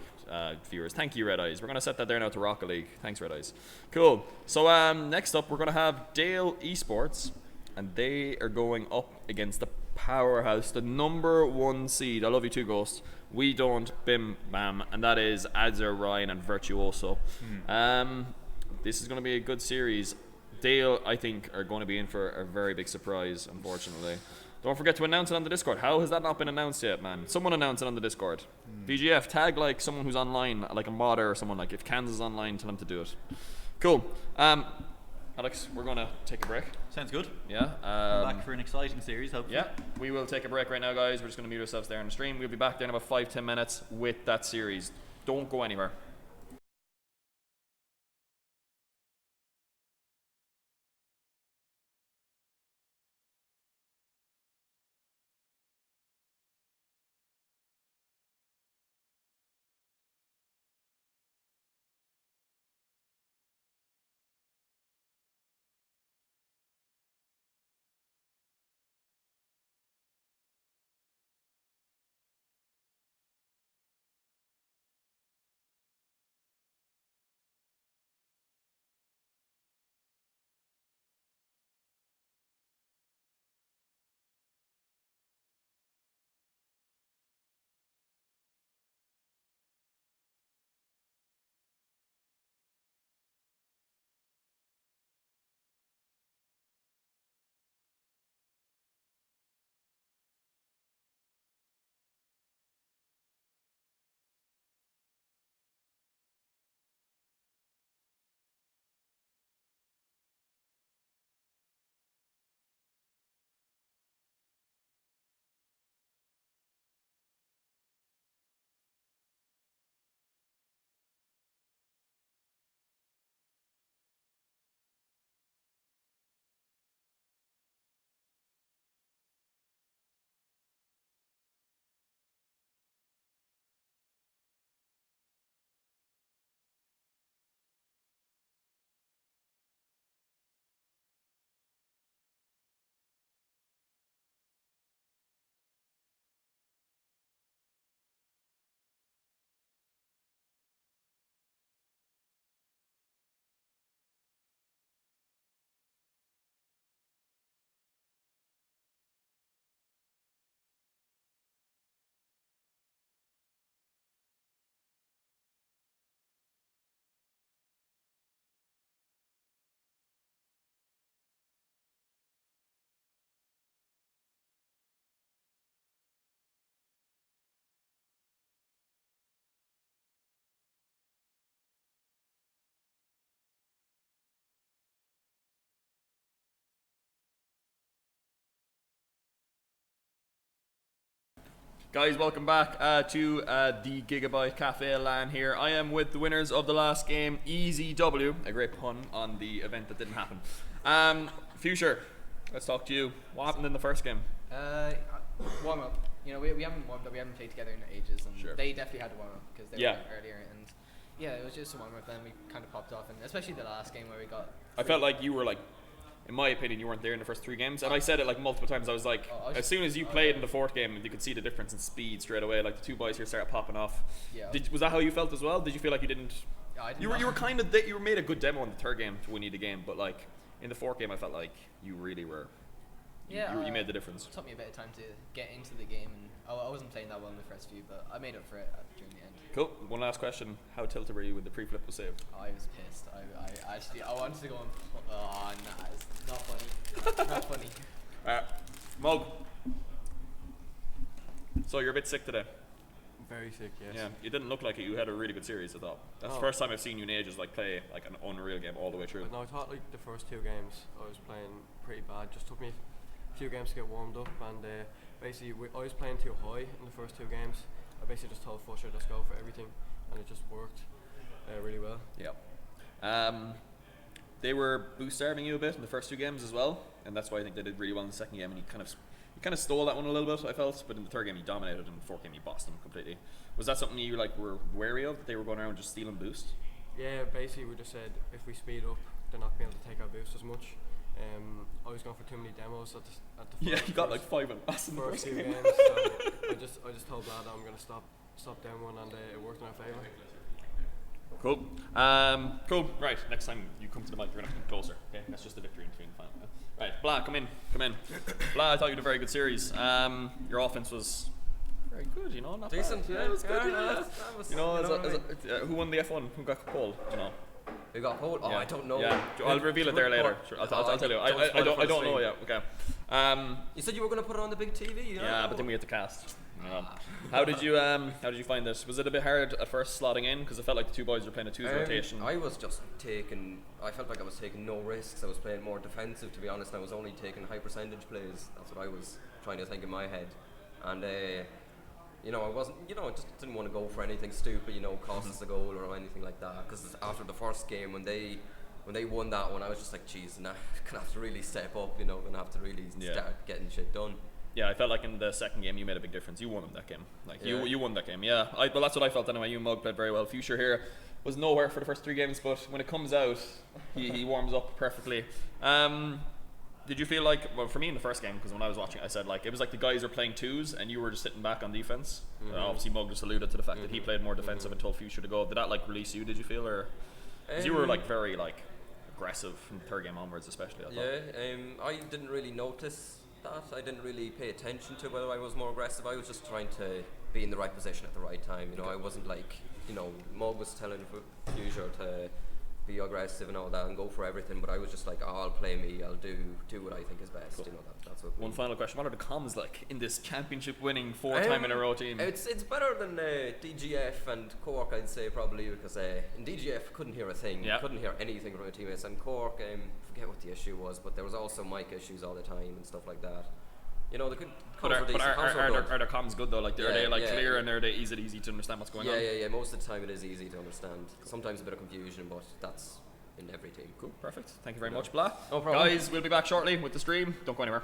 viewers. Thank you, Red Eyes. We're gonna set that there now to Rocket League. Thanks, Red Eyes. Cool. So next up, we're gonna have Dale Esports, and they are going up against the powerhouse, the #1 seed. I love you too, Ghost. We don't bim bam, and that is Adzer, Ryan, and Virtuoso. This is going to be a good series. Dale, I think, are going to be in for a very big surprise, unfortunately. Don't forget to announce it on the Discord. How has that not been announced yet, man? Someone announce it on the Discord. VGF, tag like someone who's online, like a modder or someone. Like if Kansas is online, tell them to do it. Cool. Alex, we're going to take a break. Sounds good. Yeah. Back for an exciting series, hopefully. Yeah, we will take a break right now, guys. We're just going to mute ourselves there on the stream. We'll be back there in about 5-10 minutes with that series. Don't go anywhere. Guys, welcome back to the Giga-bite Cafe LAN here. I am with the winners of the last game, Easy W. A great pun on the event that didn't happen. Future, let's talk to you. What happened in the first game? Warm up. You know, we haven't warmed up. We haven't played together in ages, and Sure. they definitely had to warm up because they Yeah. were earlier. And yeah, it was just a warm up. Then we kind of popped off, and especially the last game where we got. I felt like you were like, in my opinion, you weren't there in the first 3 games, and I said it like multiple times. I was like, as soon as you played in the 4th game, you could see the difference in speed straight away. Like the 2 boys here started popping off. Yeah. Was that how you felt as well? Did you feel like you didn't? Yeah, I did You were kind of you made a good demo in the 3rd game to win you the game, but like in the 4th game, I felt like you really were. You made the difference. It took me a bit of time to get into the game, and I wasn't playing that well in the first few, but I made up for it during the end. Cool. One last question: how tilted were you when the pre-flip was saved? I was pissed. I actually wanted to go and. Oh, nah, it's not funny. Not funny. Mug. So you're a bit sick today. Very sick, yes. Yeah, you didn't look like it. You had a really good series, I thought. That's the Oh. first time I've seen you in ages like play like an unreal game all the way through. But no, I thought like the first 2 games I was playing pretty bad. Just took me a few games to get warmed up, and basically I was playing too high in the first 2 games. I basically just told Fusher just go for everything, and it just worked really well. Yeah. They were boost starving you a bit in the first 2 games as well, and that's why I think they did really well in the second game. And you kind of stole that one a little bit, I felt. But in the 3rd game, you dominated, and in the 4th game, you bossed them completely. Was that something you like were wary of, that they were going around just stealing boost? Yeah, basically we just said if we speed up, they're not being able to take our boost as much. I was going for too many demos at the Yeah, first, you got like 5 and us in the first first 2 game. games. So I just told Vlad I'm gonna stop down one, and it worked in our favour. Cool. Cool. Right. Next time you come to the mic, you're gonna come closer. Okay. That's just the victory in between the final. Right. Blah, come in. Blah, I thought you had a very good series. Your offense was very good. You know, not Decent, bad. yeah. It was good. Yeah, Yeah. that was- You know, you know what I mean? who won the F1? Who got cold? Do you know? We got hold. Oh, Yeah. I don't know. Yeah. I'll reveal it there later. Sure, I'll tell you. I don't know yet. Okay. You said you were going to put it on the big TV. Yeah, but then we had to cast. You know. How did you find this? Was it a bit hard at first slotting in, because it felt like the 2 boys were playing a 2's rotation? I was just I felt like I was taking no risks. I was playing more defensive, to be honest. I was only taking high percentage plays. That's what I was trying to think in my head. And you know, I wasn't. You know, I just didn't want to go for anything stupid. You know, cost us a goal or anything like that. Because after the first game, when they won that one, I was just like, geez, now I'm gonna have to really step up. You know, gonna have to really start getting shit done. Yeah, I felt like in the second game you made a big difference. You won them that game. Like Yeah. you won that game. Yeah, well that's what I felt anyway. You Mug played very well. Future here was nowhere for the first 3 games, but when it comes out, he warms up perfectly. Did you feel like, well, for me in the first game, because when I was watching, I said like it was like the guys were playing 2's and you were just sitting back on defense. Obviously, Mug just alluded to the fact that he played more defensive and told Future to go. Did that like release you? Did you feel, or because you were like very like aggressive from the 3rd game onwards, especially? I thought. Yeah, I didn't really notice that. I didn't really pay attention to whether I was more aggressive. I was just trying to be in the right position at the right time. You know, I wasn't like, you know, Mug was telling Future to be aggressive and all that and go for everything, but I was just like, oh, I'll play me. I'll do what I think is best. Cool. You know, that's what. One final question: what are the comms like in this championship-winning 4-time in a row team? It's better than DGF and Cork, I'd say, probably, because in DGF couldn't hear a thing. Yeah. Couldn't hear anything from my teammates. And Cork, forget what the issue was, but there was also mic issues all the time and stuff like that. You know, the But are their comms good though? Like, are they like clear and are they easy to understand what's going on? Yeah. Most of the time it is easy to understand. Sometimes a bit of confusion, but that's in every team. Cool, perfect. Thank you very much, Blah. No problem. Guys, we'll be back shortly with the stream. Don't go anywhere.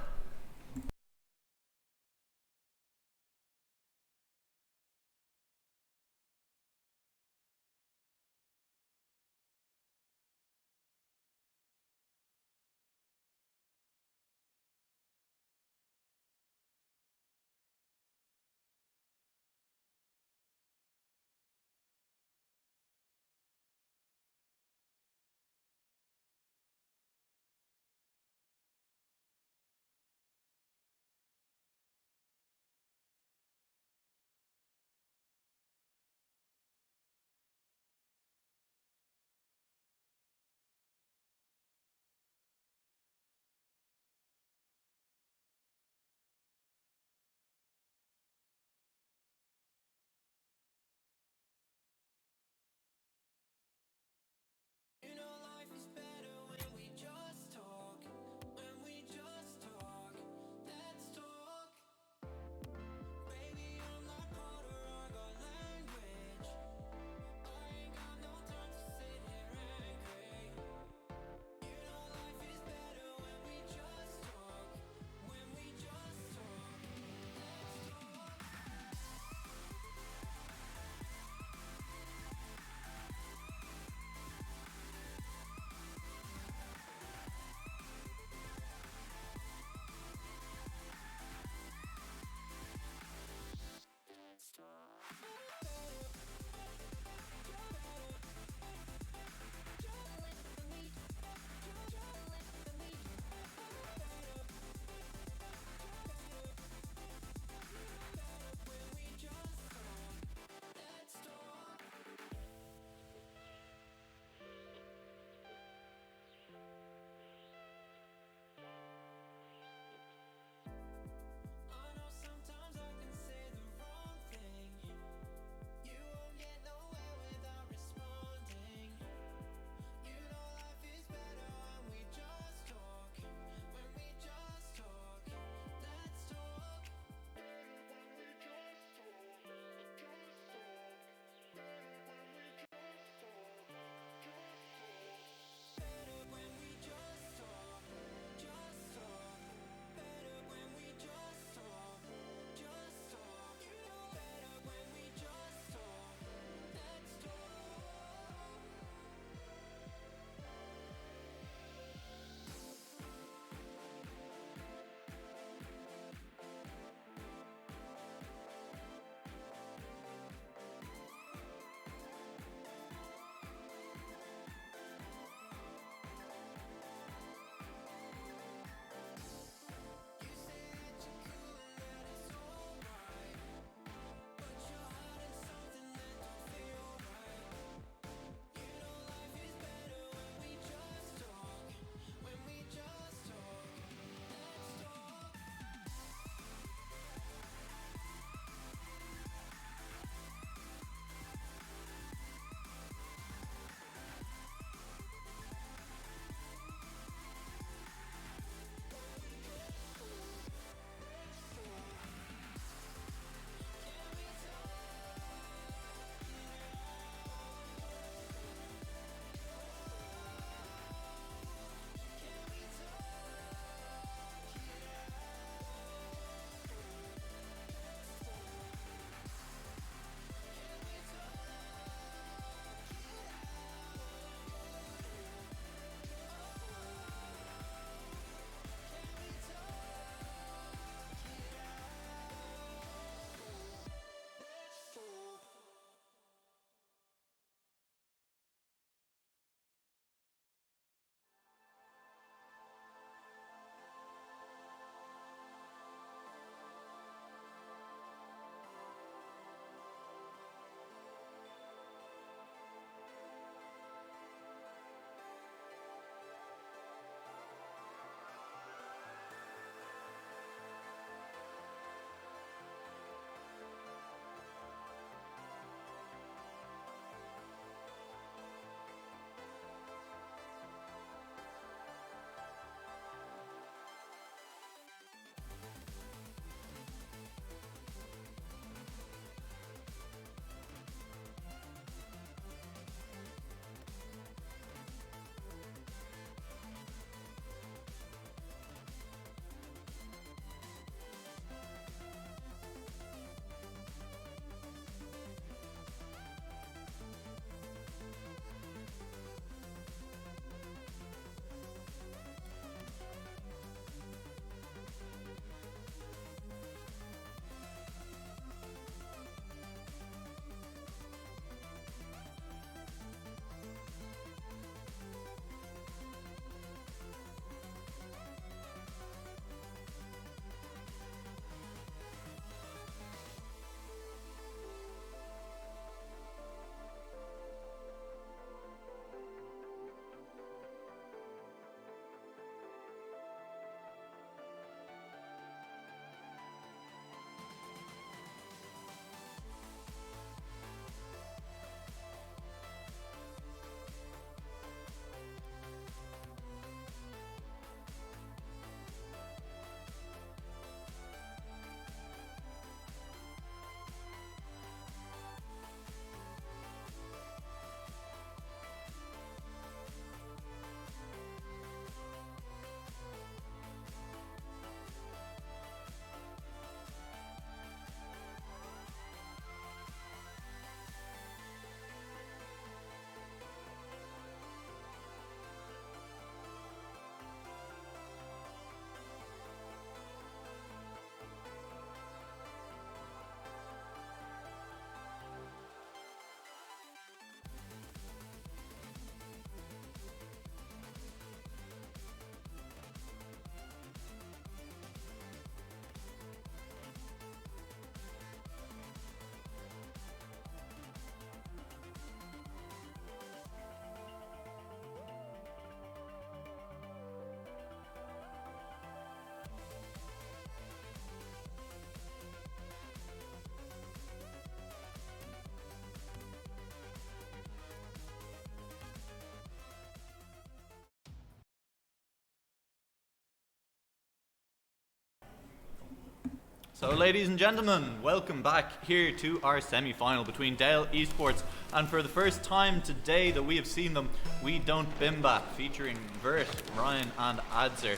So ladies and gentlemen, welcome back here to our semi-final between Dale Esports, and for the first time today that we have seen them, We Don't Bimba, featuring Vert, Ryan and Adzer.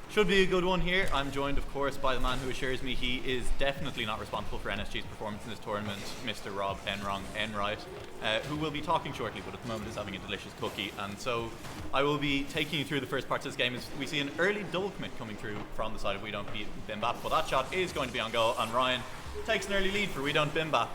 Should be a good one here. I'm joined of course by the man who assures me he is definitely not responsible for NSG's performance in this tournament, Mr. Rob Enrong Enright, who will be talking shortly, but at the moment is having a delicious cookie. And so I will be taking you through the first parts of this game as we see an early double commit coming through from the side of We Don't Bimba. But that shot is going to be on goal, and Ryan takes an early lead for We Don't Bimba.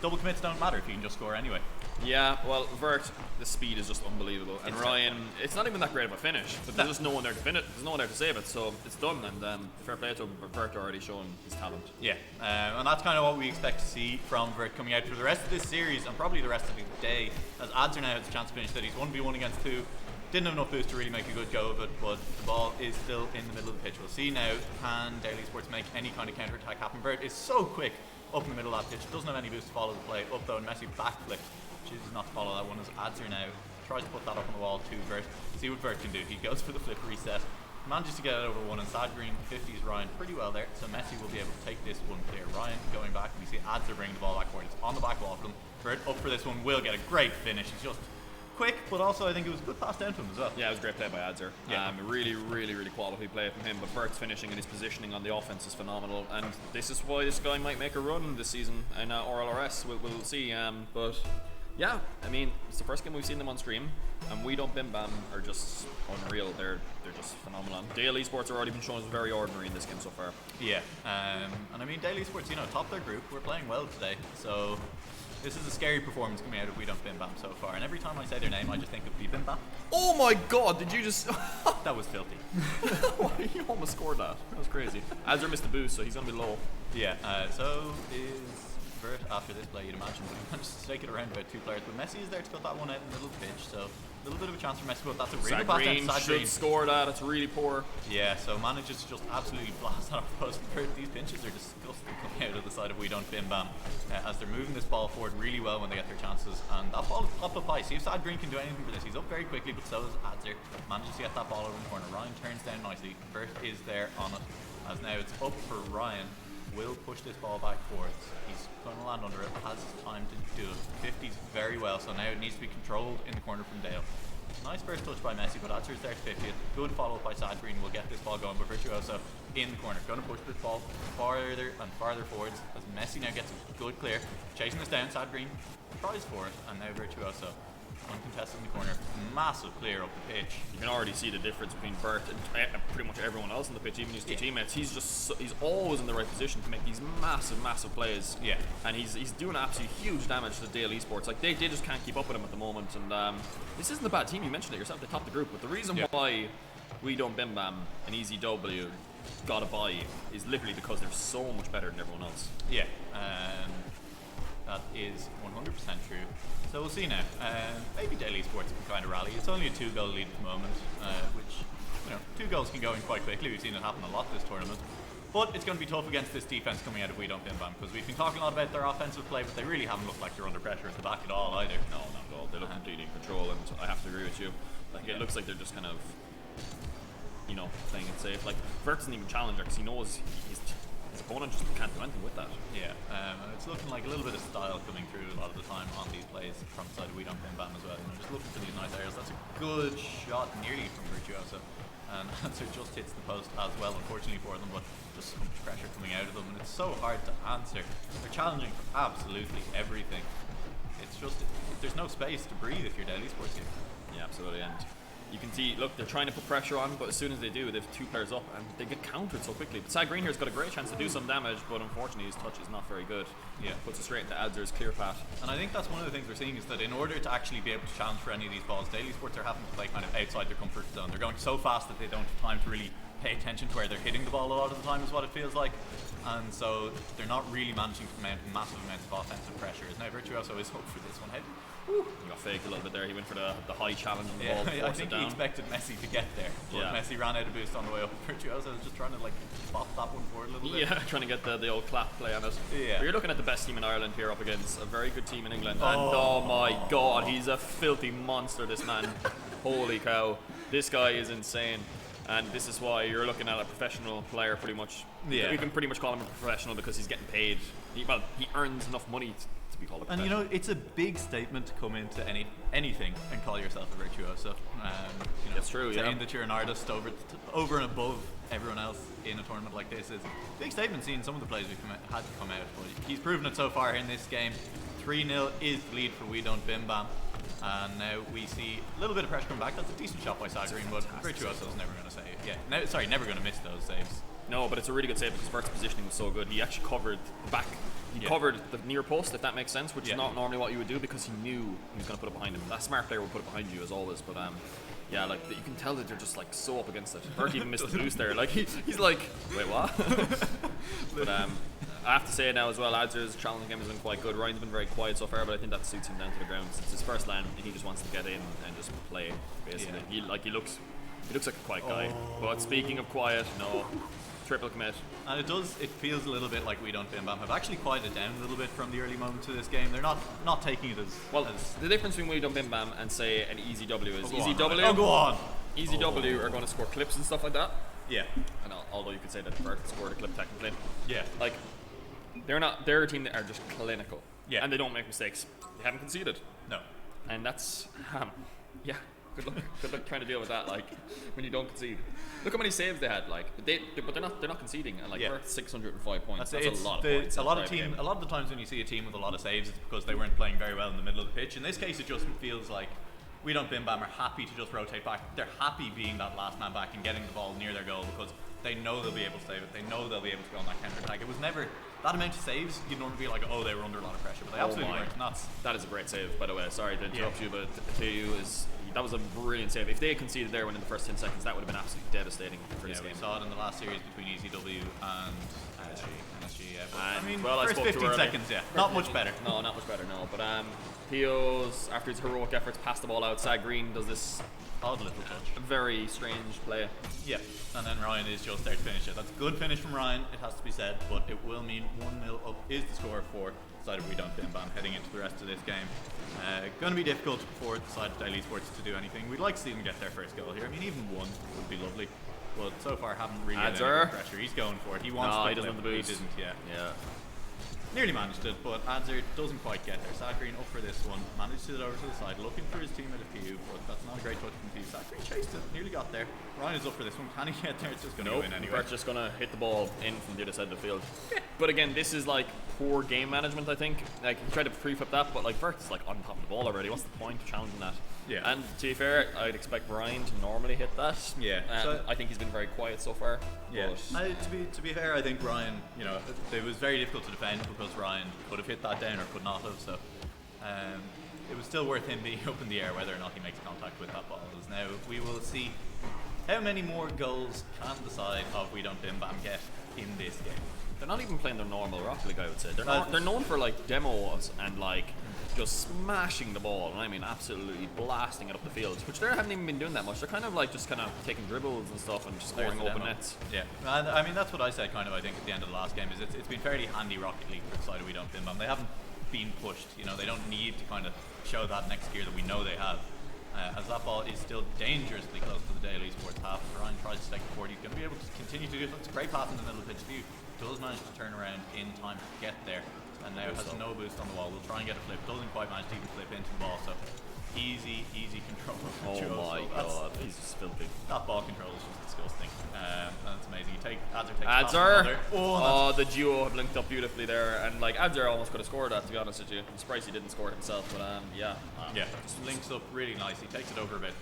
Double commits don't matter if you can just score anyway. Yeah, well, Vert, the speed is just unbelievable, and Ryan, it's not even that great of a finish, but there's just no one there to finish it, there's no one there to save it, so it's done, and fair play to him, Vert already showing his talent. Yeah, and that's kind of what we expect to see from Vert coming out for the rest of this series, and probably the rest of the day, as Adzer now has a chance to finish that. He's 1v1 against 2, didn't have enough boost to really make a good go of it, but the ball is still in the middle of the pitch. We'll see now, can Daily Sports make any kind of counter-attack happen? Vert is so quick up in the middle of that pitch, doesn't have any boost to follow the play, up though, and Messi backflip. Chooses not to follow that one as Adzer now tries to put that up on the wall to Vert. See what Vert can do. He goes for the flip reset, manages to get it over one, and Sad Green 50s Ryan pretty well there, so Messi will be able to take this one clear. Ryan going back, and we see Adzer bringing the ball back forward. It's on the back wall for them. Vert up for this one, will get a great finish. He's just quick, but also I think it was a good pass down to him as well. Yeah, it was a great play by Adzer. Yeah. Really quality play from him, but Vert's finishing and his positioning on the offense is phenomenal, and this is why this guy might make a run this season in RLRS. We'll see, but yeah, I mean, it's the first game we've seen them on stream, and We Don't Bim Bam are just unreal. They're just phenomenal. Dale Esports have already been shown as very ordinary in this game so far. Yeah, and I mean, Dale Esports, top their group. We're playing well today, so this is a scary performance coming out of We Don't Bim Bam so far. And every time I say their name, I just think of the Bim Bam. Oh my god, did you just... That was filthy. You almost scored that. That was crazy. Adzer missed the boost, so he's going to be low. Yeah, so is Vert after this play, you'd imagine. Just take it around about 2 players, but Messi is there to cut that one out in the middle of the pitch, so a little bit of a chance for Messi, but that's a really good pass down to Sad should Green. score that, it's really poor. Yeah, so manages to just absolutely blast off post. These pinches are disgusting coming out of the side of We Don't Bim Bam, as they're moving this ball forward really well when they get their chances, and that ball is popped up high. See if Sad Green can do anything for this. He's up very quickly, but so is Adzer. Manages to get that ball over in the corner. Ryan turns down nicely. Vert is there on it, as now it's up for Ryan. Will push this ball back forwards. He's going to land under it, has time to do it. 50s very well, so now it needs to be controlled in the corner from Dale. Nice first touch by Messi, but Adser's there to 50 it. Good follow up by Sad Green will get this ball going, but Virtuoso in the corner. Going to push this ball farther and farther forwards as Messi now gets a good clear. Chasing this down, Sad Green tries for it, and now Virtuoso uncontested in the corner. Massive clear up the pitch. You can already see the difference between Vert and pretty much everyone else on the pitch, even his two teammates. He's just he's always in the right position to make these massive plays. Yeah, and he's doing absolutely huge damage to Dale Esports. Like they just can't keep up with him at the moment. And this isn't a bad team. You mentioned it yourself. They topped the group, but the reason why We Don't Bim Bam and Easy W got a bye is literally because they're so much better than everyone else. Yeah, that is 100% true. So we'll see now. Maybe Daily Sports can kind of rally. It's only a 2-goal lead at the moment, which, 2 goals can go in quite quickly. We've seen it happen a lot this tournament. But it's going to be tough against this defense coming out of We Don't Bim Bam, because we've been talking a lot about their offensive play, but they really haven't looked like they're under pressure at the back at all either. No, not at all. They look completely in control, and I have to agree with you. Like it looks like they're just kind of, playing it safe. Like Vert isn't even challenger because he knows his opponent just can't do anything with that. Yeah, and it's looking like a little bit of style coming through a lot of the time on these plays from the side of We Don't Bim Bam as well. Just looking for these nice areas. That's a good shot, nearly from Virtuoso, and Adzer just hits the post as well, unfortunately for them, but just so much pressure coming out of them, and it's so hard to answer. They're challenging for absolutely everything. It's just, there's no space to breathe if you're Daily Sports here. Yeah, absolutely. And you can see, look, they're trying to put pressure on, but as soon as they do, they have 2 players up, and they get countered so quickly. But Sad Green here's got a great chance to do some damage, but unfortunately his touch is not very good. Yeah, puts it straight into Adzer's clear path. And I think that's one of the things we're seeing is that in order to actually be able to challenge for any of these balls, Daily Sports are having to play kind of outside their comfort zone. They're going so fast that they don't have time to really pay attention to where they're hitting the ball a lot of the time, is what it feels like. And so they're not really managing to mount massive amounts of offensive pressure. Now Virtuoso is up for this one. He got faked a little bit there. He went for the high challenge on the ball. I think he expected Messi to get there, but Messi ran out of boost on the way up. Virtuoso was just trying to pop that one forward a little bit. Yeah, trying to get the old clap play on it. Yeah. But you're looking at the best team in Ireland here up against a very good team in England. And oh my god, he's a filthy monster, this man. Holy cow. This guy is insane. And this is why you're looking at a professional player pretty much. Yeah. We can pretty much call him a professional because he's getting paid. He earns enough money to be called a And professional. you know, it's a big statement to come into anything and call yourself a virtuoso. You know, That's true, yeah. saying that you're an artist over and above everyone else in a tournament like this is a big statement, seeing some of the players we've had to come out. But he's proven it so far in this game. 3-0 is the lead for We Don't Bim Bam. And now we see a little bit of pressure coming back. That's a decent shot by Sagreen, but Virtuoso's never going to save. Yeah, no, sorry, never going to miss those saves. No, but it's a really good save because Vert's positioning was so good. He actually covered the back. He covered the near post, if that makes sense, which is not normally what you would do because he knew he was going to put it behind him. That smart player would put it behind you as always, but yeah, like you can tell that they're just like so up against it. Vert even missed the boost there. Like he's like, wait, what? But I have to say now as well, Adzer's challenge game has been quite good. Ryan's been very quiet so far, but I think that suits him down to the ground. It's his first LAN, and he just wants to get in and just play. Basically, he looks like a quiet guy. But speaking of quiet, no, triple commit. And it feels a little bit like We Don't Bim Bam have actually quieted down a little bit from the early moments of this game. They're not taking it as Well, as the difference between We Don't Bim Bam and say an Easy W is go Easy on, W. Ryan. Oh, go on. Easy W are going to score clips and stuff like that. Yeah, And although you could say that Vert scored a clip technically, yeah. like they're a team that are just clinical. Yeah. And they don't make mistakes. They haven't conceded. No. And that's yeah. Good luck trying to deal with that. Like when you don't concede. Look how many saves they had. Like but they're not conceding. And like Yeah. Vert's 605 points. That's It's a lot of points. A in lot a of private game. a lot of the times when you see a team with a lot of saves, it's because they weren't playing very well in the middle of the pitch. In this case, it just feels like We Don't Bim Bam are happy to just rotate back. They're happy being that last man back and getting the ball near their goal because they know they'll be able to save it. They know they'll be able to go on that counter attack. It was never that amount of saves. You'd normally be like, oh, they were under a lot of pressure, but they absolutely weren't. And That is a great save, by the way. Sorry to interrupt you, but that was a brilliant save. If they had conceded there within the first 10 seconds, that would have been absolutely devastating for this game. We saw it in the last series between ECW and NSG. Yeah, but, I mean, well, I first spoke to 15 her seconds, yeah, not much better. No, not much better, no. But Theo's, after his heroic efforts, passed the ball out. Green does this Odd little touch. very strange play. Yeah, and then Ryan is just there to finish it. That's a good finish from Ryan, it has to be said, but it will mean 1-0 up is the score for the side of We Don't Bim Bam heading into the rest of this game. Going to be difficult for the side of Daily Sports to do anything. We'd like to see them get their first goal here. I mean, even one would be lovely, but so far haven't really had any good pressure. He's going for it. He wants No, to he doesn't have the boost. He didn't, Yeah. Nearly managed it, but Adzer doesn't quite get there. Sagreen up for this one, managed to get over to the side, looking for his teammate a few, but that's not a great touch from Few. Sagreen chased it, nearly got there. Ryan is up for this one, can he get there? It's just going to go in anyway. Vert's just going to hit the ball in from the other side of the field. Yeah. But again, this is like poor game management, I think. Like, he tried to pre-flip that, but like Vert's like on top of the ball already. What's the point of challenging that? Yeah. And to be fair, I'd expect Ryan to normally hit that. Yeah. So I think he's been very quiet so far. Yeah. But To be fair, I think Ryan, you know, it was very difficult to defend because Ryan could have hit that down or could not have. So it was still worth him being up in the air whether or not he makes contact with that ball. As now we will see how many more goals can the side of We Don't Bim Bam get in this game. they're not even playing their normal Rocket League, I would say. They're known for like demos and like just smashing the ball, and I mean absolutely blasting it up the field, which they haven't even been doing that much. They're kind of taking dribbles and stuff and just scoring There's the open demo. nets. Yeah, and I mean that's what I said. I think at the end of the last game is it's been fairly handy Rocket League for the side of We Don't Bim Bam. They haven't been pushed. You know, they don't need to kind of show that next gear that we know they have. As that ball is still dangerously close to the Daily Sports half. Ryan tries to take the 40. He's going to be able to continue to do it. It's a great pass in the middle of the pitch. Few does manage to turn around in time to get there, and now has no boost on the wall. We'll try and get a flip. Doesn't quite manage to even flip into the ball. So easy control. Oh my god, he's just filthy. That ball control is just disgusting. And it's amazing. Adzer takes Adzer! Oh, The duo have linked up beautifully there, and like Adzer almost could have scored that, to be honest with you. I'm surprised he didn't score it himself, but yeah. yeah, just links up really nicely. Takes it over a bit.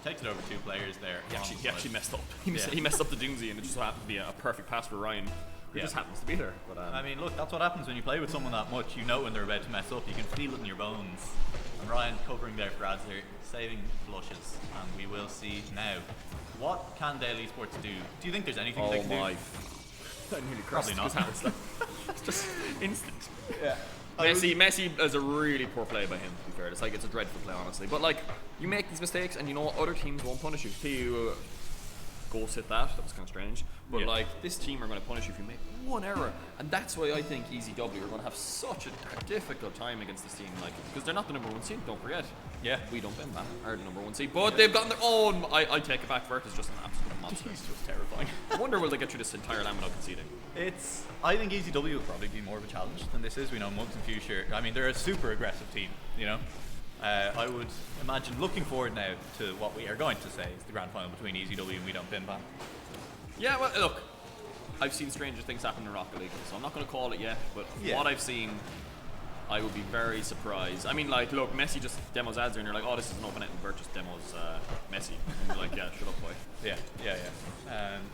Takes it over two players there. He actually messed up. He messed up the Doomsy, and it just happened to be a perfect pass for Ryan, who just happens to be there. But I mean, look, that's what happens when you play with someone that much. You know when they're about to mess up. You can feel it in your bones. And Ryan covering there for Adzer, saving flushes, and we will see now. What can Daily Sports do? Do you think there's anything they can do? I nearly Probably not. It's just instant. Yeah. Messi is a really poor play by him, to be fair. It's a dreadful play, honestly. But like, you make these mistakes, and you know what? Other teams won't punish you. You ghost hit that was kind of strange. But like, this team are going to punish you if you make one error, and that's why I think Easy W are going to have such a difficult time against this team, like, because they're not the number one seed. Don't forget. Yeah. We Don't Bim Bam are the number one seed, but they've gotten their own. I take it back. Vert is just an absolute monster. He's just terrifying. I wonder will they get through this entire LAN without conceding. I think EasyW will probably be more of a challenge than this is. We know Mugs and Fuchsia. I mean, they're a super aggressive team. You know, I would imagine looking forward now to what we are going to say is the grand final between EasyW and We Don't Bin Ban. Yeah, well, look, I've seen stranger things happen in Rocket League, so I'm not going to call it yet, but Yeah. what I've seen, I would be very surprised. I mean, like, look, Messi just demos Adzer, and you're like, oh, this is an open net, and Bert just demos Messi. And you're like, yeah, shut up, boy. Yeah.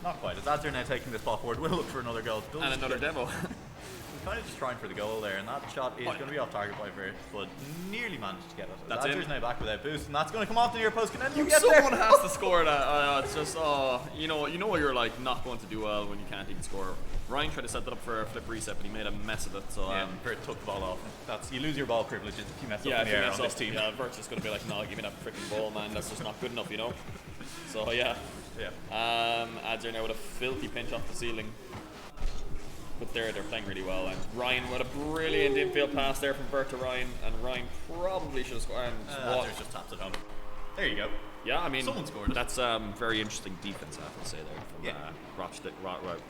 Not quite. As Ads are now taking this ball forward, we'll look for another goal. And another demo. He's kind of just trying for the goal there, and that shot is going to be off target by Vert, but nearly managed to get it. That's Adzer's it. now back without boost, and that's going to come off the near post. Can anyone get Someone there? has to score that. It's just, you know you're like not going to do well when you can't even score. Ryan tried to set that up for a flip reset, but he made a mess of it. So Vert took the ball off. You lose your ball privileges if you mess up yeah, in if the you air mess on up, this team. yeah, Vert's just going to be like, no, give me that freaking ball, man. That's just not good enough, you know. So yeah. Adzer now with a filthy pinch off the ceiling. But they're playing really well, and Ryan with a brilliant infield pass there from Bert to Ryan, and Ryan probably should have scored. Adzer's just tapped it home. There you go. Yeah, I mean, Someone scored it. That's very interesting defense, I have to say there from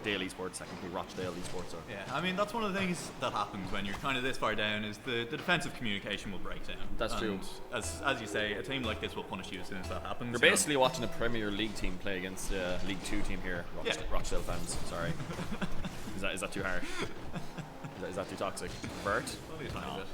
Dale Esports, technically Rochdale Esports. Yeah, I mean that's one of the things that happens when you're kind of this far down is the defensive communication will break down. That's and true. As you say, a team like this will punish you as soon as that happens. You're basically watching a Premier League team play against a League 2 team here. Rochdale fans, sorry. Is that too harsh? Is that too toxic? Bert? Only a tiny bit.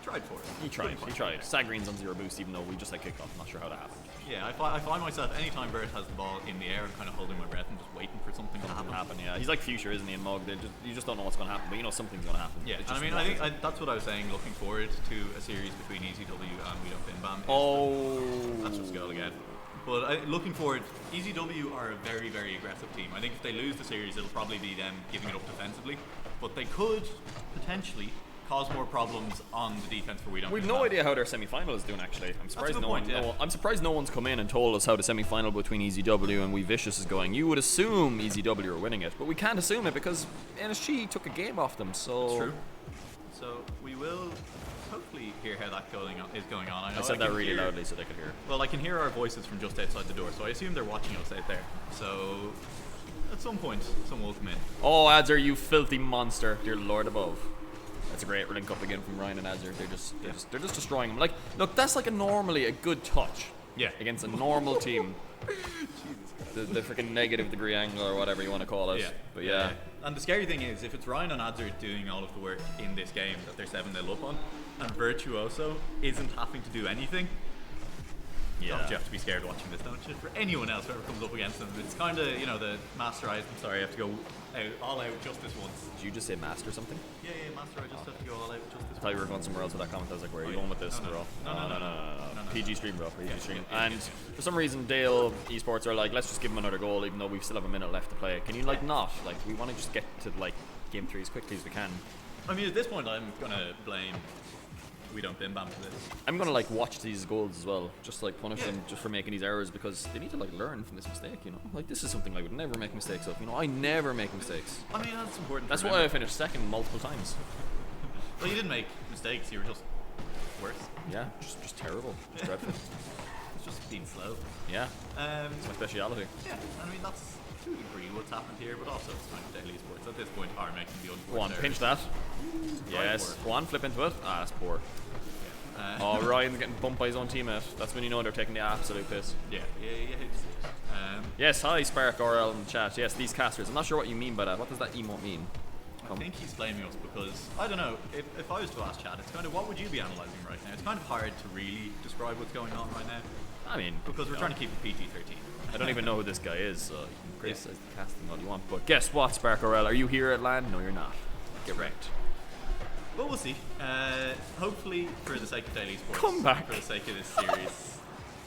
Tried for it. He tried. Sagreen's on 0 boost, even though we just had kickoff. I'm not sure how that happened. Yeah, I find myself anytime Bert has the ball in the air, I'm kind of holding my breath and just waiting for something to happen. Yeah, he's like Future, isn't he? In Mog, you just don't know what's going to happen, but you know something's going to happen. Yeah, It's and I just mean, I think that's what I was saying. Looking forward to a series between EasyW and We Don't Bin Ban. That's just goal again. But looking forward, EasyW are a very, very aggressive team. I think if they lose the series, it'll probably be them giving it up defensively. But they could potentially cause more problems on the defense for We Don't We've Bin no Ban. idea how their semi-final is doing. Actually, I'm surprised a good point, yeah. I'm surprised no one's come in and told us how the semi-final between EasyW and We Vicious is going. You would assume EasyW are winning it, but we can't assume it because NSG took a game off them. So That's true. So we will hopefully hear how that is going on. I said that can really hear- loudly so they could hear. Well, I can hear our voices from just outside the door, so I assume they're watching us out there. So at some point, someone will come in. Oh, Adzer, you filthy monster, dear Lord above. That's a great link up again from Ryan and Adzer. They're just destroying him. Like, look, that's like normally a good touch. Yeah. Against a normal team. The freaking negative degree angle or whatever you want to call it. Yeah. But yeah. And the scary thing is, if it's Ryan and Adzer doing all of the work in this game that they're 7-0 up on, and Virtuoso isn't having to do anything, you have to be scared watching this, don't you? For anyone else who ever comes up against them, it's kind of, the Master Eyes, I'm sorry, I have to go all out just this once. Did you just say master something? Yeah, Master, I just have to go all out just this I thought you were going somewhere else with that comment. I was like, where are you going with this, bro? No. PG stream, bro. PG stream. yeah, And for some reason, Dale Esports are like, let's just give him another goal, even though we still have a minute left to play. Can you not? Like, we want to just get to game 3 as quickly as we can. I mean, at this point, I'm gonna blame We Don't Bin Ban for this. I'm gonna watch these goals as well, just punish them just for making these errors because they need to learn from this mistake. This is something I would never make mistakes of. I never make mistakes. I mean, that's important. That's to why I remember. finished second multiple times. Well, you didn't make mistakes. You were just worse. Yeah, just terrible, just dreadful. It's just being slow. Yeah, it's my speciality. Yeah, I mean that's to a degree what's happened here, but also it's kind of Daily Sports at this point are making the unfortunate. Go on, pinch that. Yes, for it. go on, flip into it. Ah, that's poor. Oh, Ryan's getting bumped by his own teammate. That's when you know they're taking the absolute piss. Yeah, you hate to see it. Yes, hi Spark RL in the chat. Yes, these casters. I'm not sure what you mean by that. What does that emote mean? I think he's blaming us because, I don't know, if I was to ask Chad, it's kind of what would you be analysing right now? It's kind of hard to really describe what's going on right now I mean, because we're trying to keep it PG-13. I don't even know who this guy is, so you can criticize the casting all you want. But guess what, Spark RL? Are you here at LAN? No, you're not. Get wrecked. But we'll see. Hopefully, for the sake of Daily Sports, Come back. for the sake of this series,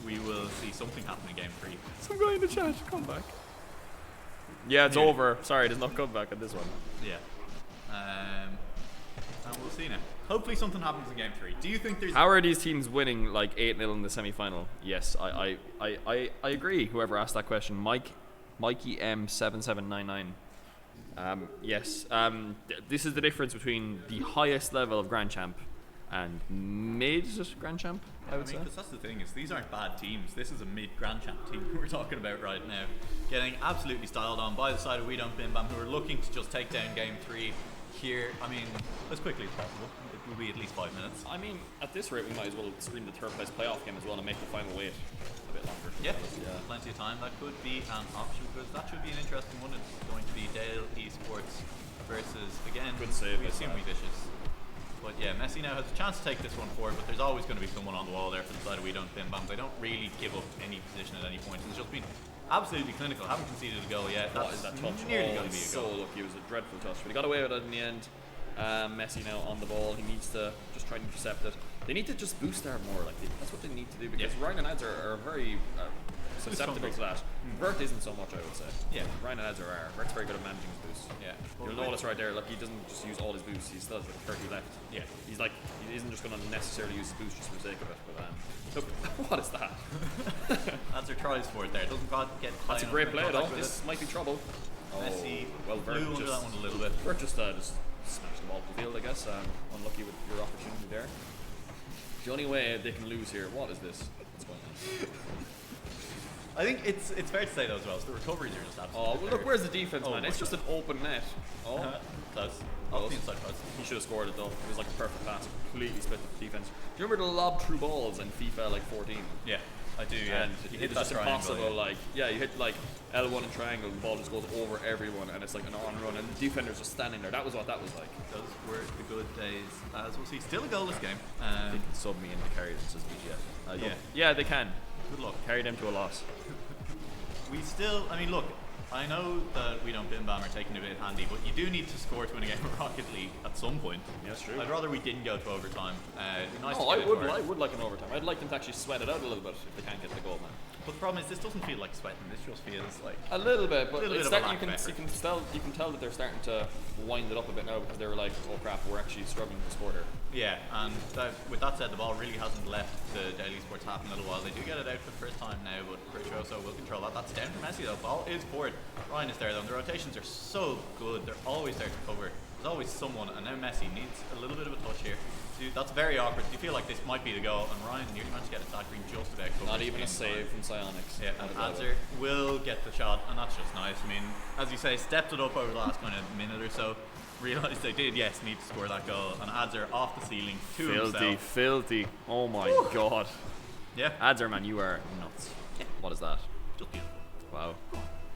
we will see something happen in Game 3. Some guy in the chat, come back. Yeah, it's over. Sorry, there's no comeback on this one. Yeah. And we'll see now. Hopefully something happens in Game 3. Do you think there's... How are these teams winning 8-0 in the semi-final? Yes, I agree. Whoever asked that question, Mikey M7799. Yes. This is the difference between the highest level of Grand Champ and mid Grand Champ, I would say. Because that's the thing, is these aren't bad teams. This is a mid Grand Champ team we're talking about right now. Getting absolutely styled on by the side of We Don't Bim Bam, who are looking to just take down game 3 here. I mean, as quickly as possible. It will be at least 5 minutes. I mean, at this rate, we might as well screen the third place playoff game as well and make the final wait a bit longer. Yeah, plenty of time. That could be an option, because that should be an interesting one. It's going to be Dale Esports versus, again, Good save, we that's assume bad. we dishes. But yeah, Messi now has a chance to take this one forward, but there's always going to be someone on the wall there for the side of We Don't Bim Bam. They don't really give up any position at any point. It's just been absolutely clinical. Haven't conceded a goal yet. What is that touch? Nearly Oh, going to be a so goal. lucky. It was a dreadful touch, but he got away with it in the end. Messi now on the ball. He needs to just try and intercept it. They need to just boost there more. That's what they need to do, because Ryan and Ads are very susceptible to that. Vert isn't so much, I would say. Yeah. Ryan and Ads are. Vert's very good at managing his boosts. Yeah. You'll notice right there, like, he doesn't just use all his boosts. He still has like 30 left. Yeah. He's like, he isn't just going to necessarily use his boost just for the sake of it. But look, what is that? That's our tries for it there. Doesn't quite get. That's a great play though. This might be trouble. Messi well, flew Vert under just, that one a little bit. Vert just smashed the ball to the field, I guess. Unlucky with your opportunity there. The only way they can lose here. What is this? What's going on? I think it's fair to say though as well. So the recoveries are just absolutely. Oh, well, look, where's the defense, Oh, man? It's my just an open net. Oh, Close. Close. Off the inside post. he should have scored it though. It was like a perfect pass. Completely split the defense. Do you remember the lob through balls in FIFA like 14? Yeah, I do. Yeah, And you it hit was that just triangle, impossible. yeah. Like, yeah, you hit like L1 and triangle, the ball just goes over everyone, and it's like an on run, and the defender's just standing there. That was what that was like. Those were the good days. As we'll see, still a goalless game. They can sub me into carry this as BGF. Yeah. Yeah, they can. Good luck. Carry them to a loss. We still, I mean, look, I know that We Don't Bim Bam are taking a bit handy, but you do need to score to win a game of Rocket League at some point. Yeah, that's true. I'd rather we didn't go to overtime. It'd be nice No, to get it I for- would like an overtime. I'd like them to actually sweat it out a little bit if they can't get the goal, man. But the problem is, this doesn't feel like sweating. This just feels like A little bit, but Little it's bit of a starting, lack of you can tell that they're starting to wind it up a bit now, because they were like, oh crap, we're actually struggling to score here. yeah. And with that said, the ball really hasn't left the Daily Sports half in a little while. They do get it out for the first time now, but Virtuoso will control that. That's down for Messi though. Ball is forward. Ryan is there though. And the rotations are so good. They're always there to cover. There's always someone, and now Messi needs a little bit of a touch here. Dude, that's very awkward. You feel like this might be the goal, and Ryan nearly managed to get it. That green just about covered. Not even a in save from Psionics. Yeah, and Adzer will get the shot, and that's just nice. I mean, as you say, stepped it up over the last kind of minute or so. Realised they did, yes, need to score that goal, and Adzer off the ceiling to himself. Filthy. Oh my god. Yeah, Adzer, man, you are nuts. What is that? just beautiful. Wow.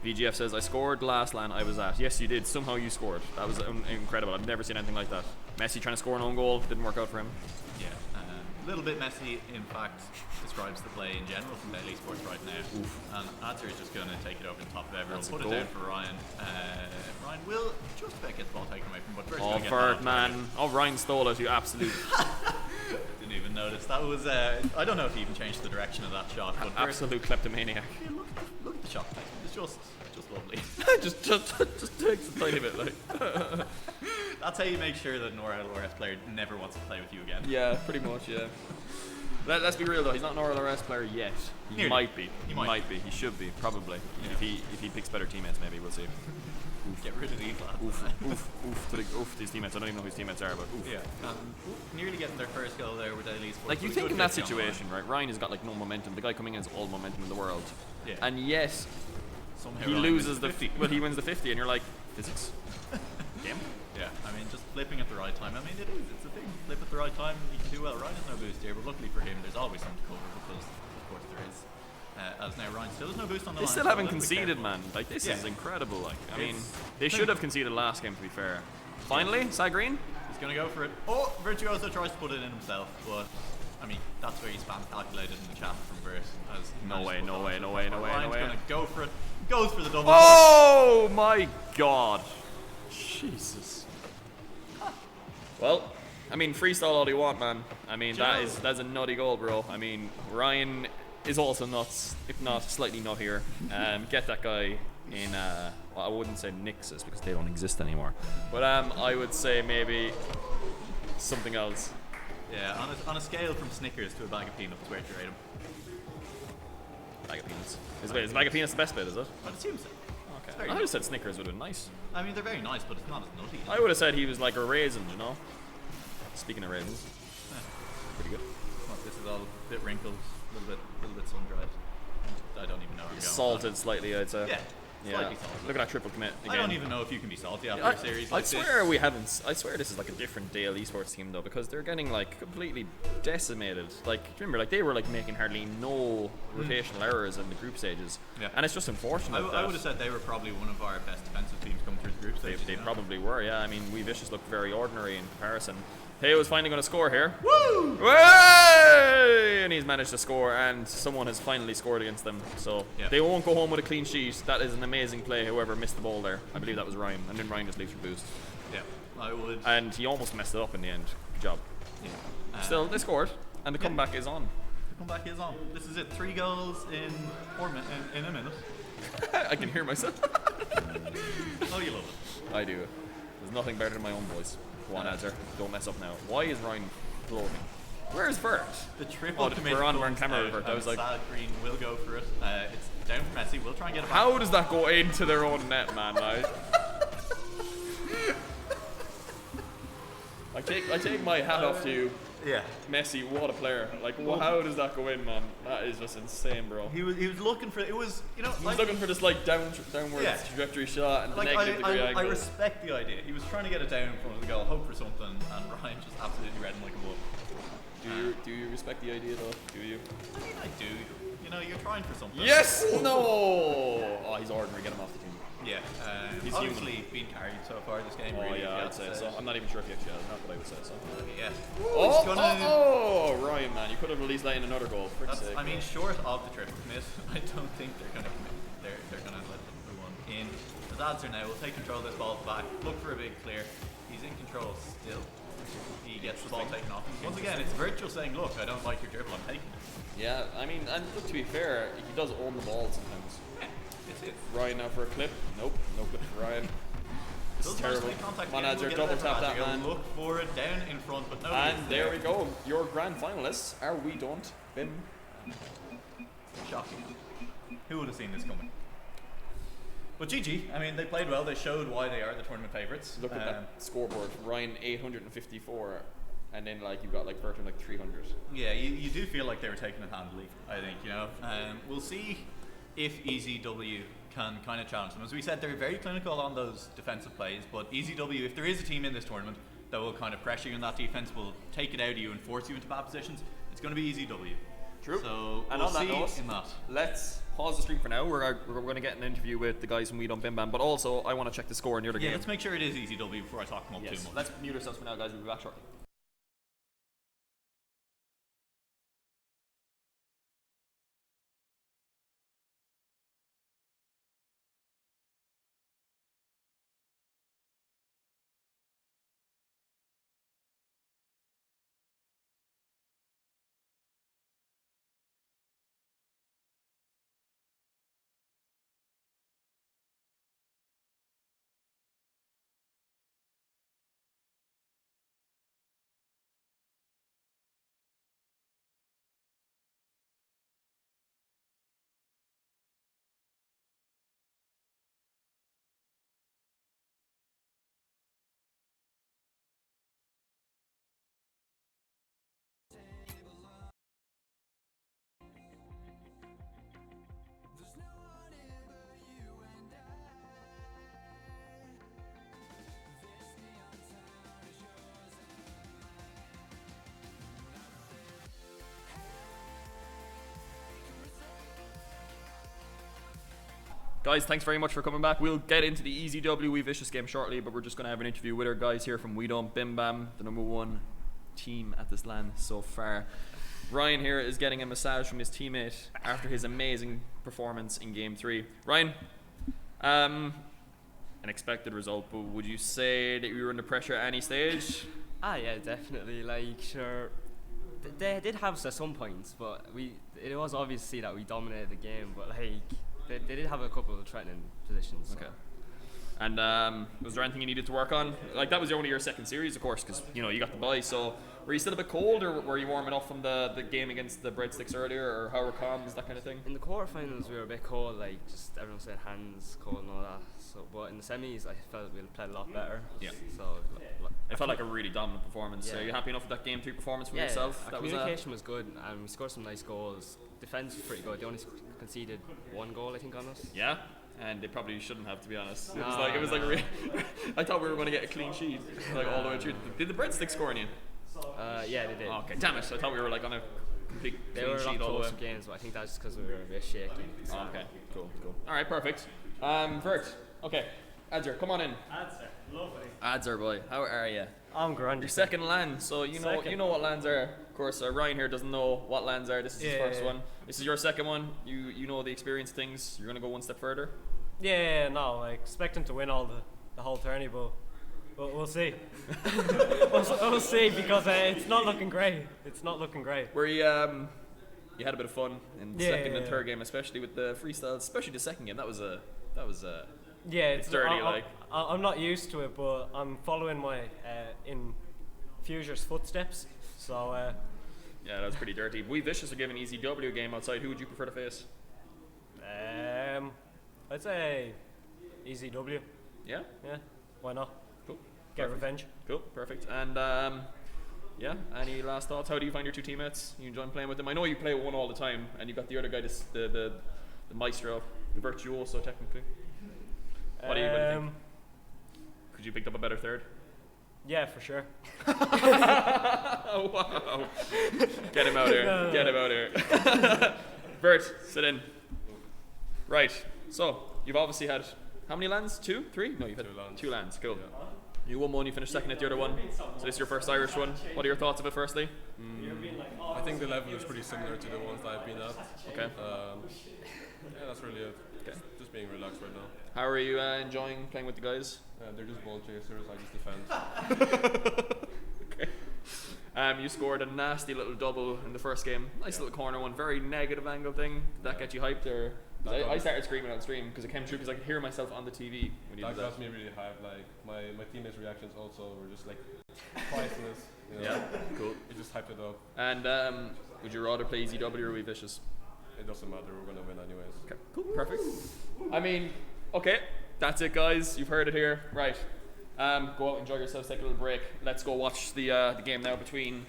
VGF says, I scored the last LAN I was at. Yes, you did. Somehow you scored. That was incredible. I've never seen anything like that. Messi trying to score an own goal. Didn't work out for him. Yeah, a little bit messy, in fact, describes the play in general from Daily Sports right now. And Adzer is just going to take it over the top of everyone. That's a Put it goal. down for Ryan. Ryan will just about get the ball taken away from him, but first Oh, gonna get Vert, that man. Oh, Ryan stole it, you absolute Didn't even notice. That was, I don't know if he even changed the direction of that shot, but Vert- absolute kleptomaniac. Yeah, look at the shot. It's just lovely. just takes a tiny bit, like. That's how you make sure that an RLRS player never wants to play with you again. Yeah, pretty much, yeah. Let's be real though, he's not an RLRS player yet. He Nearly. might be. He He might. might be. He should be, probably. Yeah. If he picks better teammates, maybe we'll see. Get rid of these lads. Oof, these teammates. I don't even know who his teammates are, but oof. Yeah. Nearly getting their first goal there with Daily Sports. Like, you But a think good in that 50 on the line. situation, right? Ryan has got like no momentum. The guy coming in has all momentum in the world. Yeah. And yes, Somehow he Ryan loses wins the 50. well, he wins the 50, and you're like, physics. Game. Yeah, I mean, just flipping at the right time. I mean, it is. It's a thing. Flip at the right time, you can do well. Ryan has no boost here, but luckily for him, there's always something to cover because, of course, there is. As now Ryan still has no boost on the They line. still so haven't a little bit conceded, careful. man. Like, this Yeah. is incredible. Like, I mean, It's- they should have conceded last game, to be fair. Finally, Sagreen. He's going to go for it. Oh, Virtuoso tries to put it in himself, but I mean, that's where he spam calculated in the chat from Bert. As he No managed way, to put no that way, on. no way, no way, no Ryan's way. going to go for it. Goes for the double. Oh my god. Jesus. Well, I mean, freestyle all you want, man. I mean, that's a nutty goal, bro. I mean, Ryan is also nuts, if not slightly nuttier. Get that guy in, well, I wouldn't say Nixus because they don't exist anymore. But I would say maybe something else. Yeah, on a scale from Snickers to a bag of peanuts, where'd you rate him? Bag of peanuts. Is bag of peanuts the best bit, is it? I'd assume so. Okay. very I would have said Snickers would have been nice. I mean, they're very nice, but it's not as nutty. I would have said he was like a raisin, you know? Speaking of raisins. pretty good. Well, this is all a bit wrinkled, a little bit sun dried. I don't even know where I'm going. Salted slightly, I'd say. Yeah. Slightly salted. Look at that triple commit again. I don't even know if you can be salty after a series like I swear we haven't. I swear this is like a different Dale esports team though, because they're getting like completely decimated. Like, remember, like they were like making hardly no rotational errors in the group stages, Yeah. and it's just unfortunate. I would have said they were probably one of our best defensive teams coming through the group stage. They probably were, yeah. I mean, we Vicious looked very ordinary in comparison. Teo is finally going to score here. Woo! Way! And he's managed to score, and someone has finally scored against them. So they won't go home with a clean sheet. That is an amazing play. Whoever missed the ball there, I believe that was Ryan, and then Ryan just leaves for boost. Yeah, I would. And he almost messed it up in the end. Good job. Yeah. Still, they scored, and the comeback is on. The comeback is on. This is it. 3 goals in in a minute. I can hear myself. Oh, you love it. I do. There's nothing better than my own voice. Go on, Adzer. Don't mess up now. Why is Ryan floating? Where's Vert? The triple Oh, commit we're on comes camera, out, Vert. I and was like, Sad Green will go for it. It's down for Messi. We'll try and get it back. how does that go into their own net, man? I take my hat off to you. Yeah. Messi, what a player. Like, how does that go in, man? That is just insane, bro. He was looking for it. Was, you know, He was looking for this like downward trajectory shot and the negative degree I angle. respect the idea. He was trying to get it down in front of the goal, hope for something, and Ryan just absolutely read him like a bull. Do you respect the idea though? Do you? I mean, I do. You know, you're trying for something. Yes! No! Oh, he's ordinary. Get him off the team. Yeah. He's obviously been carried so far this game. Oh really, yeah, I'd say so. I'm not even sure if he actually has, not what I would say so. Yeah. Oh, Ryan, man, you could have at least let in another goal. Frick's sake. I mean, short of the triple commit, I don't think they're going to commit. They're going to let the one in. The Adzer now will take control of this ball back. Look for a big clear. He's in control still. He gets the ball taken off. Once again, it's Virtual saying, "Look, I don't like your dribble. I'm taking it." Yeah, I mean, and look, to be fair, he does own the ball sometimes. Yeah, it's it. Ryan now for a clip. Nope, no clip for Ryan. This is terrible. Come on, Adzer, double tap that, man. Look for it down in front, but no. And there we go. Your grand finalists are We Don't Bim. Shocking. Who would have seen this coming? But GG, I mean, they played well. They showed why they are the tournament favourites. Look at that scoreboard. Ryan 854, and then like you got like Burton like 300. Yeah, you do feel like they were taking it handily, I think, you know. We'll see if EZW can kind of challenge them. As we said, they're very clinical on those defensive plays, but EZW, if there is a team in this tournament that will kind of pressure you in that defense, will take it out of you and force you into bad positions, it's going to be EZW. True. So and we'll on that see note, in that. let's pause the stream for now. We're going to get an interview with the guys from We Don't Bim Bam, but also I want to check the score in the other game. Yeah, let's make sure it is EZW before I talk them up too much. Let's mute ourselves for now, guys. We'll be back shortly. Guys, thanks very much for coming back. We'll get into the EZW We Vicious game shortly, but we're just going to have an interview with our guys here from We Don't Bim Bam, the #1 team at this LAN so far. Ryan here is getting a massage from his teammate after his amazing performance in Game 3. Ryan, an expected result, but would you say that you were under pressure at any stage? Yeah, definitely. Like, sure, they did have us at some points, but it was obvious to see that we dominated the game. But like, they did have a couple of threatening positions. Okay. And was there anything you needed to work on? Like that was only your second series, of course, because you know you got the bye. So were you still a bit cold, or were you warming up from the game against the Breadsticks earlier, or how were comms, that kind of thing? In the quarterfinals, we were a bit cold, like just everyone said hands cold and all that. So, but in the semis, I felt we played a lot better. Yeah. So, It felt like a really dominant performance. Yeah. Are you happy enough with that game 3 performance from yeah, yourself? our That was communication was good, and we scored some nice goals. Defense was pretty good. They only conceded 1 goal, I think, on us. yeah. And they probably shouldn't have, to be honest. It was No, like no. I thought we were going to get a clean sheet, like all the way through. Did the Breadsticks score on you? Yeah, they did. Okay, damn it! I thought we were like on a complete They clean were a lot sheet all the way. closer games, but I think that's because we were a bit shaky. Oh, okay, cool. All right, perfect. Vert. Okay, Adzer, come on in. Answer. Lovely. Adzer, boy, how are you? I'm grand. Your second LAN, so you know what LANs are. Of course, Ryan here doesn't know what LANs are. This is his first one. This is your second one. You know the experience things. You're gonna go one step further. Yeah, no, I expect him to win all the whole tourney, but we'll see. we'll see, because it's not looking great. It's not looking great. Where you had a bit of fun in the second and third game, especially with the freestyles, especially the second game. That was Yeah, it's dirty, like. I'm not used to it, but I'm following my in Fuser's footsteps. So yeah, that was pretty dirty. We Vicious are giving Easy W a game outside. Who would you prefer to face? I'd say Easy W. Yeah. Yeah, why not? Cool. Get Perfect. revenge. Cool. Perfect. And yeah, any last thoughts? How do you find your 2 teammates? You enjoying playing with them? I know you play with one all the time, and you've got the other guy, the maestro, the virtuoso, technically. What do you think? Could you pick up a better third? Yeah, for sure. Oh, wow. Get him out here. Get him out here. Bert, sit in. Right. So, you've obviously had how many LANs? 2? 3? No, you've had 2 LANs. Cool. Yeah. You won one, you finished second at the other one. So this is your first Irish one. What are your thoughts of it, firstly? I think the level is pretty similar to the ones that I've been at. Okay. Yeah, that's really it. Okay. Just being relaxed right now. How are you enjoying playing with the guys? They're just ball chasers, I just defend. Okay. You scored a nasty little double in the first game. Nice little corner one, very negative angle thing. Did that get you hyped, or? I started screaming on stream because it came true because I could hear myself on the TV when you that did got me really hyped. Like my teammates' reactions also were just like priceless. You know? Yeah, cool. It just hyped it up. And would you rather play Easy W or We Vicious? It doesn't matter. We're gonna win anyways. Okay, cool, perfect. I mean, okay, that's it, guys. You've heard it here, right? Go out, enjoy yourselves, take a little break. Let's go watch the game now between.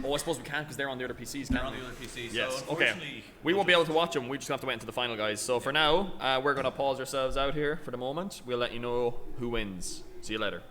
Oh, I suppose we can't because they're on the other PCs. They're on the other PCs. Yes. So Okay. unfortunately, We won't be able to watch them. We just have to wait until the final, guys. So for now, we're gonna pause ourselves out here for the moment. We'll let you know who wins. See you later.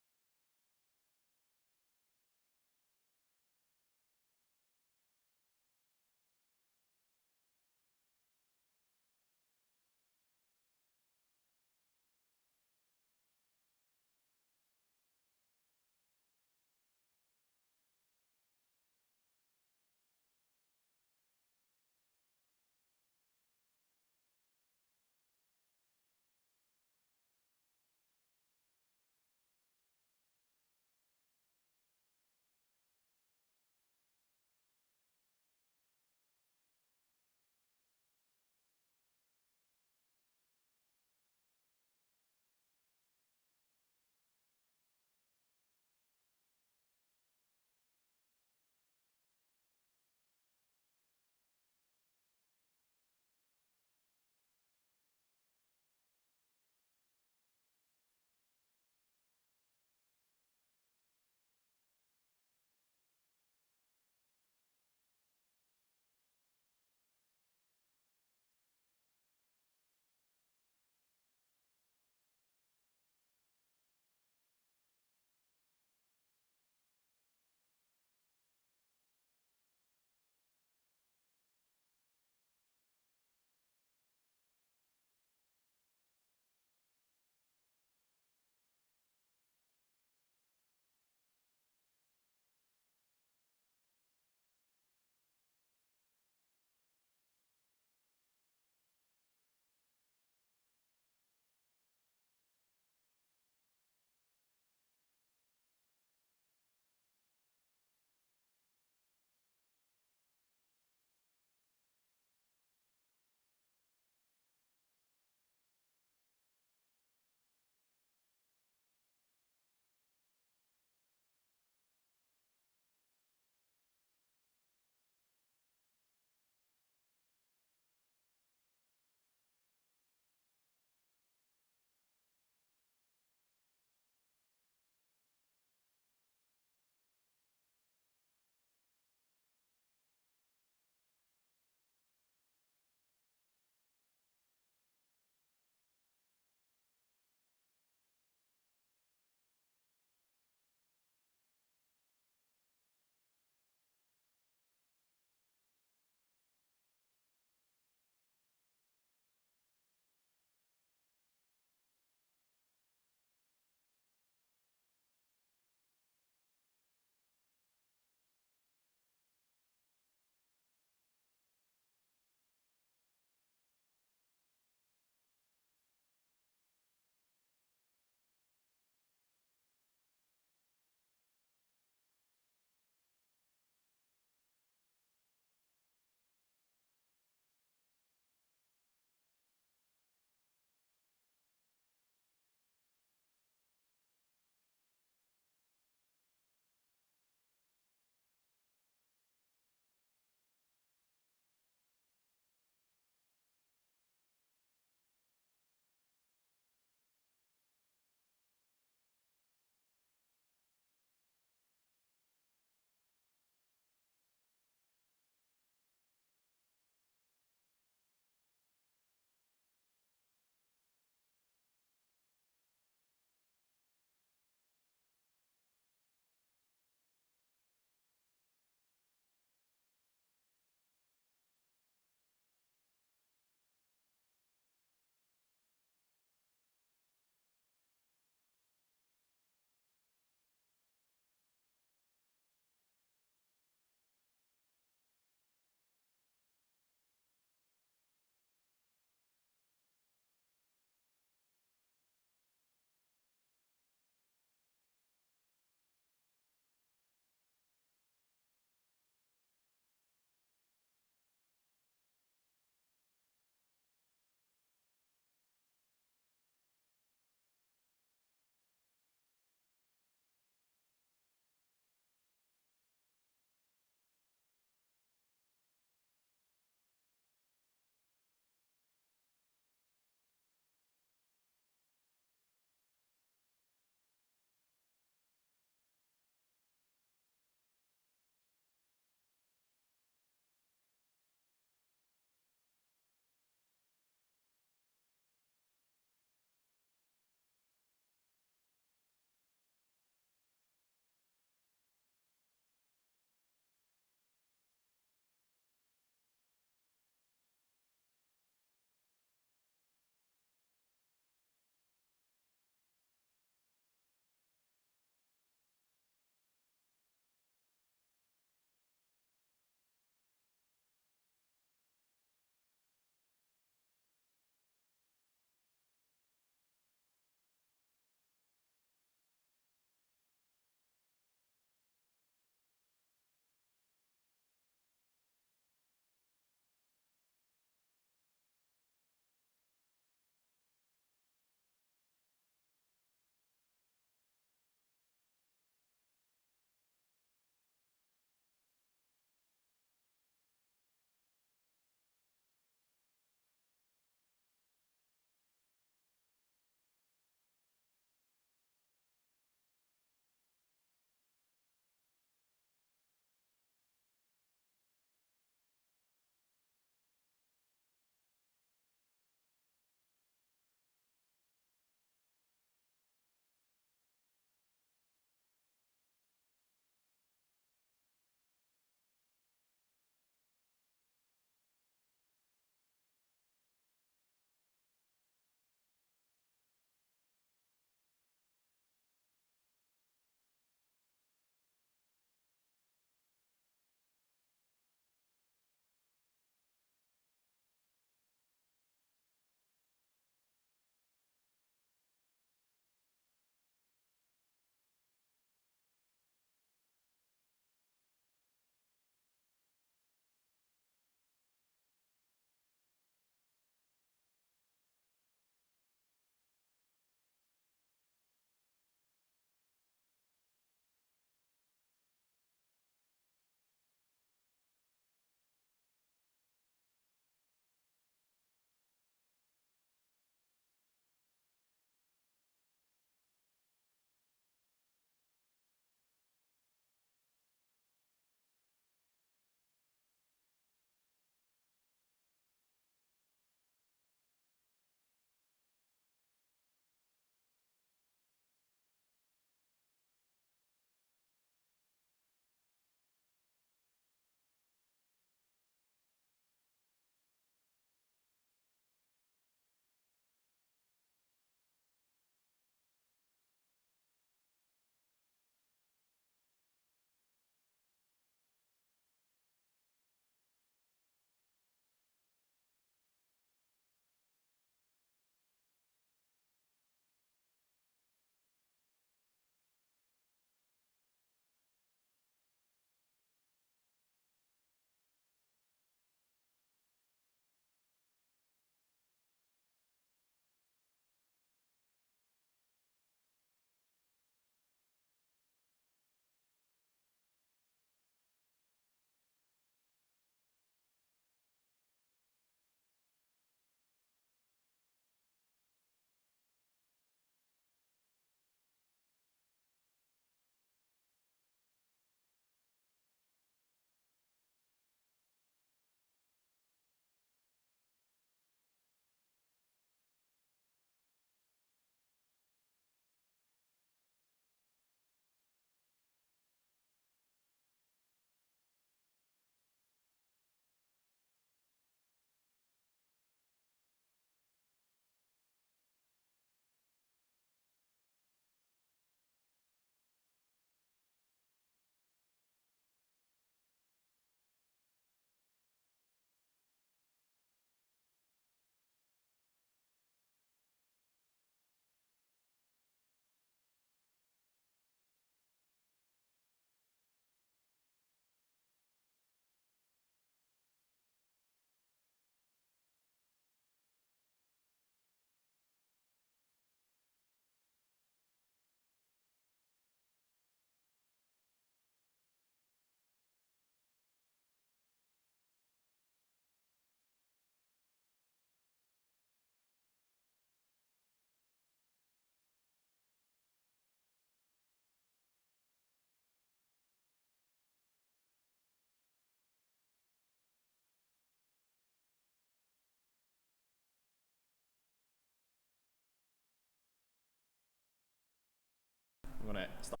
gonna stop.